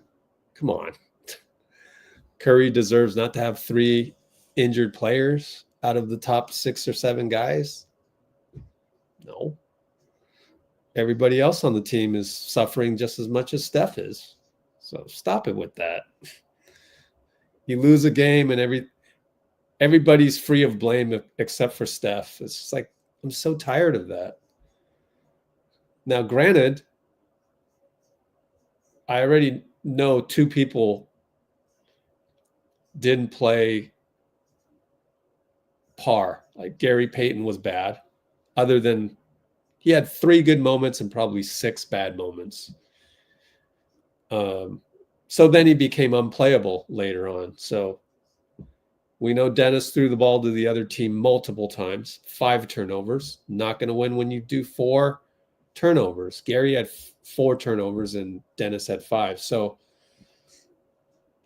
come on. Curry deserves not to have 3 injured players out of the top 6 or 7 guys. No. Everybody else on the team is suffering just as much as Steph is. So stop it with that. You lose a game and everybody's free of blame except for Steph. It's just like, I'm so tired of that. Now, granted, I already know 2 people didn't play par. Like Gary Payton was bad, other than he had 3 good moments and probably 6 bad moments. So then he became unplayable later on. So we know Dennis threw the ball to the other team multiple times, 5 turnovers. Not going to win when you do 4 turnovers. Gary had 4 turnovers and Dennis had 5. So,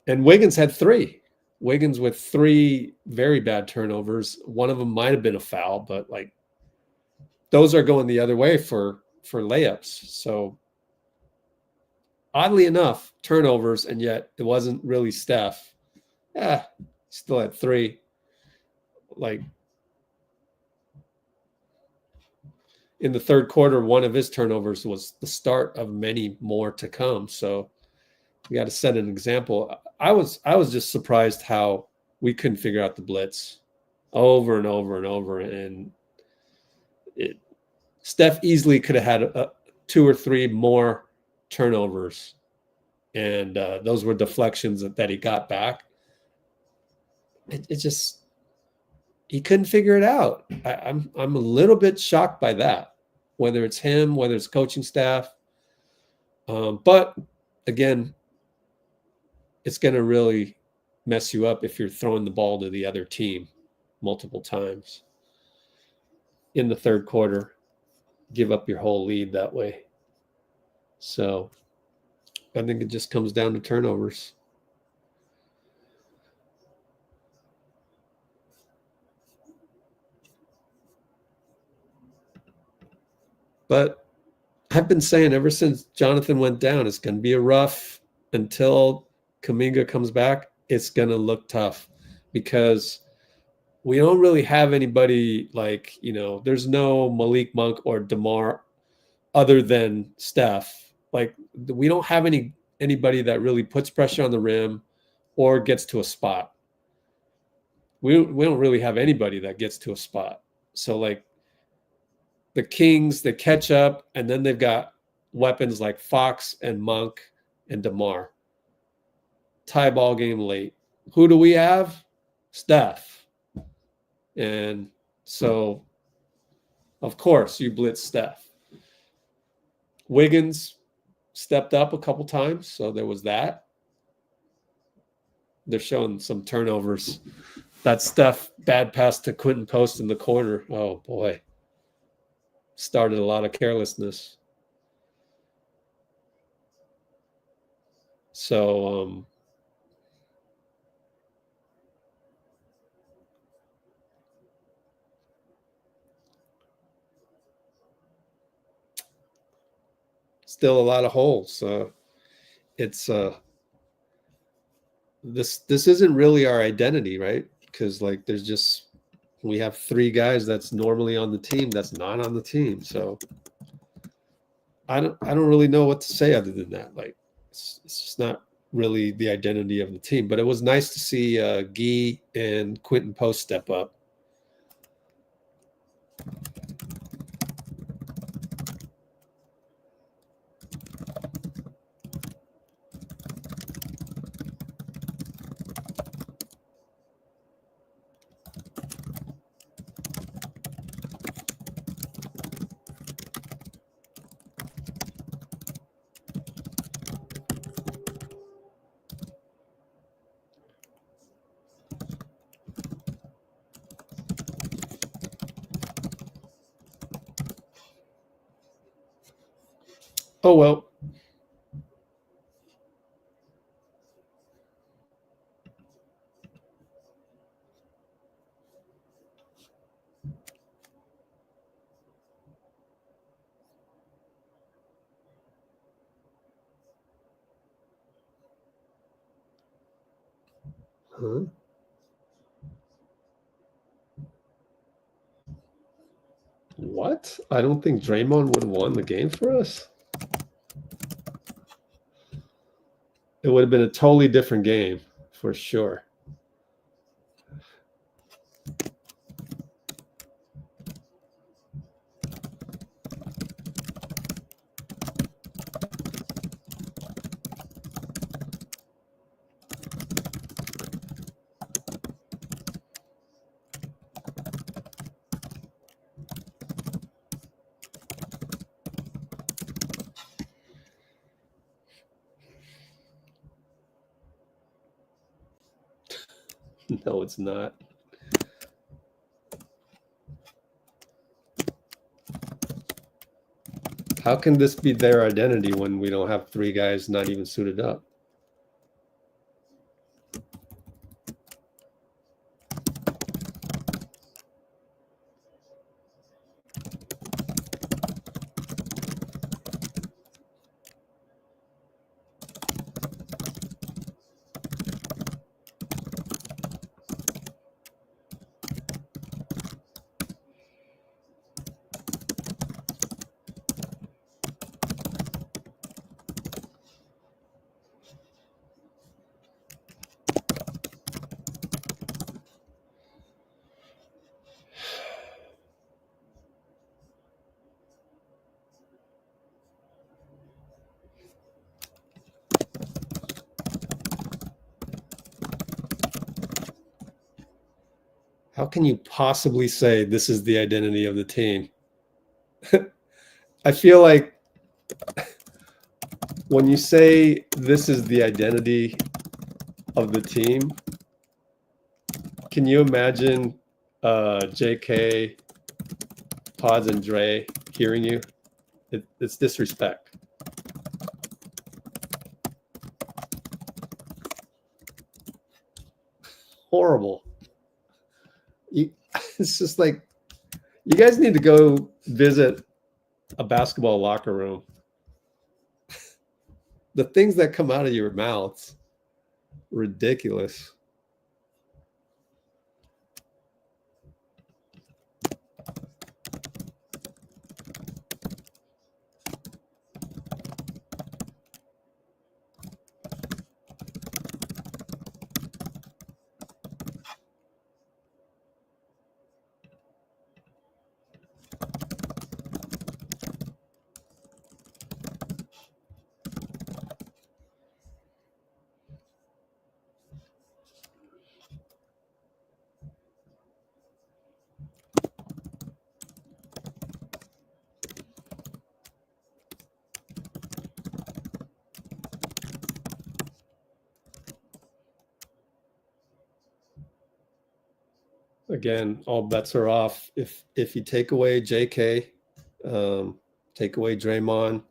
and Wiggins had 3. Wiggins with 3 very bad turnovers. One of them might have been a foul, but like those are going the other way for layups. So oddly enough, turnovers, and yet it wasn't really Steph. Yeah, still had 3. Like in the third quarter, one of his turnovers was the start of many more to come. So we got to set an example. I was just surprised how we couldn't figure out the blitz over and over and over. And Steph easily could have had 2 or 3 more turnovers, and those were deflections that he got back. It just, he couldn't figure it out. I'm a little bit shocked by that, whether it's him, whether it's coaching staff. But again, it's going to really mess you up if you're throwing the ball to the other team. multiple times in the third quarter, give up your whole lead that way. So I think it just comes down to turnovers. But I've been saying ever since Jonathan went down, it's going to be a rough until Kuminga comes back. It's going to look tough because we don't really have anybody like, there's no Malik Monk or DeMar other than Steph. Like, we don't have anybody that really puts pressure on the rim or gets to a spot. We don't really have anybody that gets to a spot. So, like, the Kings, they catch up, and then they've got weapons like Fox and Monk and DeMar. Tie ball game late. Who do we have? Steph. And so, of course, you blitz Steph. Wiggins stepped up a couple times, so there was that. They're showing some turnovers. That Steph bad pass to Quinten Post in the corner. Oh, boy. Started a lot of carelessness. So, still a lot of holes. It's this isn't really our identity, right? Because like we have three guys that's normally on the team that's not on the team. So I don't really know what to say other than that. Like it's just not really the identity of the team. But it was nice to see Guy and Quinten Post step up. Oh, well. Huh? What? I don't think Draymond would have won the game for us. It would have been a totally different game for sure. No, it's not. How can this be their identity when we don't have three guys not even suited up? How can you possibly say this is the identity of the team? I feel like when you say this is the identity of the team, can you imagine JK, Pods, and Dre hearing you. It's disrespect. Horrible. It's just like, you guys need to go visit a basketball locker room. The things that come out of your mouths, ridiculous. Again, all bets are off. If you take away JK, take away Draymond,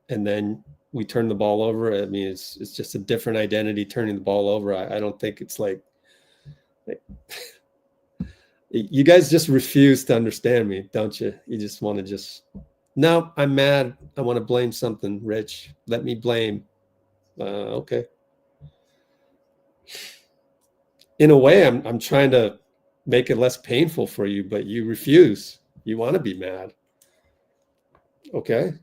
and then we turn the ball over, I mean, it's just a different identity turning the ball over. I don't think it's like you guys just refuse to understand me, don't you? You just want to just, no, I'm mad. I want to blame something, Rich. Let me blame. Okay. In a way, I'm trying to make it less painful for you, but you refuse. You want to be mad. Okay.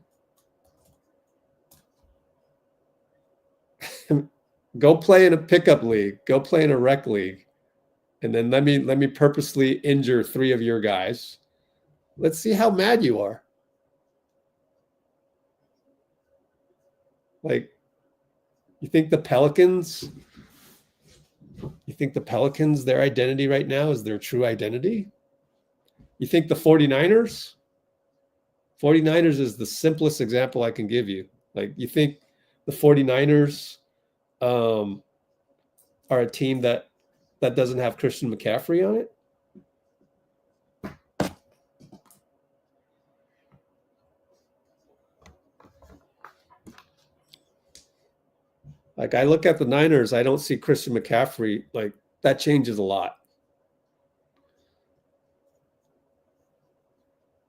Go play in a pickup league. Go play in a rec league. And then let me purposely injure 3 of your guys. Let's see how mad you are. Like, you think the Pelicans, their identity right now is their true identity? You think the 49ers is the simplest example I can give you. Like, you think the 49ers are a team that doesn't have Christian McCaffrey on it? Like, I look at the Niners, I don't see Christian McCaffrey. Like, that changes a lot.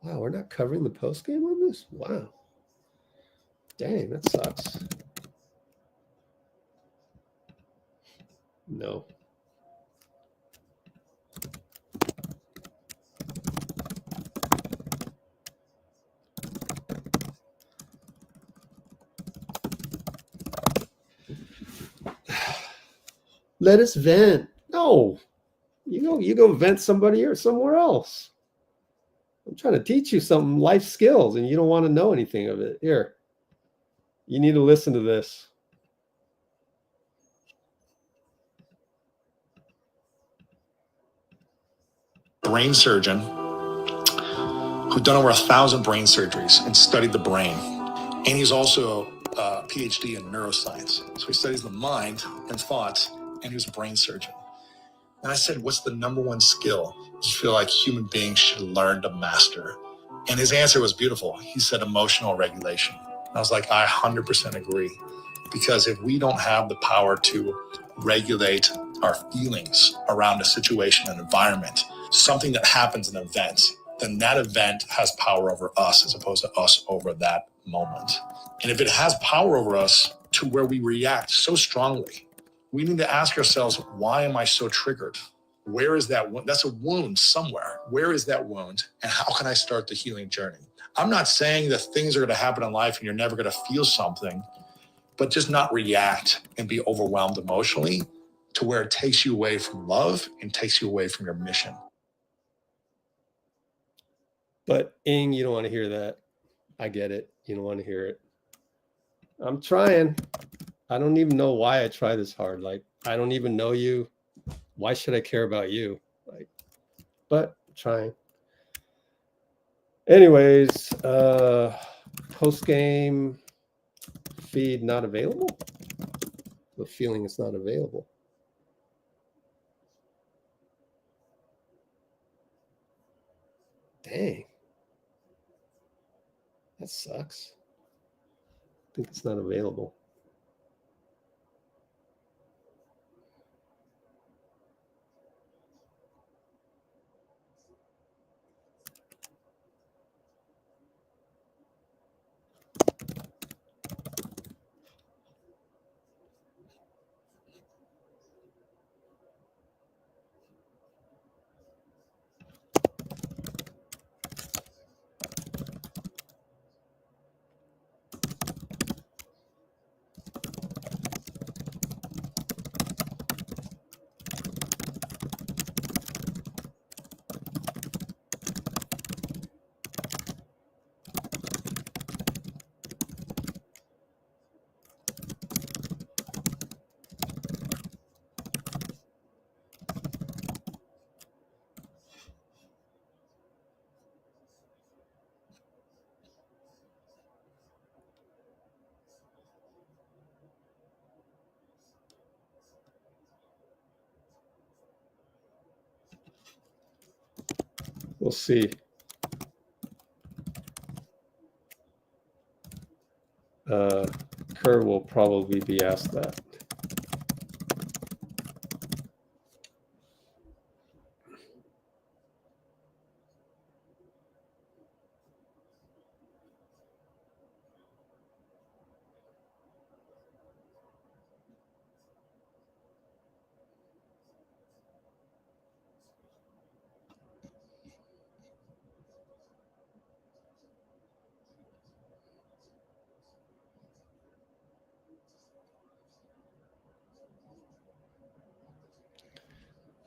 Wow, we're not covering the postgame on this? Wow. Dang, that sucks. No. Let us vent. No. You go vent somebody or somewhere else. I'm trying to teach you some life skills and you don't want to know anything of it. Here. You need to listen to this. Brain surgeon who'd done over 1,000 brain surgeries and studied the brain. And he's also a PhD in neuroscience. So he studies the mind and thoughts, and he was a brain surgeon. And I said, what's the number one skill you feel like human beings should learn to master? And his answer was beautiful. He said emotional regulation. And I was like, I 100% agree. Because if we don't have the power to regulate our feelings around a situation, an environment, something that happens, an event, then that event has power over us as opposed to us over that moment. And if it has power over us to where we react so strongly, we need to ask ourselves, why am I so triggered? Where is that wound? That's a wound somewhere. Where is that wound? And how can I start the healing journey? I'm not saying that things are going to happen in life and you're never going to feel something, but just not react and be overwhelmed emotionally to where it takes you away from love and takes you away from your mission. But Ing, you don't want to hear that. I get it. You don't want to hear it. I'm trying. I don't even know why I try this hard. Like, I don't even know you. Why should I care about you? Like, but I'm trying. Anyways, post-game feed not available. The feeling it's not available. Dang. That sucks. I think it's not available. We'll see. Kerr will probably be asked that.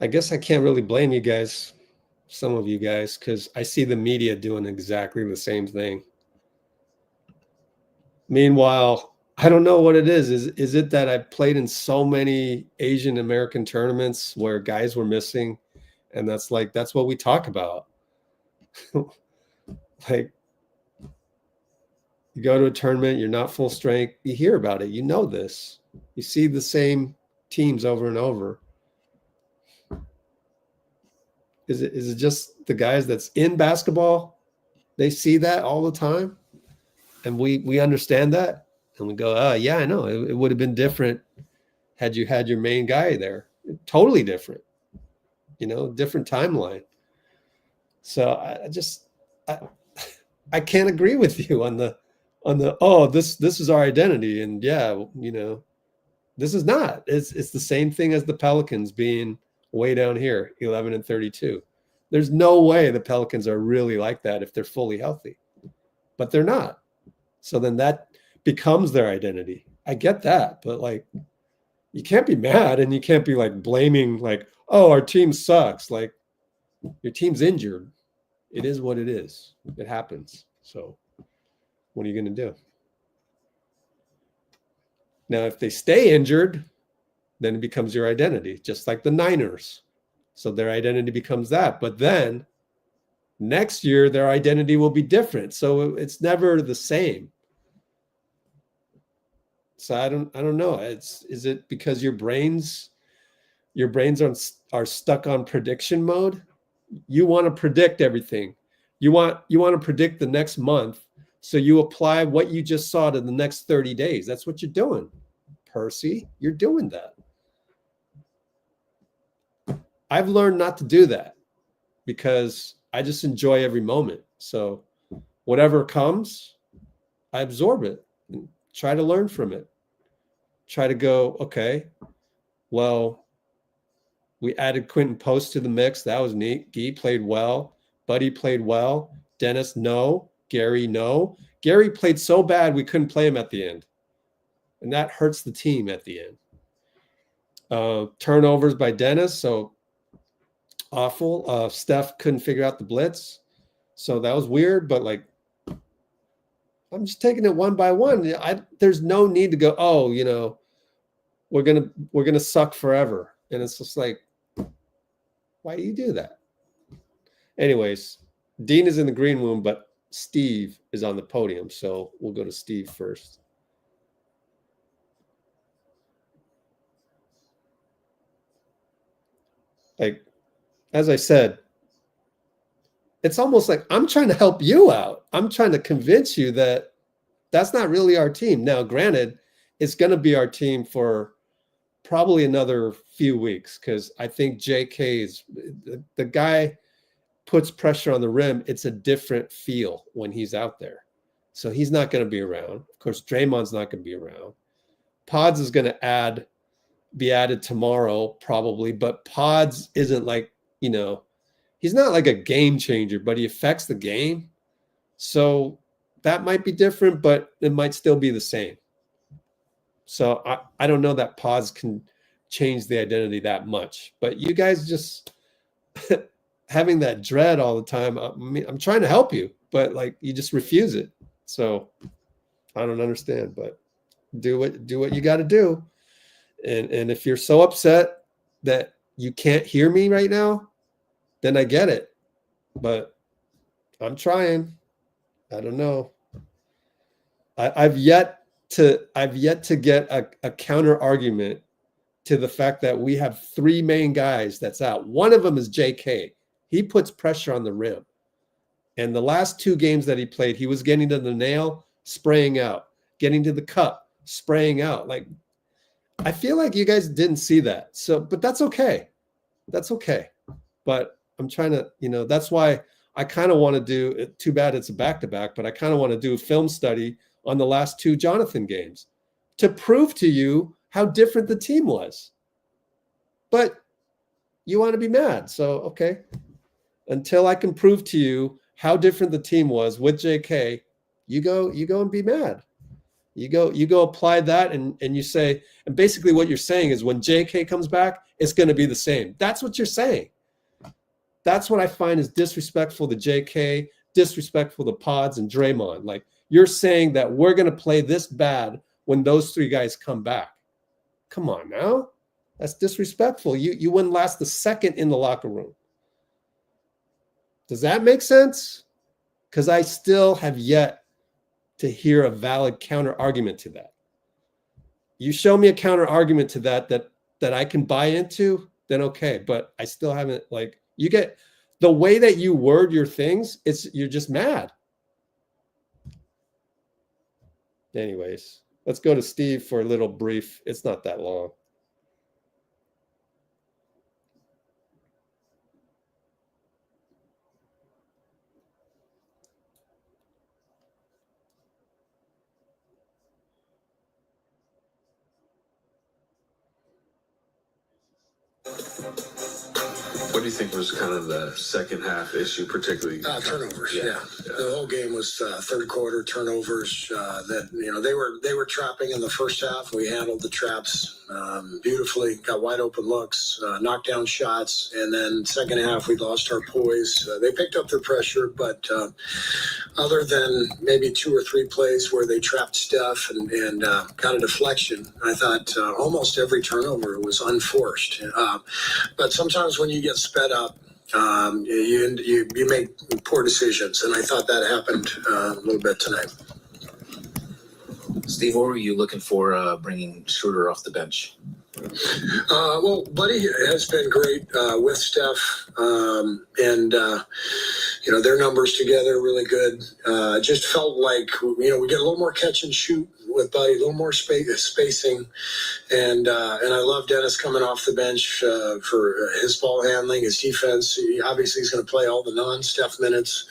I guess I can't really blame you guys, some of you guys, because I see the media doing exactly the same thing. Meanwhile, I don't know what it is. Is it that I've played in so many Asian American tournaments where guys were missing, and that's what we talk about. Like, you go to a tournament, you're not full strength, you hear about it, you know this. You see the same teams over and over. Is it just the guys that's in basketball? They see that all the time, and we understand that, and we go, oh yeah, I know. It would have been different had you had your main guy there. Totally different, different timeline. So I can't agree with you on the this is our identity, and yeah, this is not. It's the same thing as the Pelicans being way down here, 11-32. There's no way the Pelicans are really like that if they're fully healthy, but they're not. So then that becomes their identity. I get that, but like, you can't be mad and you can't be like blaming like, oh, our team sucks. Like, your team's injured. It is what it is. It happens. So what are you going to do? Now, if they stay injured, then it becomes your identity, just like the Niners. So their identity becomes that. But then next year, their identity will be different. So it's never the same. So I don't know. Is it because your brains are stuck on prediction mode? You want to predict everything. You want to predict the next month. So you apply what you just saw to the next 30 days. That's what you're doing, Percy. You're doing that. I've learned not to do that because I just enjoy every moment. So whatever comes, I absorb it and try to learn from it. Try to go, okay, well, we added Quinten Post to the mix. That was neat. Guy played well. Buddy played well. Dennis, no. Gary, no. Gary played so bad we couldn't play him at the end. And that hurts the team at the end. Turnovers by Dennis, so awful. Steph couldn't figure out the blitz. So that was weird, but like, I'm just taking it one by one. There's no need to go, oh, we're gonna suck forever. And it's just like, why do you do that? Anyways, Dean is in the green room, but Steve is on the podium. So we'll go to Steve first. Like, as I said, it's almost like I'm trying to help you out. I'm trying to convince you that that's not really our team. Now, granted, it's going to be our team for probably another few weeks because I think JK is the guy puts pressure on the rim. It's a different feel when he's out there. So he's not going to be around. Of course, Draymond's not going to be around. Pods is going to be added tomorrow probably, but Pods isn't like, he's not like a game changer, but he affects the game. So that might be different, but it might still be the same. So I don't know that Pods can change the identity that much, but you guys just having that dread all the time. I'm trying to help you, but like you just refuse it. So I don't understand, but do what you got to do. And if you're so upset that you can't hear me right now, then I get it. But I'm trying. I don't know. I've yet to get a counter argument to the fact that we have three main guys that's out. One of them is JK. He puts pressure on the rim. And the last two games that he played, he was getting to the nail, spraying out, getting to the cup, spraying out. Like, I feel like you guys didn't see that. So, but that's okay. That's okay. But I'm trying to, that's why I kind of want to do it. Too bad it's a back-to-back, but I kind of want to do a film study on the last two Jonathan games to prove to you how different the team was. But you want to be mad. So, okay. Until I can prove to you how different the team was with JK, you go and be mad. You go apply that and you say, and basically what you're saying is when JK comes back, it's going to be the same. That's what you're saying. That's what I find is disrespectful to JK, disrespectful to Pods and Draymond. Like, you're saying that we're going to play this bad when those three guys come back. Come on now. That's disrespectful. You wouldn't last a second in the locker room. Does that make sense? Because I still have yet to hear a valid counter argument to that. You show me a counter argument to that I can buy into, then okay. But I still haven't, like, you get the way that you word your things, you're just mad. Anyways, let's go to Steve for a little brief. It's not that long. What do you think was kind of the second half issue, particularly? Turnovers. Yeah. The whole game was third quarter turnovers. They were trapping in the first half. We handled the traps beautifully. Got wide open looks, knocked down shots, and then second half we lost our poise. They picked up their pressure, but other than maybe two or three plays where they trapped Steph and got a deflection, I thought almost every turnover was unforced. But sometimes when you get sped up, you make poor decisions, and I thought that happened a little bit tonight. Steve, what were you looking for bringing Schroder off the bench? Well, Buddy has been great with Steph, and their numbers together really good. Just felt like we get a little more catch and shoot with Buddy, a little more spacing, and I love Dennis coming off the bench for his ball handling, his defense. Obviously, he's going to play all the non-Steph minutes,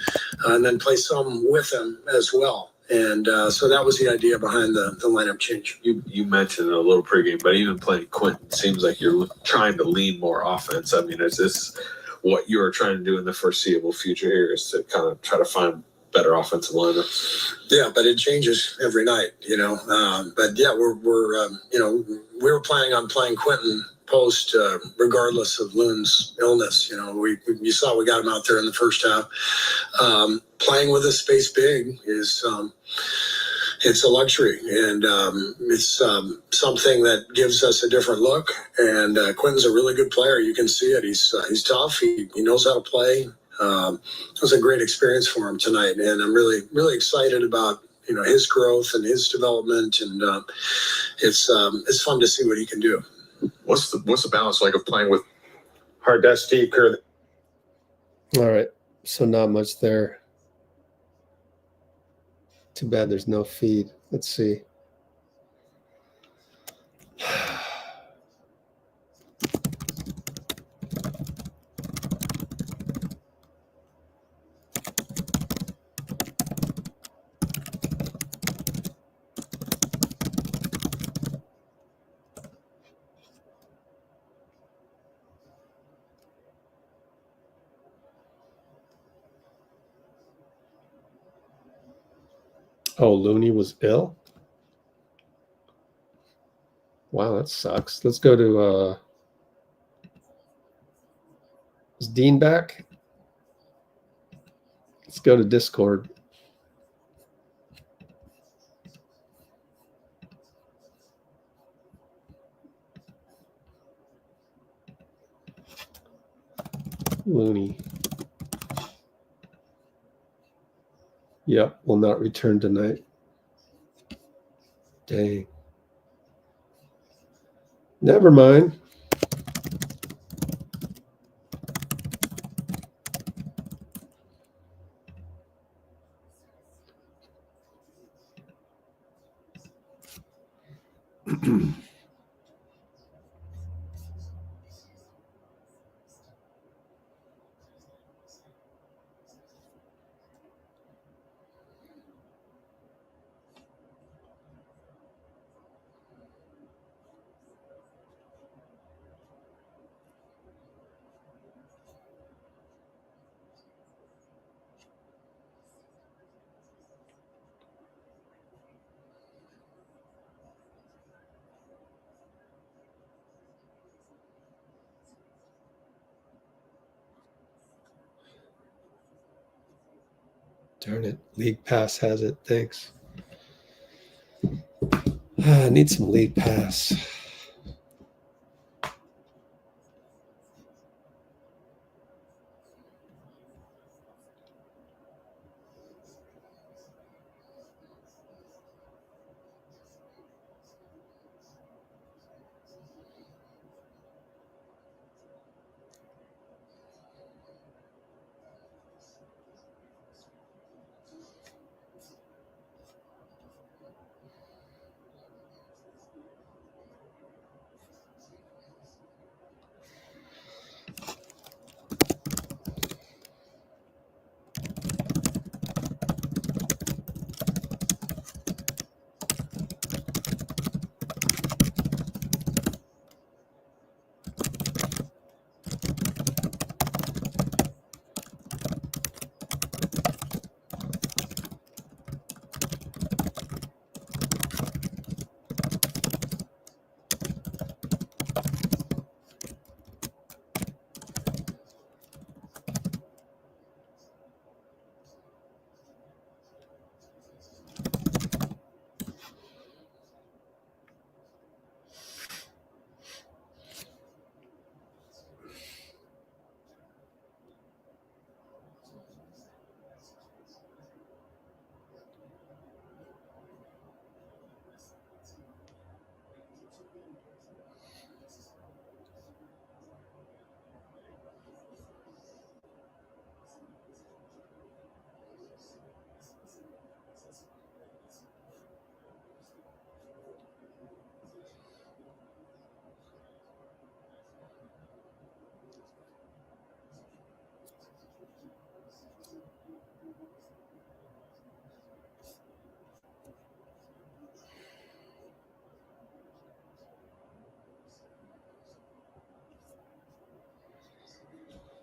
and then play some with him as well. And so that was the idea behind the lineup change. You mentioned a little pregame, but even playing Quinten seems like you're trying to lean more offense. I mean, is this what you're trying to do in the foreseeable future here, is to kind of try to find better offensive lineups? Yeah, but it changes every night, But yeah, we were planning on playing Quinten Post regardless of Loon's illness. You saw we got him out there in the first half. Playing with a space big is it's a luxury, and it's something that gives us a different look. And Quinten's a really good player. You can see it. He's tough. He knows how to play. It was a great experience for him tonight, and I'm really, really excited about his growth and his development, and it's fun to see what he can do. What's the balance like of playing with hard desk Steve Curry? All right. So not much there. Too bad there's no feed. Let's see. Oh, Looney was ill? Wow, that sucks. Let's go to is Dean back? Let's go to Discord. Looney. Yep, will not return tonight. Dang. Never mind. Darn it. League Pass has it. Thanks. I need some League Pass.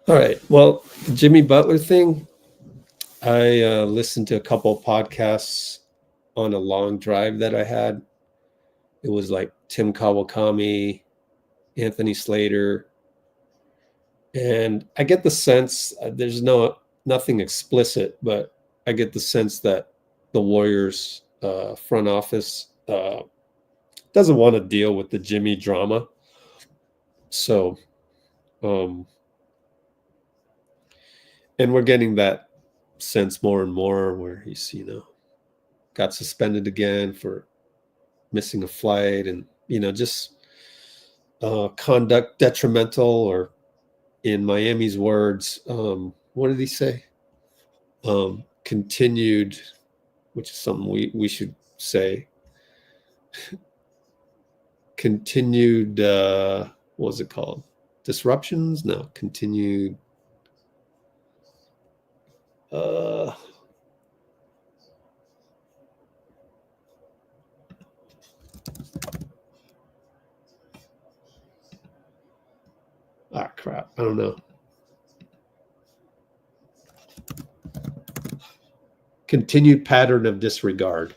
All right. Well, the Jimmy Butler thing, I listened to a couple of podcasts on a long drive that I had. It was like Tim Kawakami, Anthony Slater. And I get the sense there's nothing explicit, but I get the sense that the Warriors front office doesn't want to deal with the Jimmy drama. So, and we're getting that sense more and more where he's, got suspended again for missing a flight and, just conduct detrimental, or in Miami's words, what did he say? continued, which is something we should say, continued, what was it called? Disruptions? No, continued. Crap. I don't know. Continued pattern of disregard.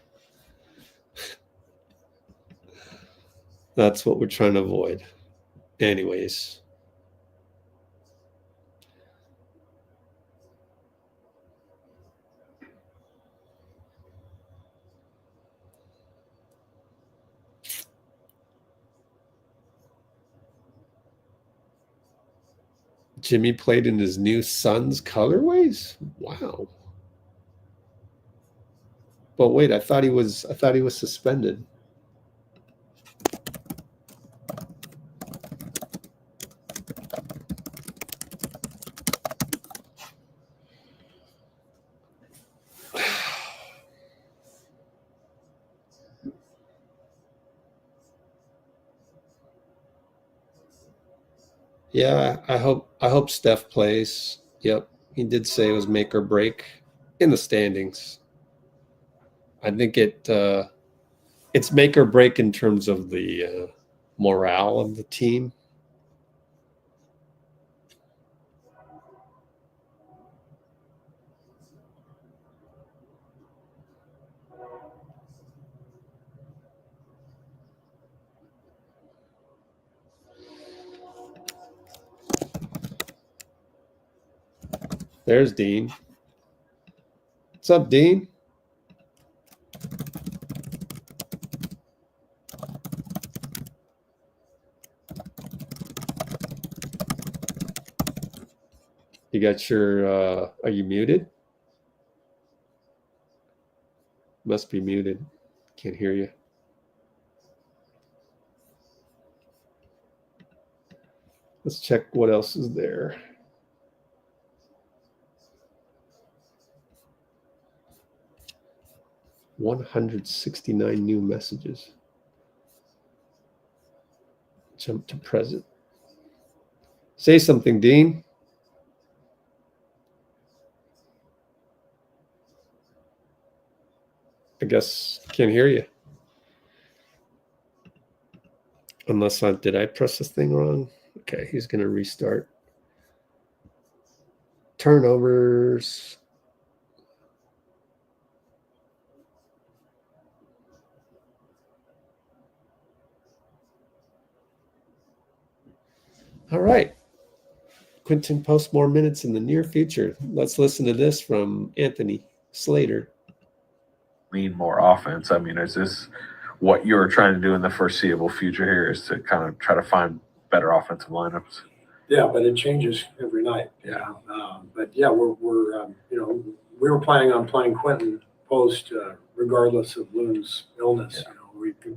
That's what we're trying to avoid. Anyways. Jimmy played in his new Suns colorways? Wow. But wait, I thought he was suspended. Yeah, I hope Steph plays. Yep, he did say it was make or break in the standings. I think it's make or break in terms of the morale of the team. There's Dean. What's up, Dean? You got your, are you muted? Must be muted. Can't hear you. Let's check what else is there. $169 new messages. Jump to present. Say something, Dean. I guess can't hear you. Unless did I press this thing wrong? Okay, he's going to restart. Turnovers. All right. Quinten Post more minutes in the near future. Let's listen to this from Anthony Slater. Lean more offense. I mean, is this what you're trying to do in the foreseeable future here, is to kind of try to find better offensive lineups? Yeah, but it changes every night. Yeah. But yeah, we're we were planning on playing Quinten Post regardless of Loon's illness. Yeah.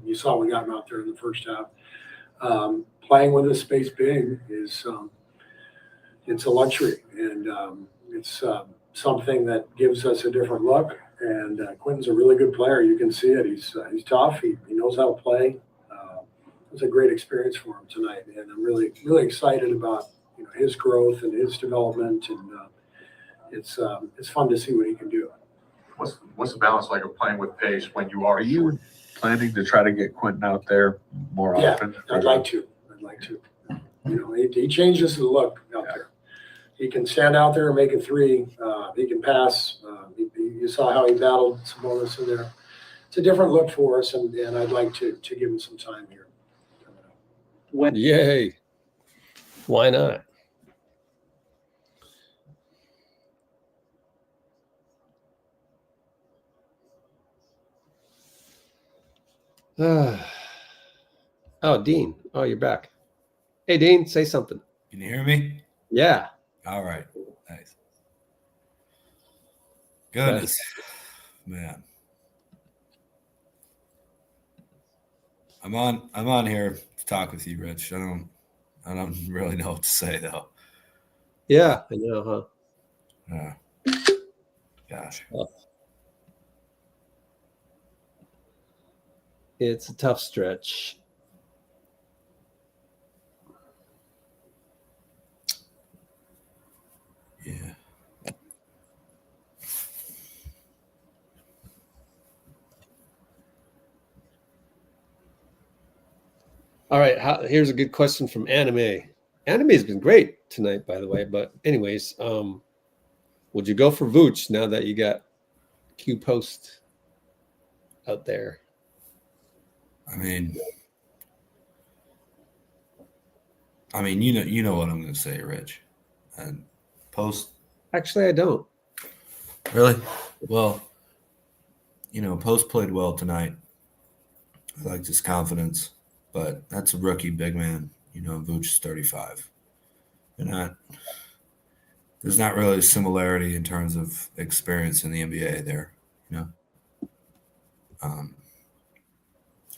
You saw we got him out there in the first half. Playing with a space big is it's a luxury, and it's something that gives us a different look. And Quinten's a really good player. You can see it. He's tough. He knows how to play. It was a great experience for him tonight, and I'm really excited about his growth and his development, and it's fun to see what he can do. What's the balance like of playing with pace when you are? Are you planning to try to get Quinten out there more often? I'd like to. He changes the look out there. He can stand out there and make a three. He can pass. You saw how he battled Sabonis in there. It's a different look for us, and I'd like to give him some time here. Yay. Why not? Oh, Dean. Oh, you're back. Hey, Dean, say something. Can you hear me? Yeah. All right. Nice. Goodness, man. I'm on here to talk with you, Rich. I don't really know what to say though. Yeah, I know, huh? Gosh. It's a tough stretch. Yeah. All right. Here's a good question from Anime. Anime's been great tonight, by the way. But anyways, would you go for Vooch now that you got Q Post out there? I mean, you know what I'm going to say, Rich. And Post. Actually, I don't. Really? Well, Post played well tonight. I liked his confidence, but that's a rookie big man. Vooch is 35. There's not really a similarity in terms of experience in the NBA there.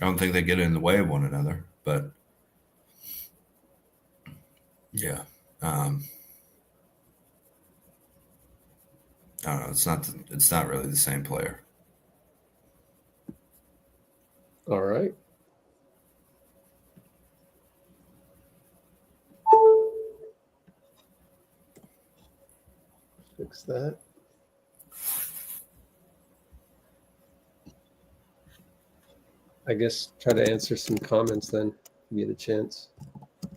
I don't think they get in the way of one another, but yeah. I don't know. It's not really the same player. All right. Fix that. I guess try to answer some comments then. You get a chance.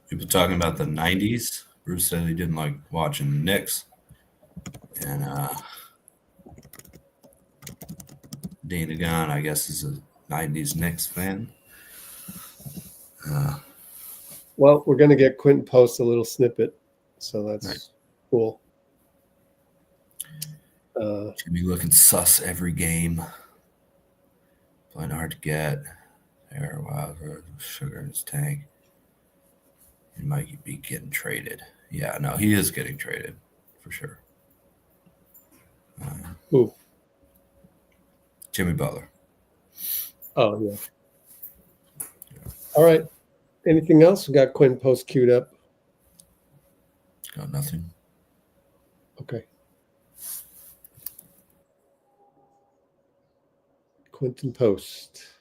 People talking about the 90s. Bruce said he didn't like watching the Knicks. And Dana Gunn, I guess, is a 90s Knicks fan. Well, we're going to get Quinten Post a little snippet. So that's right. Cool. Jimmy looking sus every game. Playing hard to get. Air wild sugar in his tank. He might be getting traded. Yeah, no, he is getting traded for sure. Who? Jimmy Butler. Oh, yeah. All right. Anything else? We got Quinten Post queued up. Got nothing. Okay. Quinten Post.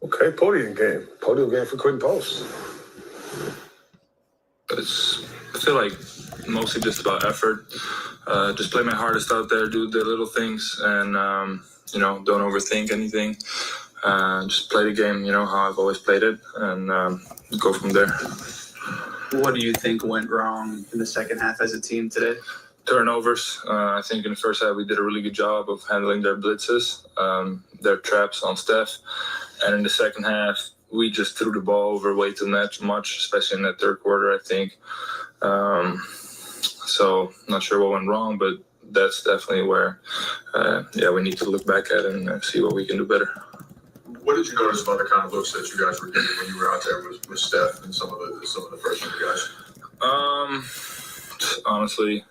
Okay, podium game. Podium game for Quinten Post. I feel like mostly just about effort. Just play my hardest out there, do the little things, and don't overthink anything. Just play the game, how I've always played it, and go from there. What do you think went wrong in the second half as a team today? Turnovers. I think in the first half we did a really good job of handling their blitzes, their traps on Steph. And in the second half, we just threw the ball over way too much, especially in that third quarter, I think. So not sure what went wrong, but that's definitely where, we need to look back at it and see what we can do better. What did you notice about the kind of looks that you guys were getting when you were out there with Steph and some of the freshman guys? Honestly,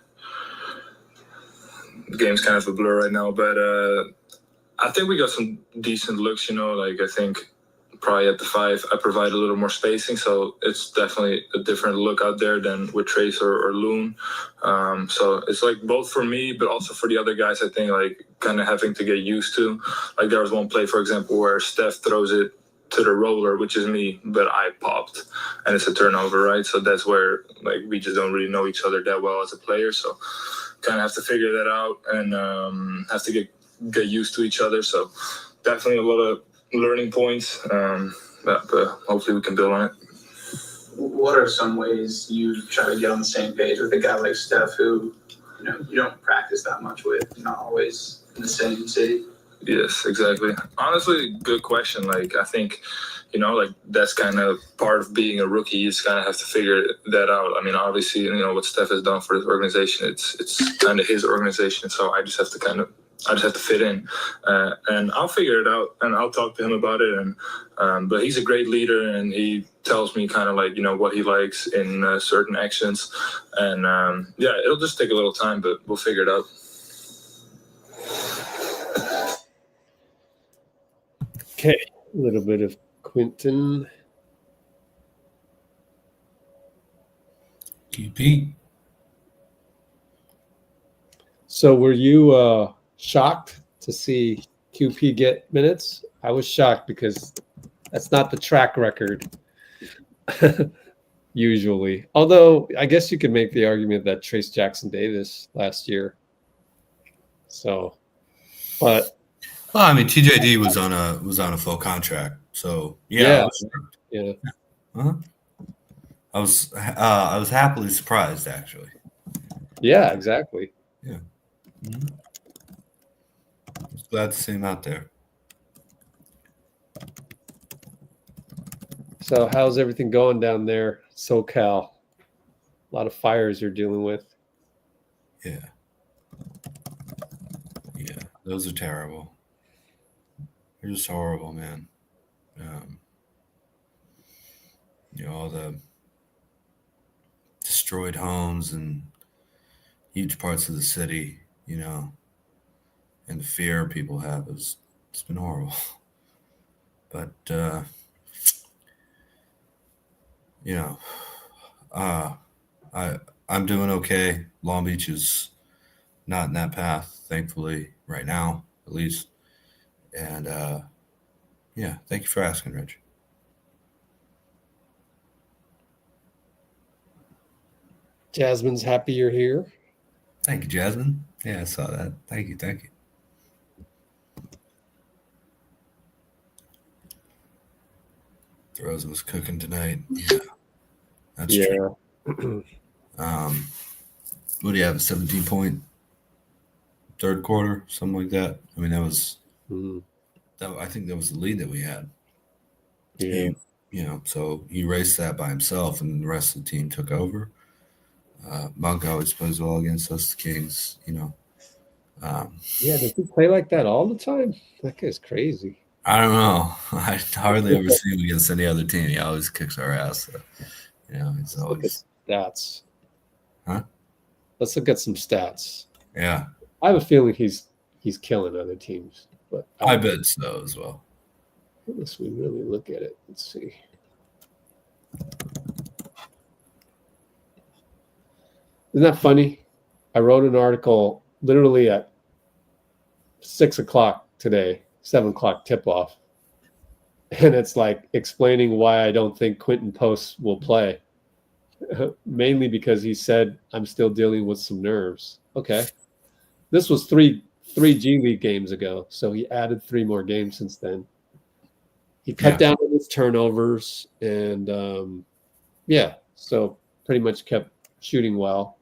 the game's kind of a blur right now, but I think we got some decent looks. I think probably at the 5, I provide a little more spacing, so it's definitely a different look out there than with Trace or Loon. So it's like both for me, but also for the other guys, I think like kind of having to get used to. Like there was one play, for example, where Steph throws it to the roller, which is me, but I popped, and it's a turnover, right? So that's where like we just don't really know each other that well as a player, so kind of have to figure that out and have to get used to each other. So definitely a lot of learning points, but hopefully we can build on it. What are some ways you try to get on the same page with a guy like Steph who, you don't practice that much with, not always in the same city? Yes, exactly. Honestly, good question. Like, I think, that's kind of part of being a rookie. You just kind of have to figure that out. I mean, obviously, what Steph has done for his organization, it's kind of his organization. So I just have to fit in, and I'll figure it out, and I'll talk to him about it. And but he's a great leader, and he tells me kind of like what he likes in certain actions, and it'll just take a little time, but we'll figure it out. Okay, a little bit of Quinten. QP. So were you shocked to see QP get minutes? I was shocked because that's not the track record usually. Although I guess you could make the argument that Trace Jackson Davis last year. So, but Well, I mean, TJD was on a full contract, so yeah. Yeah. Uh-huh. I was happily surprised, actually. Yeah, exactly. Yeah. Mm-hmm. I was glad to see him out there. So how's everything going down there, SoCal? A lot of fires you're dealing with. Yeah. Yeah, those are terrible. They're just horrible, man. All the destroyed homes and huge parts of the city, and the fear people have it's been horrible. But I'm doing okay. Long Beach is not in that path, thankfully, right now, at least. And thank you for asking, Rich. Jasmine's happy you're here. Thank you, Jasmine. Yeah, I saw that. Thank you. Throws was cooking tonight. Yeah, that's true. What do you have? A 17-point third quarter, something like that. I mean, that was. I think that was the lead that we had. Yeah. So he raced that by himself, and the rest of the team took over. Monk always plays well against us, the Kings. Does he play like that all the time? That guy's crazy. I don't know. I hardly ever see him against any other team. He always kicks our ass. So, he's always stats. Huh? Let's look at some stats. Yeah. I have a feeling he's killing other teams, but I bet so as well. Unless we really look at it, let's see. Isn't that funny? I wrote an article literally at 6 o'clock today, 7 o'clock tip-off. And it's like explaining why I don't think Quinten Post will play. Mainly because he said, I'm still dealing with some nerves. Okay. This was three G League games ago, so he added 3 more games since then. He cut down on his turnovers and, so pretty much kept shooting well.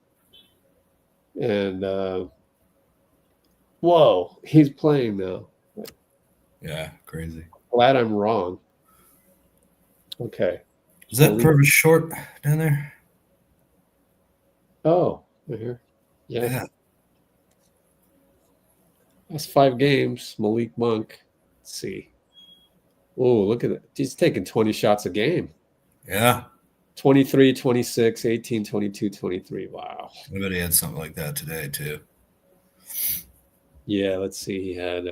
And, whoa, he's playing now. Yeah, crazy. Glad I'm wrong. Okay. Is that Purvis Short down there? Oh, right here. Yeah. That's 5 games. Malik Monk. Let's see. Oh, look at it. He's taking 20 shots a game. Yeah. 23, 26, 18, 22, 23. Wow. I bet he had something like that today, too. Yeah, let's see. He had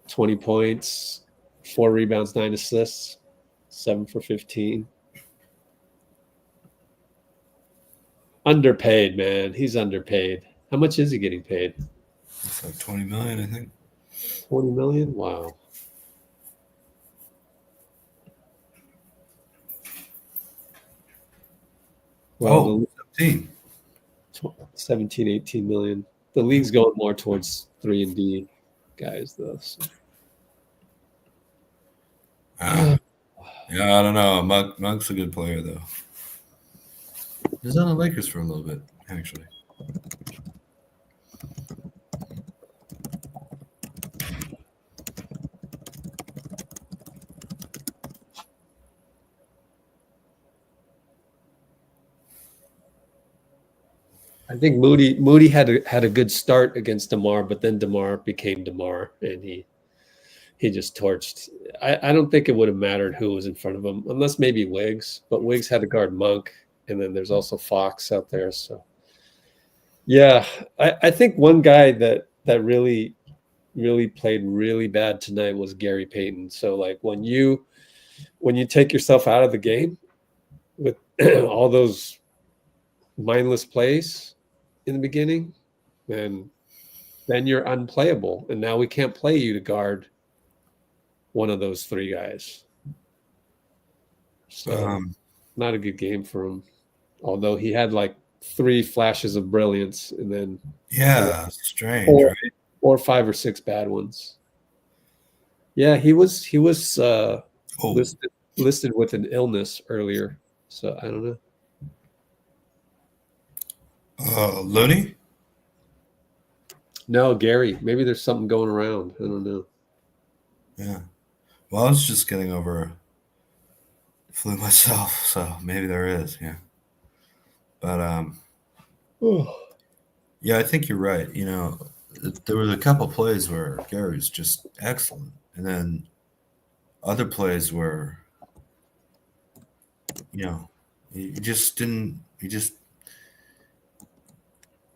20 points, 4 rebounds, 9 assists, 7 for 15. Underpaid, man. He's underpaid. How much is he getting paid? It's like $20 million, I think. 20 million? Wow. Well, 17, 18 million. The league's going more towards 3 and D guys, though. So. Yeah, I don't know. Monk's a good player, though. He was on the Lakers for a little bit, actually. I think Moody had a good start against DeMar, but then DeMar became DeMar, and he just torched. I don't think it would have mattered who was in front of him, unless maybe Wiggs. But Wiggs had to guard Monk, and then there's also Fox out there. So, yeah, I think one guy that really really played really bad tonight was Gary Payton. So like when you take yourself out of the game with all those mindless plays in the beginning, then you're unplayable. And now we can't play you to guard one of those three guys. So not a good game for him. Although he had like 3 flashes of brilliance and then strange, or right? 5 or 6 bad ones. Yeah, he was listed with an illness earlier. So I don't know. Looney? No, Gary. Maybe there's something going around. I don't know. Yeah. Well, I was just getting over flu myself, so maybe there is, yeah. But yeah, I think you're right. You know, there was a couple plays where Gary was just excellent, and then other plays where, you know, he just didn't. He just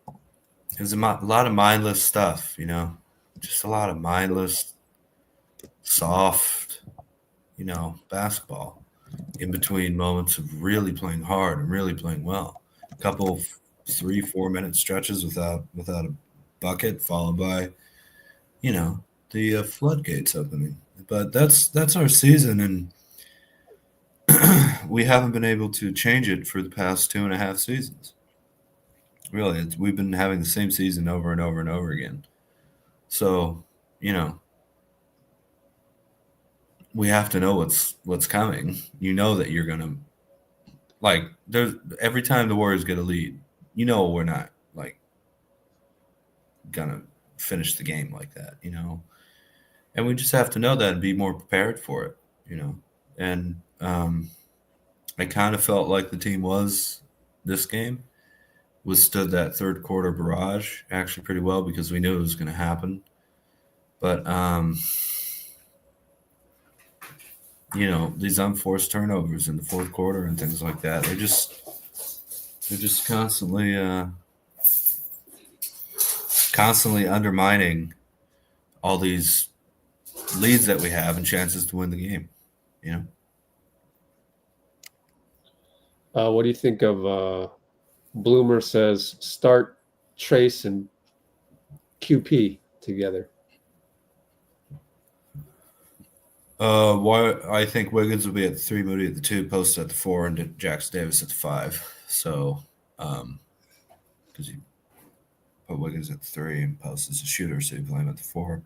it was a lot of mindless stuff. You know, just a lot of mindless, soft, you know, basketball in between moments of really playing hard and really playing well. A couple 3-4 minute stretches without a bucket, followed by, you know, the floodgates opening. But that's our season, and we haven't been able to change it for the past 2.5 seasons. Really, we've been having the same season over and over and over again. So, you know, we have to know what's coming. You know that you're gonna like. There's every time the Warriors get a lead, you know we're not like gonna finish the game like that. You know, and we just have to know that and be more prepared for it. You know, and I kind of felt like the team was this game withstood that third quarter barrage actually pretty well because we knew it was going to happen. But you know, these unforced turnovers in the fourth quarter and things like that, they're just constantly undermining all these leads that we have and chances to win the game, you know. What do you think of Bloomer says start Trace and QP together? Why I think Wiggins will be at the 3, Moody at the 2, Post at the 4, and Jackson Davis at the 5. So, because you put Wiggins at the 3 and Post as a shooter, so you play him at the 4.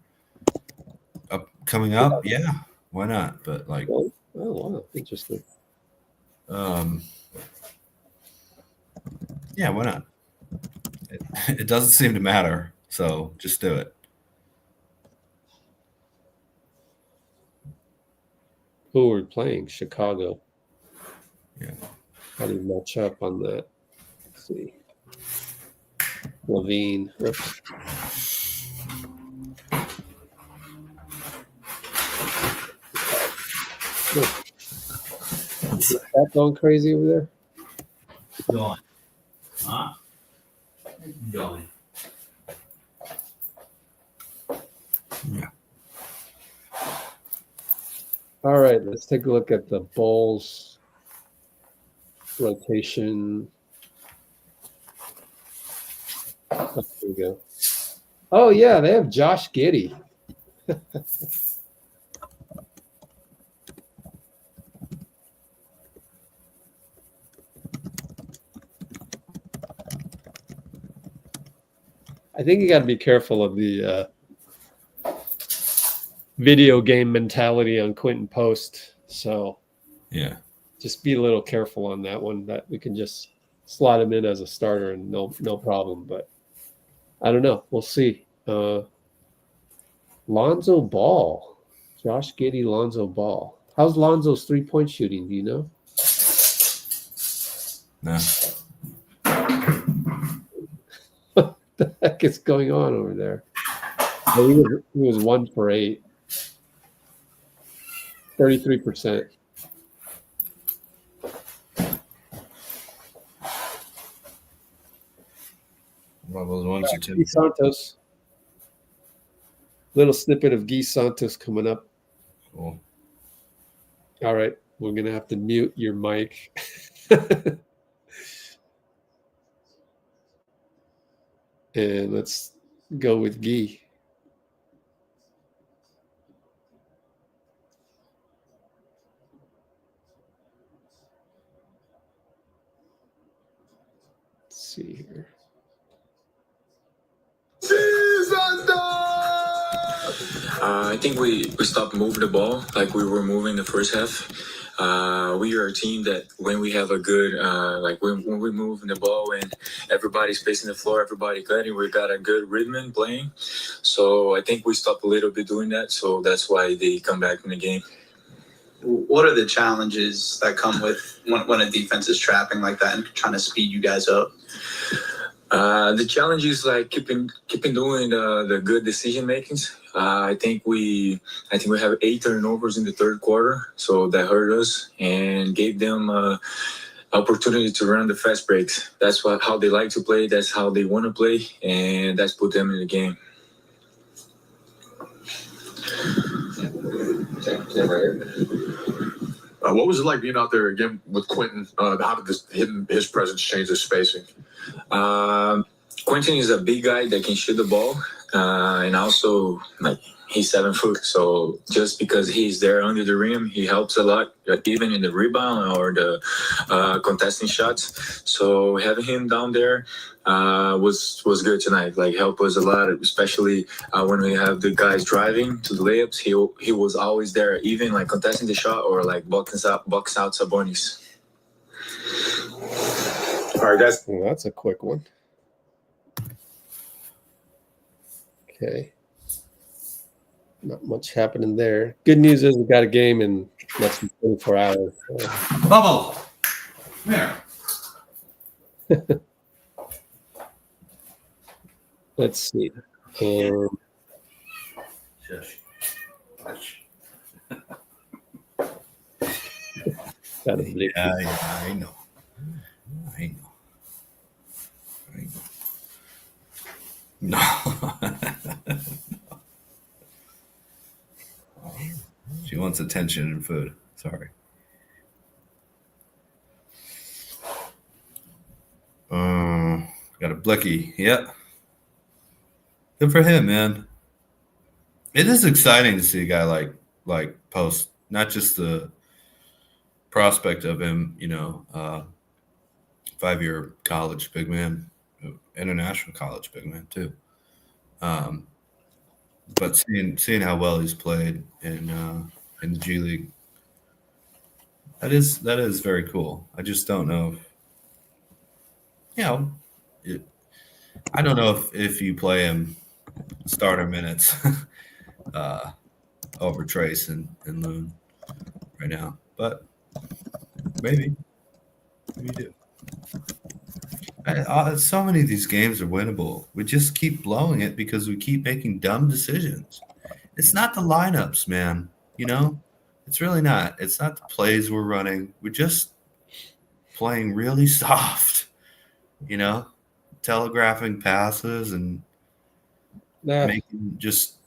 Coming up, yeah, why not? But like, oh wow, interesting. Yeah, why not? It doesn't seem to matter, so just do it. Who are we playing? Chicago. Yeah. How do you match up on that? Let's see. Levine. Oops. Is that going crazy over there? Going. Huh? Going. Yeah. All right, let's take a look at the Bulls rotation. Oh, there we go. Oh, yeah, they have Josh Giddey. I think you got to be careful of the video game mentality on Quinten Post. So, yeah, just be a little careful on that one. That we can just slot him in as a starter and no problem. But I don't know. We'll see. Lonzo Ball, Josh Giddey, Lonzo Ball. How's Lonzo's 3-point shooting? Do you know? No. What the heck is going on over there? Oh, he was 1 for 8. 33%. What was 1 or 2? Santos. Little snippet of Guy Santos coming up. Cool. All right, we're gonna have to mute your mic. And let's go with Guy. Let's see here. I think we stopped moving the ball like we were moving the first half. We are a team that when we have a good, like when we move the ball and everybody's spacing the floor, everybody cutting, we got a good rhythm playing. So I think we stopped a little bit doing that. So that's why they come back in the game. What are the challenges that come with when a defense is trapping like that and trying to speed you guys up? The challenge is like keeping doing the good decision makings. I think we have 8 turnovers in the third quarter, so that hurt us and gave them opportunity to run the fast breaks. That's how they like to play. That's how they want to play, and that's put them in the game. What was it like being out there again with Quinten? How did his presence change the spacing? Quinten is a big guy that can shoot the ball, and also like he's 7 foot. So just because he's there under the rim, he helps a lot, even in the rebound or the contesting shots. So having him down there was good tonight. Like helped us a lot, especially when we have the guys driving to the layups. He was always there, even like contesting the shot or like box out Sabonis. All right, guys. Well, that's a quick one. Okay. Not much happening there. Good news is we got a game in less than 24 hours. So. Bubble. Come here. Let's see. Shush. Got a blip. Yeah, I know. No. She wants attention and food. Sorry. Got a blicky. Yep. Good for him, man. It is exciting to see a guy like Post, not just the prospect of him, 5-year college big man, international college big man too. But seeing how well he's played in the G League, that is very cool. I just don't know if, I don't know if you play him starter minutes over Trace and Loon right now, but maybe you do. So many of these games are winnable. We just keep blowing it because we keep making dumb decisions. It's not the lineups, man. It's really not. It's not the plays we're running. We're just playing really soft, telegraphing passes and making just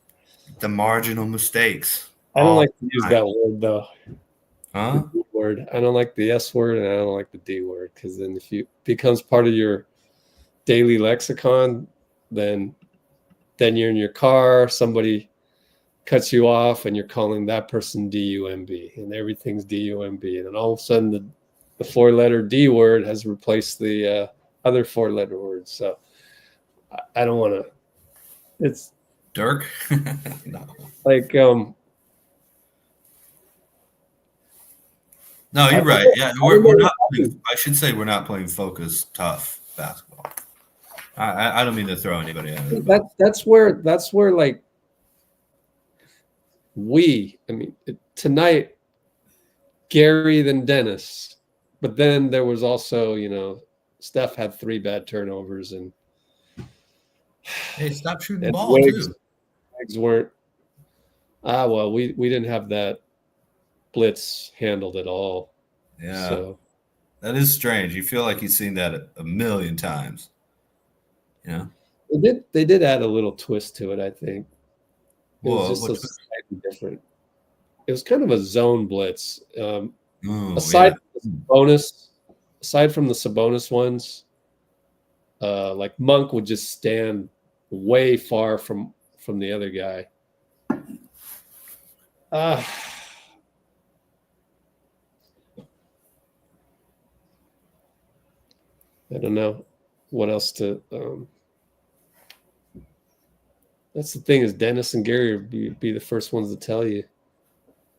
the marginal mistakes. I don't like to use that word, though. Huh? The D word. I don't like the S word, and I don't like the D word, because then if it becomes part of your daily lexicon, then you're in your car, somebody cuts you off, and you're calling that person D-U-M-B, and everything's D-U-M-B, and then all of a sudden the 4-letter D word has replaced the other 4-letter words. So I don't want to. It's Dirk. No. Like No, you're right. Yeah, we're not. I should say we're not playing focused, tough basketball. I don't mean to throw anybody out. That's where like tonight, Gary then Dennis, but then there was also Steph had 3 bad turnovers and hey, stop shooting the ball too. Wiggs weren't. Well, we didn't have that blitz handled at all. Yeah, so that is strange. You feel like you've seen that a million times. They did add a little twist to it, I think. It was just slightly different. It was kind of a zone blitz. Aside from the Sabonis ones, like Monk would just stand way far from the other guy. I don't know what else to. That's the thing, is Dennis and Gary would be the first ones to tell you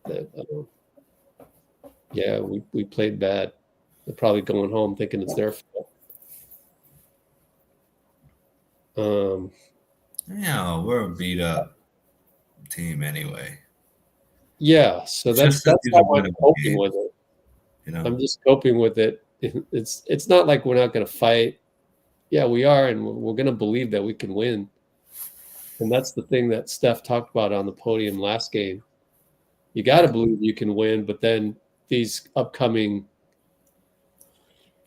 that. Yeah, we played bad. They're probably going home thinking it's their fault. Yeah, we're a beat up team anyway. Yeah, so that's how I'm coping with it. You know, I'm just coping with it. It's not like we're not going to fight. Yeah, we are, and we're going to believe that we can win. And that's the thing that Steph talked about on the podium last game. You got to believe you can win, but then these upcoming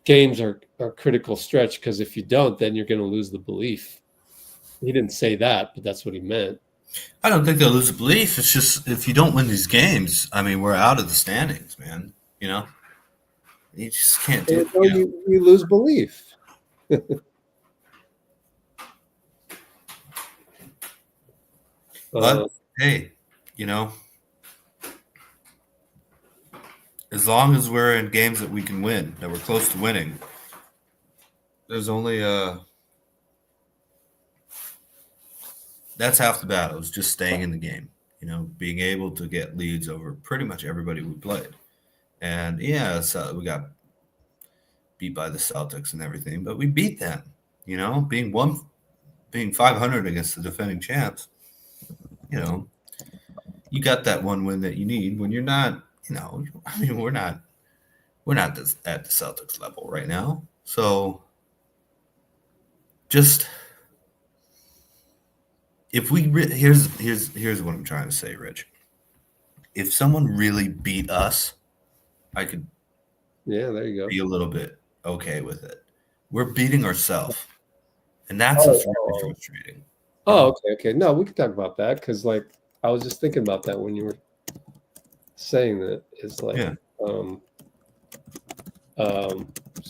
games are critical stretch, because if you don't, then you're going to lose the belief. He didn't say that, but that's what he meant. I don't think they'll lose the belief. It's just, if you don't win these games, I mean, we're out of the standings, man. You know, you just can't do it. You lose belief. But hey, you know, as long as we're in games that we can win, that we're close to winning, there's only that's half the battle, is just staying in the game, you know, being able to get leads over pretty much everybody we played. And yeah, so we got beat by the Celtics and everything, but we beat them, you know, being 500 against the defending champs. You know, you got that one win that you need when you're not, you know, I mean, we're not at the Celtics level right now. So just, if we here's what I'm trying to say, Rich. If someone really beat us, I could there you go, be a little bit okay with it. We're beating ourselves, and that's really frustrating. Oh, okay. No, we can talk about that, because like I was just thinking about that when you were saying that. It's like, so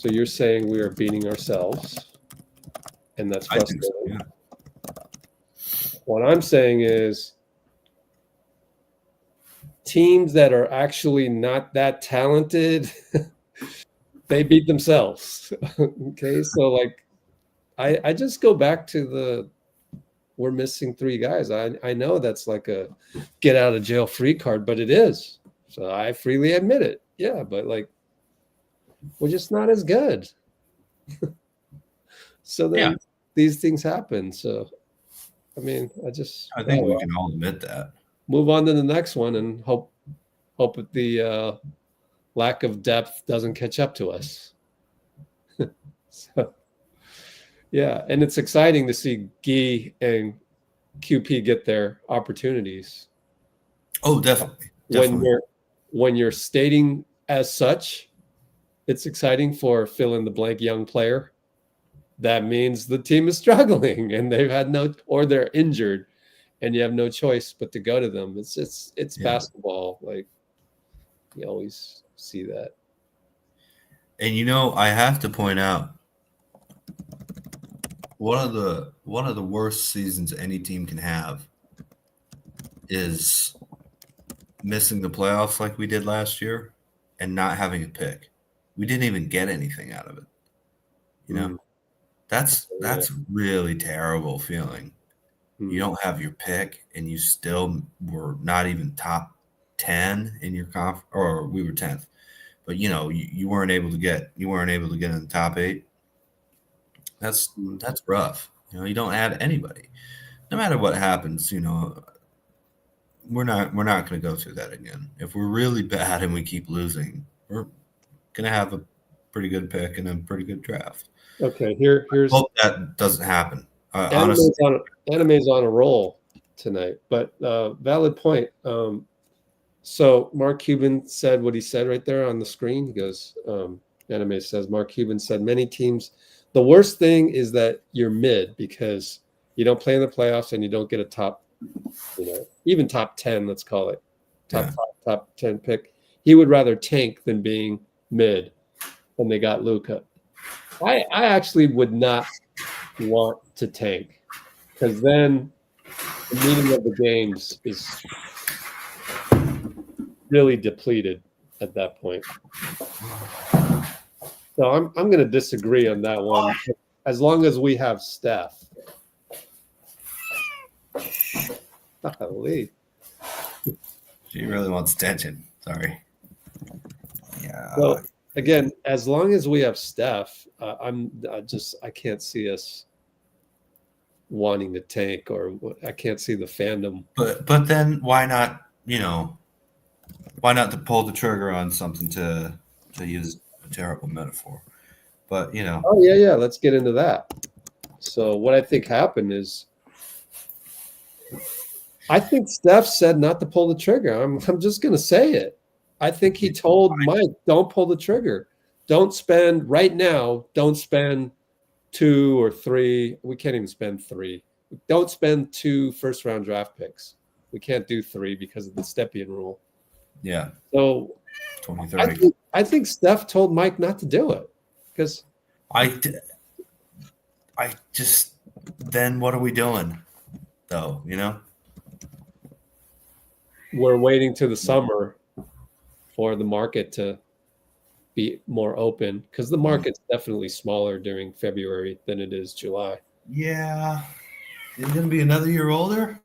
you're saying we are beating ourselves, and that's frustrating. So, yeah. What I'm saying is, teams that are actually not that talented, they beat themselves. Okay, so like I just go back to we're missing 3 guys. I know that's like a get out of jail free card, but it is. So I freely admit it. Yeah, but like we're just not as good. So then these things happen. So I mean, I think we can all admit that. Move on to the next one and hope that the lack of depth doesn't catch up to us. So, yeah, and it's exciting to see Guy and QP get their opportunities. Oh, definitely. When you're stating as such, it's exciting for fill in the blank young player. That means the team is struggling and they've had or they're injured, and you have no choice but to go to them. It's basketball. Like, you always see that. And you know, I have to point out, one of the worst seasons any team can have is missing the playoffs like we did last year and not having a pick. We didn't even get anything out of it. You know, that's really terrible feeling. You don't have your pick, and you still were not even top 10 in your conference, or we were 10th. But you know, you weren't able to get in the top 8. That's rough. You know, you don't add anybody. No matter what happens, you know, we're not going to go through that again. If we're really bad and we keep losing, we're going to have a pretty good pick and a pretty good draft. Okay, here's I hope that doesn't happen. Anime's on a roll tonight, but valid point. So Mark Cuban said what he said right there on the screen. He goes, Anime says, Mark Cuban said, many teams, the worst thing is that you're mid, because you don't play in the playoffs and you don't get a top, even top 10, let's call it top 5, top 10 pick, he would rather tank than being mid when they got Luka. I actually would not want to tank, because then the meaning of the games is really depleted at that point. So I'm going to disagree on that one. As long as we have Steph. Golly. She really wants attention. Sorry. Yeah. Well, again, as long as we have Steph, I can't see us wanting to tank, or I can't see the fandom. But then why not? Why not to pull the trigger on something, to use a terrible metaphor? But Oh yeah, let's get into that. So what I think happened is, I think Steph said not to pull the trigger. I'm just going to say it. I think he told Mike, don't pull the trigger. Don't spend right now. Don't spend 2 or 3. We can't even spend 3. Don't spend 2 first-round draft picks. We can't do 3 because of the Stepien rule. Yeah. So 2030. I think Steph told Mike not to do it, because I just, then what are we doing though? We're waiting to the summer for the market to be more open, because the market's definitely smaller during February than it is July. Yeah. Is he going to be another year older?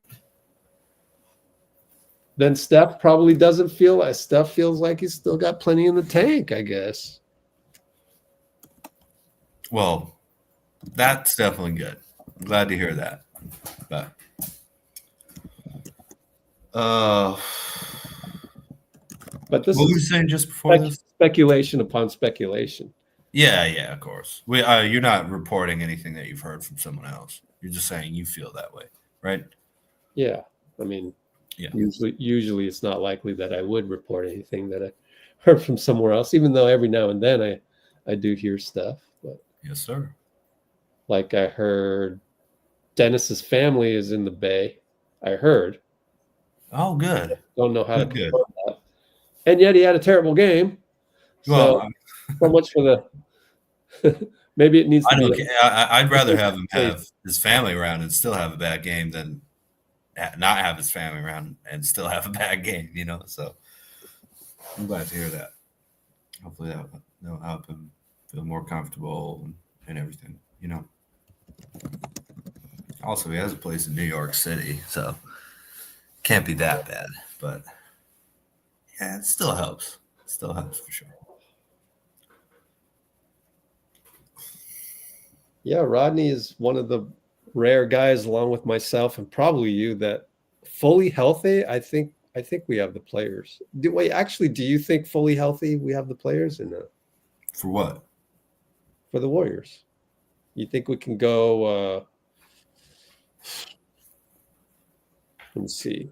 Then Steph probably doesn't feel like, Steph feels like he's still got plenty in the tank, I guess. Well, that's definitely good. I'm glad to hear that. But this what were you is saying just before this? Speculation upon speculation. Yeah, of course. You're not reporting anything that you've heard from someone else. You're just saying you feel that way, right? Yeah. I mean, usually it's not likely that I would report anything that I heard from somewhere else, even though every now and then I do hear stuff. But yes, sir. Like I heard Dennis's family is in the Bay. I heard. Oh, good. Don't know how to confirm that. And yet he had a terrible game. So much for the maybe it needs to be. I'd rather have him have his family around and still have a bad game than not have his family around and still have a bad game, So I'm glad to hear that. Hopefully that'll help him feel more comfortable and everything, Also, he has a place in New York City, so can't be that bad. But yeah, it still helps. It still helps for sure. Yeah, Rodney is one of the rare guys, along with myself and probably you, that fully healthy. I think we have the players. Do you think fully healthy we have the players or no? For what? For the Warriors. You think we can go let me see.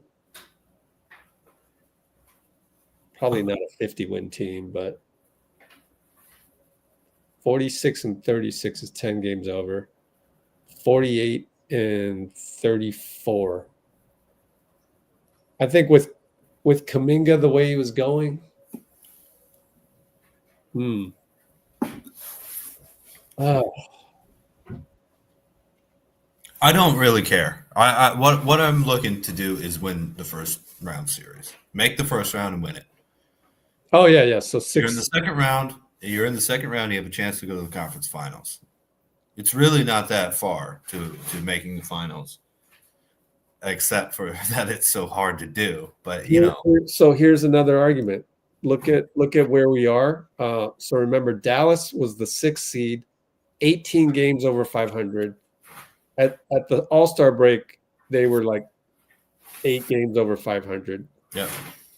Probably not a 50-win team, but 46-36 is 10 games over. 48-34. I think with Kuminga the way he was going. I don't really care. What I'm looking to do is win the first round series. Make the first round and win it. Oh yeah. So 6. You're in the second round. You have a chance to go to the conference finals. It's really not that far to making the finals, except for that it's so hard to do. But So here's another argument. Look at where we are. So remember, Dallas was the 6th seed, 18 games over 500. At the All-Star break, they were like 8 games over 500. Yeah.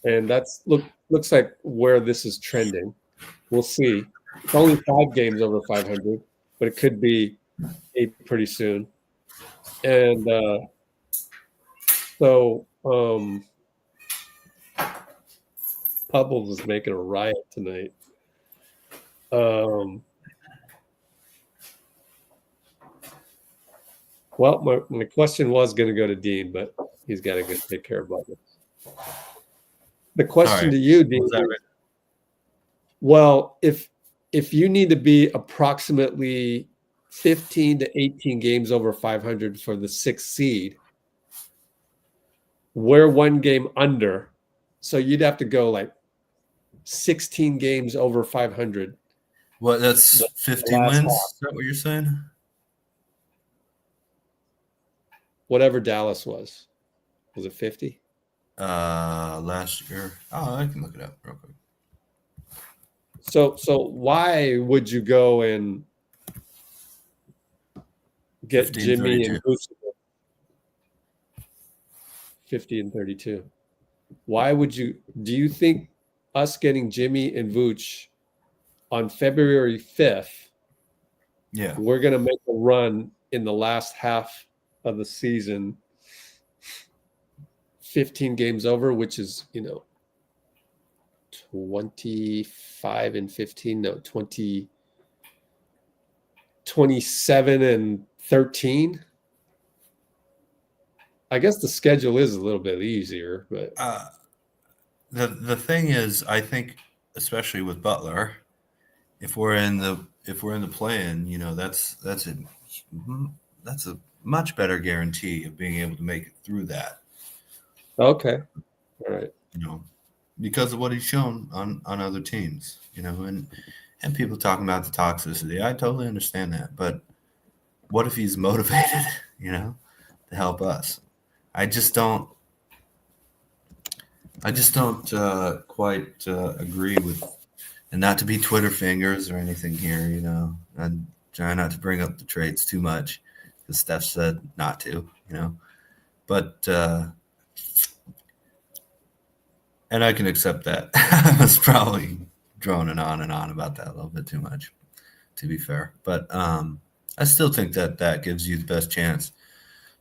And that's looks like where this is trending. We'll see. It's only 5 games over 500, but it could be 8 pretty soon. And so Pubbles is making a riot tonight. Well, my question was going to go to Dean, but He's got to go take care of business. The question Sorry. to you, What was Dean, that, is, Rick? well, if you need to be approximately 15 to 18 games over 500 for the 6th seed, we're 1 game under. So you'd have to go like 16 games over 500. What? That's 50 last wins? half. Is that what you're saying? Whatever Dallas was. Was it 50? Last year. Oh, I can look it up real quick. So why would you go and get 15, Jimmy 32. and Vucevic? 50 and 32. Why would you? Do you think us getting Jimmy and Vooch on February 5th, Yeah. we're going to make a run in the last half of the season, 15 games over, which is, 25 and 15, no, 27 and 13? I guess the schedule is a little bit easier, but The thing is, I think, especially with Butler, if we're in the play-in, that's a much better guarantee of being able to make it through that. okay. All right. Because of what he's shown on other teams, and people talking about the toxicity. I totally understand that, but what if he's motivated, to help us? I just don't quite agree with, and not to be Twitter fingers or anything here, and try not to bring up the trades too much because Steph said not to, but and I can accept that. I was probably droning on and on about that a little bit too much, to be fair, but I still think that gives you the best chance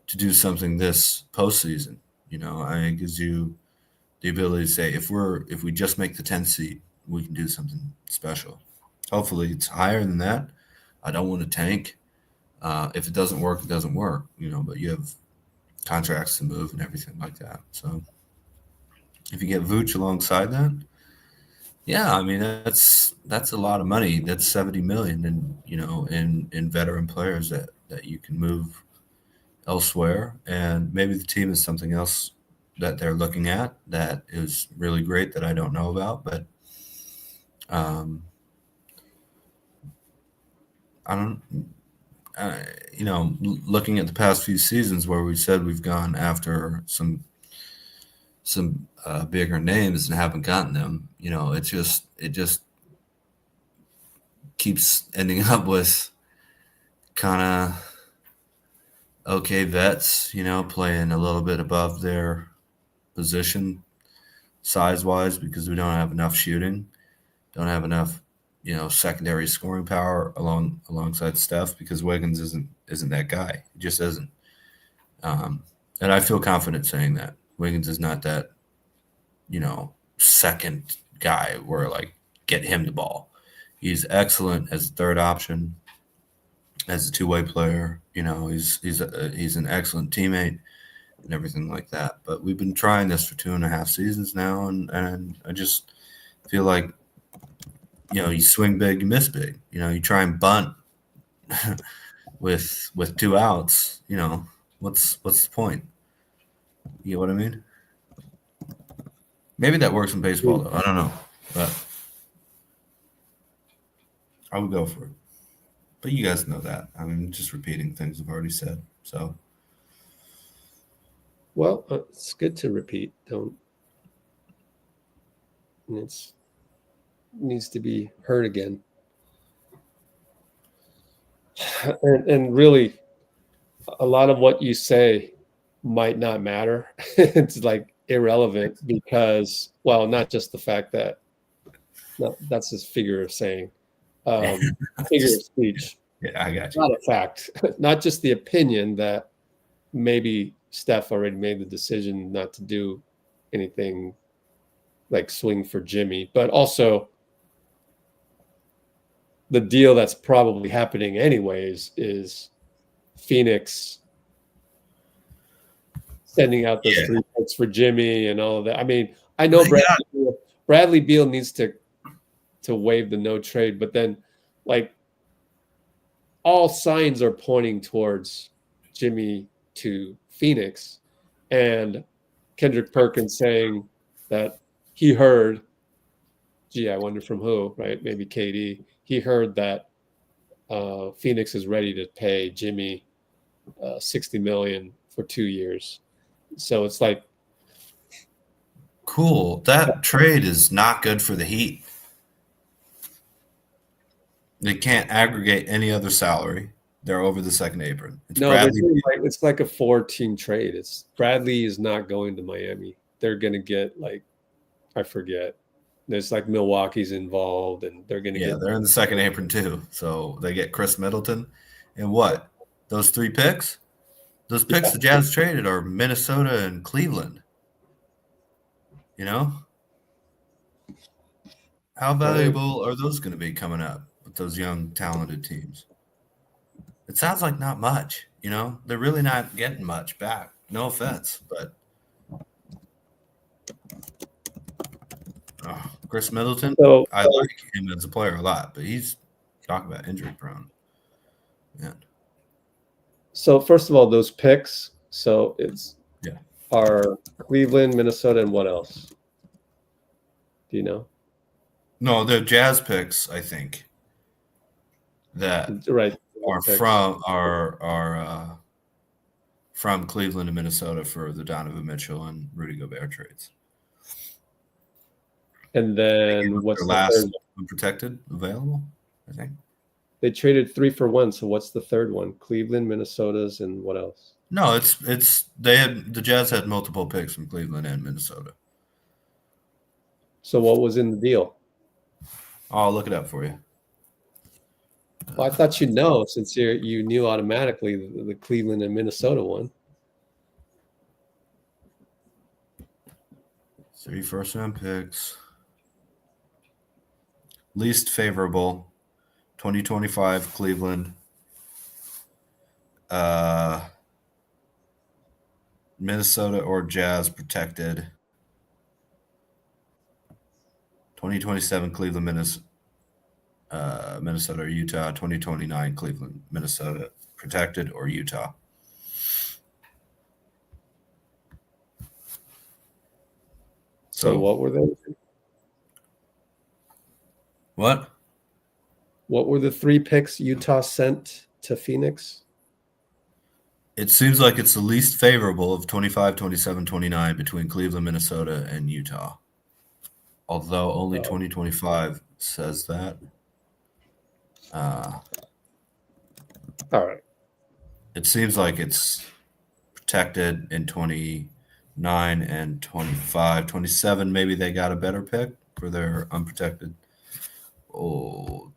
to do something this postseason. It gives you the ability to say, if we just make the 10th seed, we can do something special. Hopefully it's higher than that. I don't want to tank. If it doesn't work, it doesn't work, but you have contracts to move and everything like that. So if you get Vooch alongside that, yeah, I mean, that's a lot of money. That's $70 million in veteran players that you can move elsewhere. And maybe the team is something else that they're looking at that is really great that I don't know about, but I don't, looking at the past few seasons where we said we've gone after some bigger names and haven't gotten them, it just keeps ending up with kind of okay vets, playing a little bit above their position size-wise because we don't have enough shooting, don't have enough, secondary scoring power alongside Steph because Wiggins isn't that guy. He just isn't. And I feel confident saying that. Wiggins is not that, second guy where, get him the ball. He's excellent as a third option, as a two-way player. He's an excellent teammate and everything like that. But we've been trying this for 2.5 seasons now, and I just feel like, you swing big, you miss big. You try and bunt with 2 outs. What's the point? You know what I mean? Maybe that works in baseball, though. I don't know, but I would go for it. But you guys know that. I'm just repeating things I've already said. So, well, it's good to repeat. It needs to be heard again. And really, a lot of what you say might not matter. It's irrelevant because, well, not just the fact that that's his figure of saying, figure of speech. Yeah, I got you. Not a fact, not just the opinion that maybe Steph already made the decision not to do anything like swing for Jimmy, but also the deal that's probably happening anyways is Phoenix sending out those Yeah. 3 picks for Jimmy and all of that. I mean, I know Well, Bradley Beal needs to waive the no trade, but then like all signs are pointing towards Jimmy to Phoenix, and Kendrick Perkins saying that he heard, gee, I wonder from who, right? Maybe KD. He heard that Phoenix is ready to pay Jimmy $60 million for 2 years. So it's like, cool. That trade is not good for the Heat. They can't aggregate any other salary. They're over the second apron. It's no, Bradley. it's like a 4-team trade. It's Bradley is not going to Miami. They're going to get like, I forget. There's like Milwaukee's involved, and they're going to get. They're in the second apron too. So they get Chris Middleton, and what? Those 3 picks? Those picks the Jazz traded are Minnesota and Cleveland. You know, how valuable are those going to be coming up with those young, talented teams? It sounds like not much. You know, they're really not getting much back. No offense, but Chris Middleton, I like him as a player a lot, but he's talking about injury prone. Yeah. So first of all, those picks. So it's are Cleveland, Minnesota, and what else? Do you know? No, they're Jazz picks, I think. That are from Cleveland and Minnesota for the Donovan Mitchell and Rudy Gobert trades. And then what's their the last third? Unprotected available? I think they traded 3 for 1. So what's the third one? Cleveland, Minnesota's, and what else? No, the Jazz had multiple picks from Cleveland and Minnesota. So what was in the deal? I'll look it up for you. Well, I thought you'd know since you knew automatically the Cleveland and Minnesota one. 3 first-round picks. Least favorable, 2025 Cleveland. Minnesota or Jazz protected. 2027 Cleveland, Minnesota or Utah. 2029 Cleveland, Minnesota protected or Utah. So what were they? What? What were the 3 picks Utah sent to Phoenix? It seems like it's the least favorable of 25, 27, 29 between Cleveland, Minnesota, and Utah. Although only 2025 says that. All right. It seems like it's protected in 29 and 25. 27, maybe they got a better pick for their unprotected. So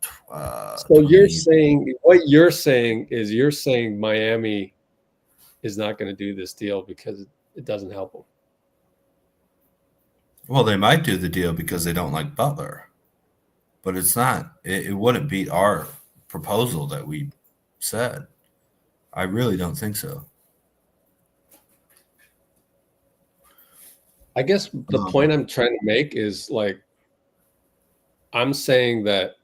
you're saying what you're saying Miami is not going to do this deal because it doesn't help them. Well, they might do the deal because they don't like Butler, but it's not. It wouldn't beat our proposal that we said. I really don't think so. I guess the point I'm trying to make is like, I'm saying that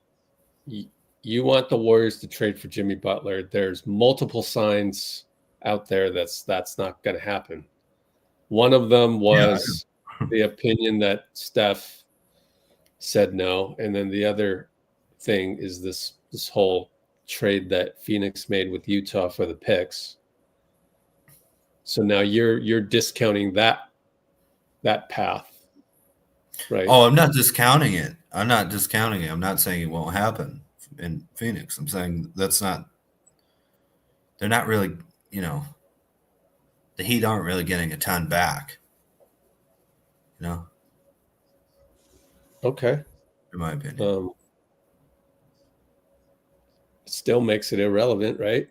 you want the Warriors to trade for Jimmy Butler. There's multiple signs out there that's not going to happen. One of them was the opinion that Steph said no, and then the other thing is this whole trade that Phoenix made with Utah for the picks. So now you're discounting that path, right? Oh, I'm not discounting it. I'm not saying it won't happen in Phoenix. I'm saying they're not really, the Heat aren't really getting a ton back. Okay. In my opinion. Still makes it irrelevant, right?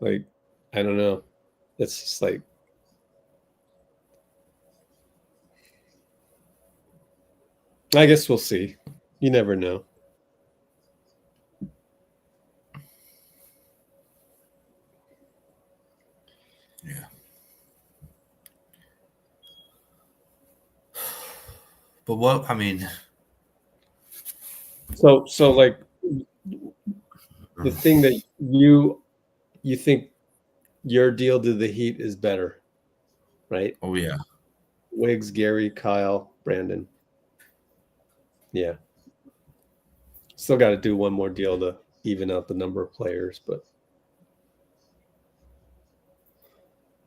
like, I don't know. It's just like, I guess we'll see. You never know. Yeah. But what I mean, So like the thing that you think your deal to the Heat is better, right? oh yeah, Wiggs, Gary, Kyle, Brandon. Yeah. Still got to do one more deal to even out the number of players, but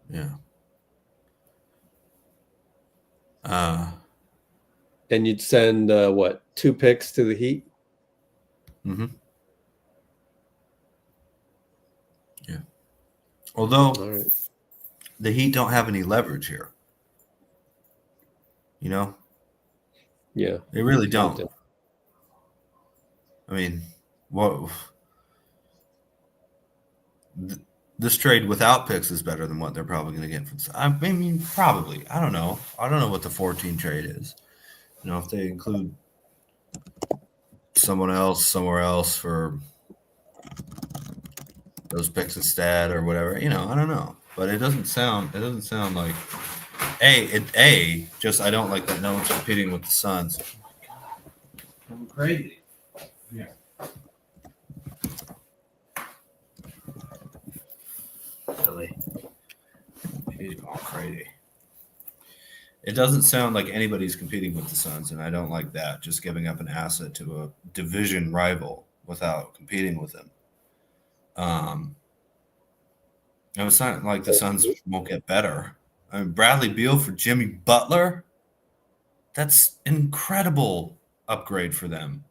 yeah. and you'd send what, 2 picks to the Heat? Mm-hmm. Yeah. Although All right. the Heat don't have any leverage here. You know? Yeah. They really don't. I mean, what this trade without picks is better than what they're probably going to get from. I mean, probably. I don't know. I don't know what the 14 trade is. You know, if they include someone else somewhere else for those picks instead or whatever. You know, I don't know. But it doesn't sound like just I don't like that no one's competing with the Suns. I'm crazy. Yeah. Really? He's going crazy. It doesn't sound like anybody's competing with the Suns, and I don't like that. Just giving up an asset to a division rival without competing with them. And it's not like the Suns won't get better. I mean, Bradley Beal for Jimmy Butler, that's an incredible upgrade for them.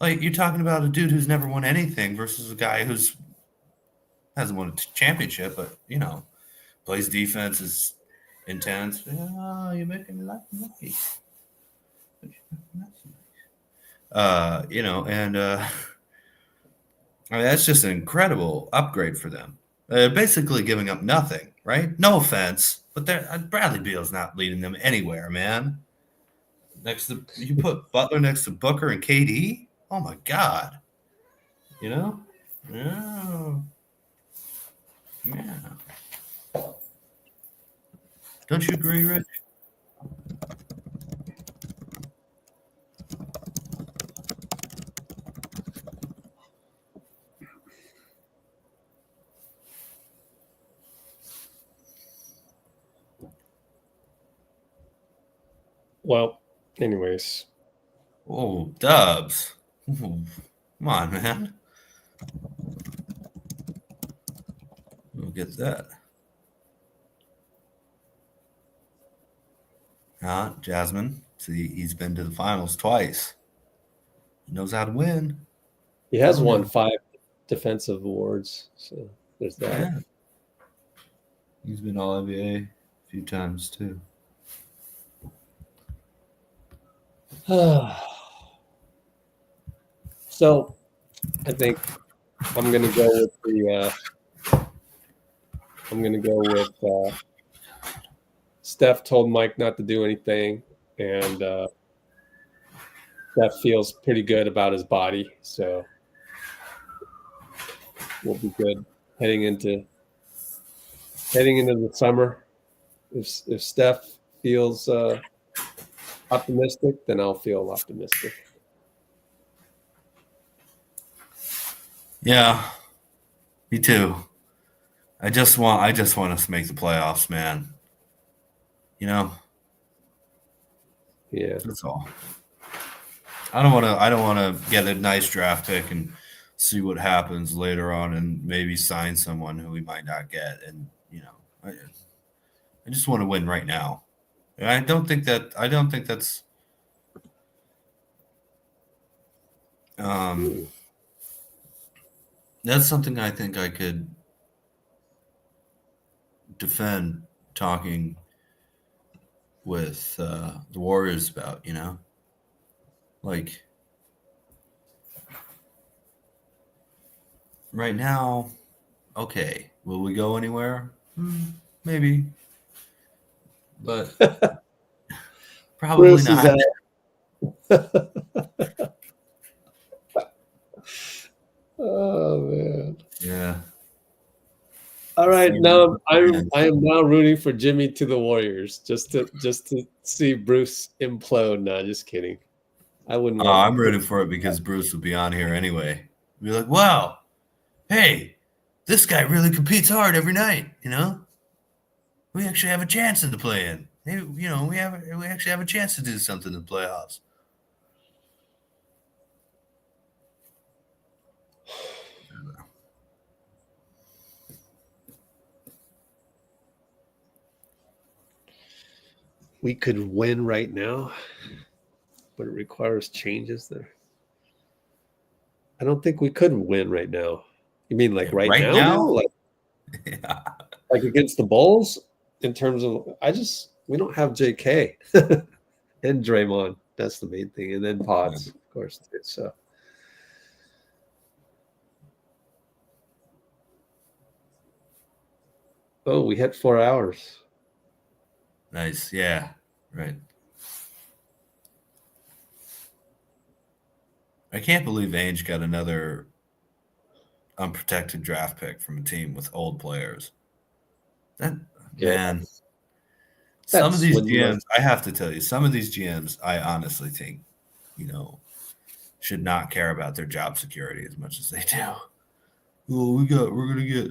Like, you're talking about a dude who's never won anything versus a guy who's hasn't won a championship, but, you know, plays defense, is intense. Oh, you're making me like lucky. You know, and I mean, that's just an incredible upgrade for them. They're basically giving up nothing, right? No offense, but Bradley Beal's not leading them anywhere, man. You put Butler next to Booker and KD? Oh my God. You know? Yeah. Yeah. Don't you agree, Rich? Well, anyways. Oh, Dubs. Ooh, come on, man. We'll get that. Jasmine. See, he's been to the finals twice. He knows how to win. He has won 5 defensive awards, so there's that. Yeah. He's been all NBA a few times too. So, I think I'm gonna go with Steph told Mike not to do anything, and Steph feels pretty good about his body, so we'll be good heading into the summer. If Steph feels optimistic, then I'll feel optimistic. Yeah, me too. I just want us to make the playoffs, man. You know? Yeah. That's all. I don't want to get a nice draft pick and see what happens later on and maybe sign someone who we might not get. And, you know, I just want to win right now. And I don't think that's that's something I think I could defend talking with the Warriors about, you know? Like, right now, okay, will we go anywhere? Maybe. But probably Bruce not. Oh, man. Yeah. All right. now I am now rooting for Jimmy to the Warriors just to see Bruce implode. No, just kidding. I wouldn't. Oh, I'm rooting for it because Bruce will be on here anyway. Be like, wow, hey, this guy really competes hard every night. You know, we actually have a chance in the play-in. Hey, you know, we actually have a chance to do something in the playoffs. We could win right now, but it requires changes there. I don't think we could win right now. You mean like right now? Like, yeah. Like against the Bulls in terms of we don't have JK and Draymond. That's the main thing. And then Pods, of course. So we hit 4 hours. Nice. Yeah. Right. I can't believe Ainge got another unprotected draft pick from a team with old players. Man, some of these GMs, I have to tell you, some of these GMs, I honestly think, should not care about their job security as much as they do. Well, we're gonna get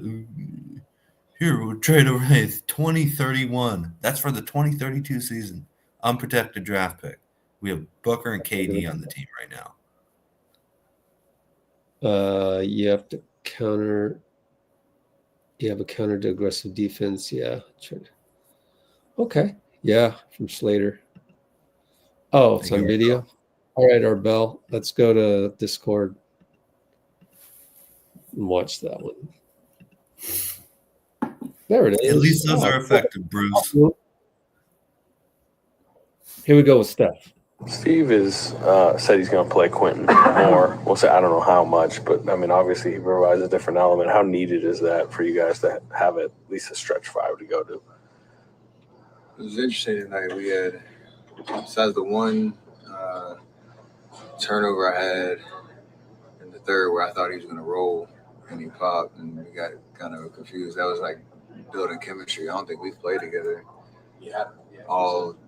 here. We'll trade away 2031. That's for the 2032 season. Unprotected draft pick. We have Booker and KD on the team right now. You have to counter. You have a counter to aggressive defense. Yeah. Okay. Yeah, from Slater. Oh, it's on video. All right, Arbel. Let's go to Discord and watch that one. There it is. At least those are effective, Bruce. Here we go with Steph. Steve said he's going to play Quinten more. We'll say I don't know how much, but I mean, obviously he provides a different element. How needed is that for you guys to have at least a stretch five to go to? It was interesting tonight. We had, besides the one turnover I had in the third where I thought he was going to roll and he popped and we got kind of confused. That was like building chemistry. I don't think we've played together.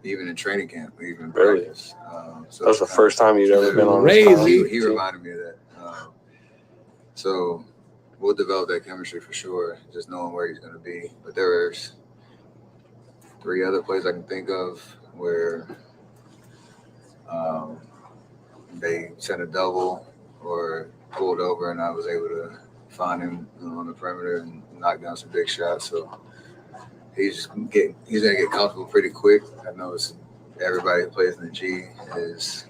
Even in training camp, even practice. So that was the first time you'd ever been on He reminded me of that. So we'll develop that chemistry for sure, just knowing where he's going to be. But there's 3 other plays I can think of where they sent a double or pulled over, and I was able to find him on the perimeter and knock down some big shots. So he's gonna get comfortable pretty quick. I know everybody who plays in the G is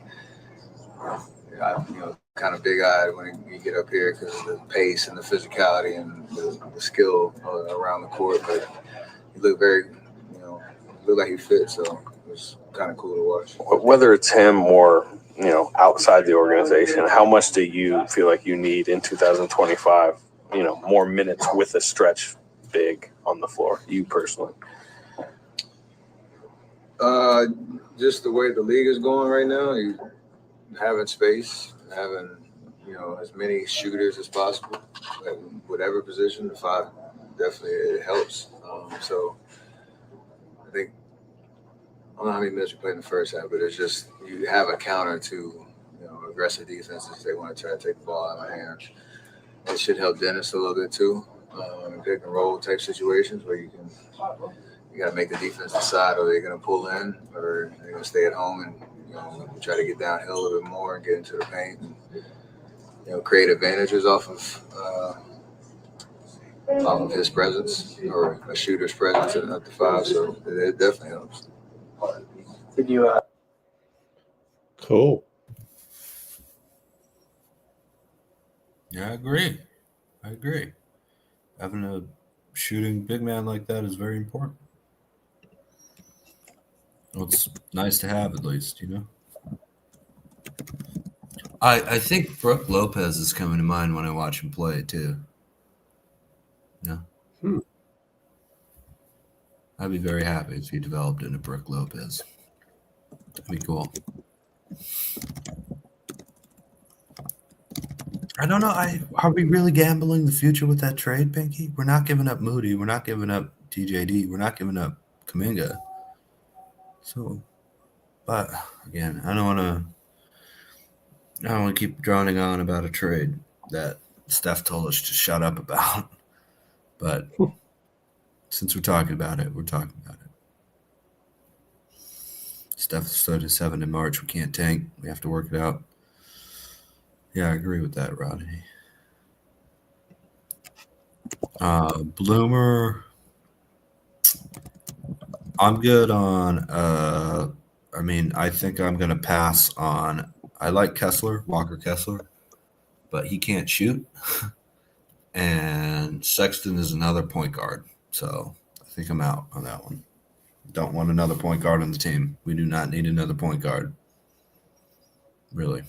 kind of big-eyed when you get up here because of the pace and the physicality and the skill around the court. But he looked looked like he fit, so it was kind of cool to watch. Whether it's him or outside the organization, how much do you feel like you need in 2025? More minutes with a stretch big on the floor, you personally? Just the way the league is going right now, you having space, having as many shooters as possible at whatever position. The 5 definitely it helps. So I think I don't know how many minutes you played in the first half, but it's just you have a counter to aggressive defenses. They want to try to take the ball out of my hands. It should help Dennis a little bit too. In pick and roll type situations where you got to make the defense decide are they going to pull in or they're going to stay at home and try to get downhill a little bit more and get into the paint and create advantages off of his presence or a shooter's presence at the 5. So it definitely helps. Did you? Cool. Yeah, I agree. Having a shooting big man like that is very important. Well, it's nice to have, at least, I think Brook Lopez is coming to mind when I watch him play, too. Yeah. I'd be very happy if he developed into Brook Lopez. That'd be cool. I don't know. Are we really gambling the future with that trade, Pinky? We're not giving up Moody. We're not giving up TJD. We're not giving up Kuminga. So, but again, I don't want to keep droning on about a trade that Steph told us to shut up about. But since we're talking about it, we're talking about it. Steph stood at 7 in March. We can't tank. We have to work it out. Yeah, I agree with that, Rodney. Bloomer. I'm good on I think I'm gonna pass on. I like Kessler, Walker Kessler, but he can't shoot. And Sexton is another point guard. So I think I'm out on that one. Don't want another point guard on the team. We do not need another point guard. Really.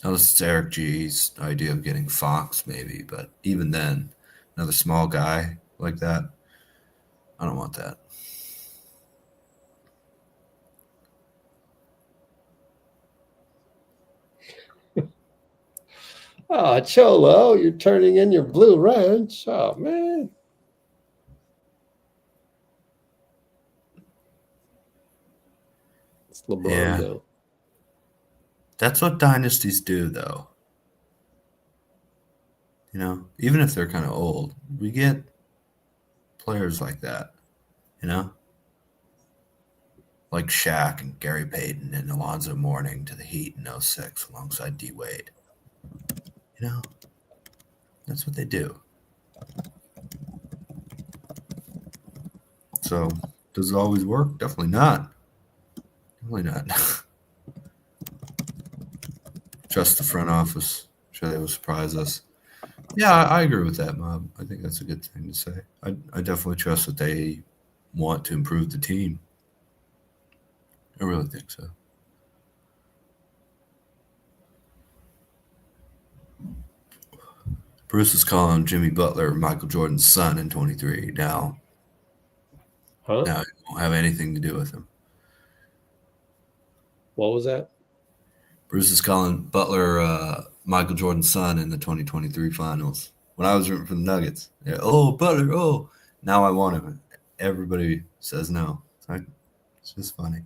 Unless it's Eric G's idea of getting Fox, maybe. But even then, another small guy like that, I don't want that. Oh, Cholo, you're turning in your blue ranch. Oh, man. It's LeBron, though. That's what dynasties do, though. You know, even if they're kind of old, we get players like that, you know? Like Shaq and Gary Payton and Alonzo Mourning to the Heat in 06 alongside D. Wade. You know, that's what they do. So, does it always work? Definitely not. Definitely not. Trust the front office. I'm sure they will surprise us. Yeah, I agree with that, Mob. I think that's a good thing to say. I definitely trust that they want to improve the team. I really think so. Bruce is calling Jimmy Butler Michael Jordan's son in 23. Now it won't have anything to do with him. What was that? Bruce is calling Butler Michael Jordan's son in the 2023 finals. When I was rooting for the Nuggets, yeah, Butler, now I want him. Everybody says no. It's just funny.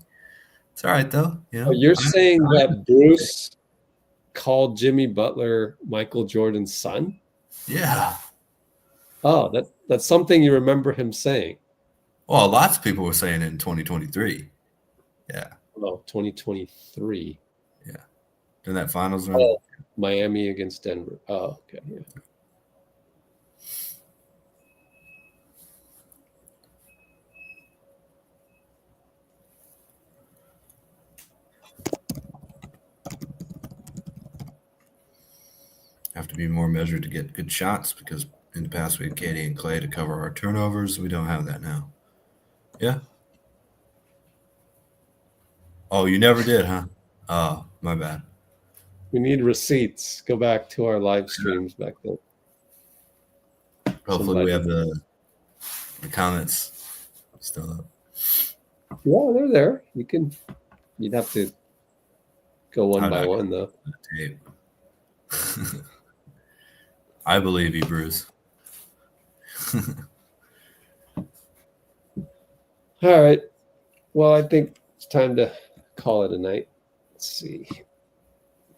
It's all right, though. You know? You're saying that Bruce called Jimmy Butler Michael Jordan's son? Yeah. Oh, that's something you remember him saying. Well, lots of people were saying it in 2023. Yeah. Oh, 2023. Yeah. In that finals run. Oh, Miami against Denver. Oh, okay. Yeah. Have to be more measured to get good shots because in the past we had Katie and Clay to cover our turnovers. We don't have that now. Yeah. Oh, you never did, huh? Oh, my bad. We need receipts. Go back to our live streams back then. Hopefully we have the comments still up. Yeah, they're there. You'd have to go one by one, though. Tape. I believe you, Bruce. All right. Well, I think it's time to call it a night. Let's see.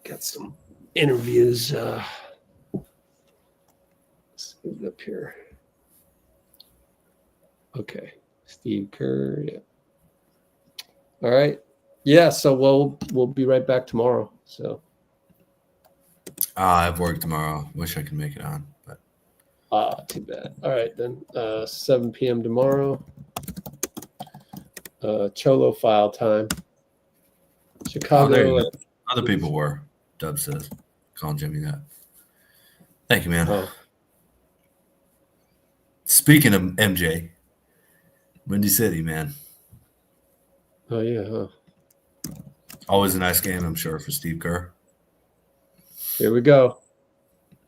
Got some interviews. Let's get it up here. Okay. Steve Kerr. Yeah. All right. Yeah. So we'll be right back tomorrow. So. I have work tomorrow. Wish I could make it on, but too bad. All right then. 7 p.m. tomorrow. Cholo file time. Chicago. Other people were. Dub says, calling Jimmy that. Thank you, man. Oh. Speaking of MJ, Windy City, man. Oh yeah. Huh? Always a nice game, I'm sure, for Steve Kerr. Here we go.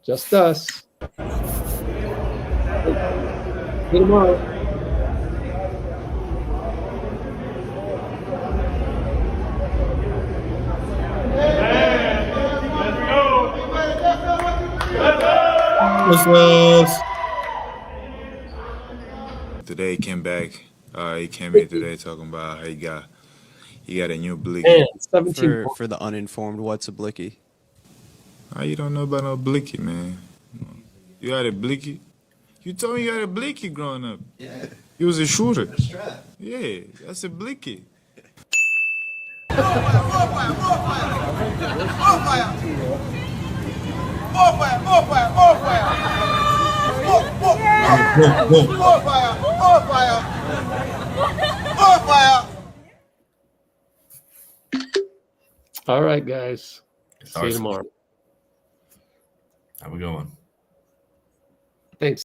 Just us. See you tomorrow. Let's go. What's up? Today he came back. He came here today talking about how he got a new blicky. Man, 17 For the uninformed, what's a blicky? How you don't know about no blicky, man? You had a blicky? You told me you had a blicky growing up. Yeah. You was a shooter. That's right. Yeah, that's a blicky. All right, guys. See you Awesome. tomorrow. How we going?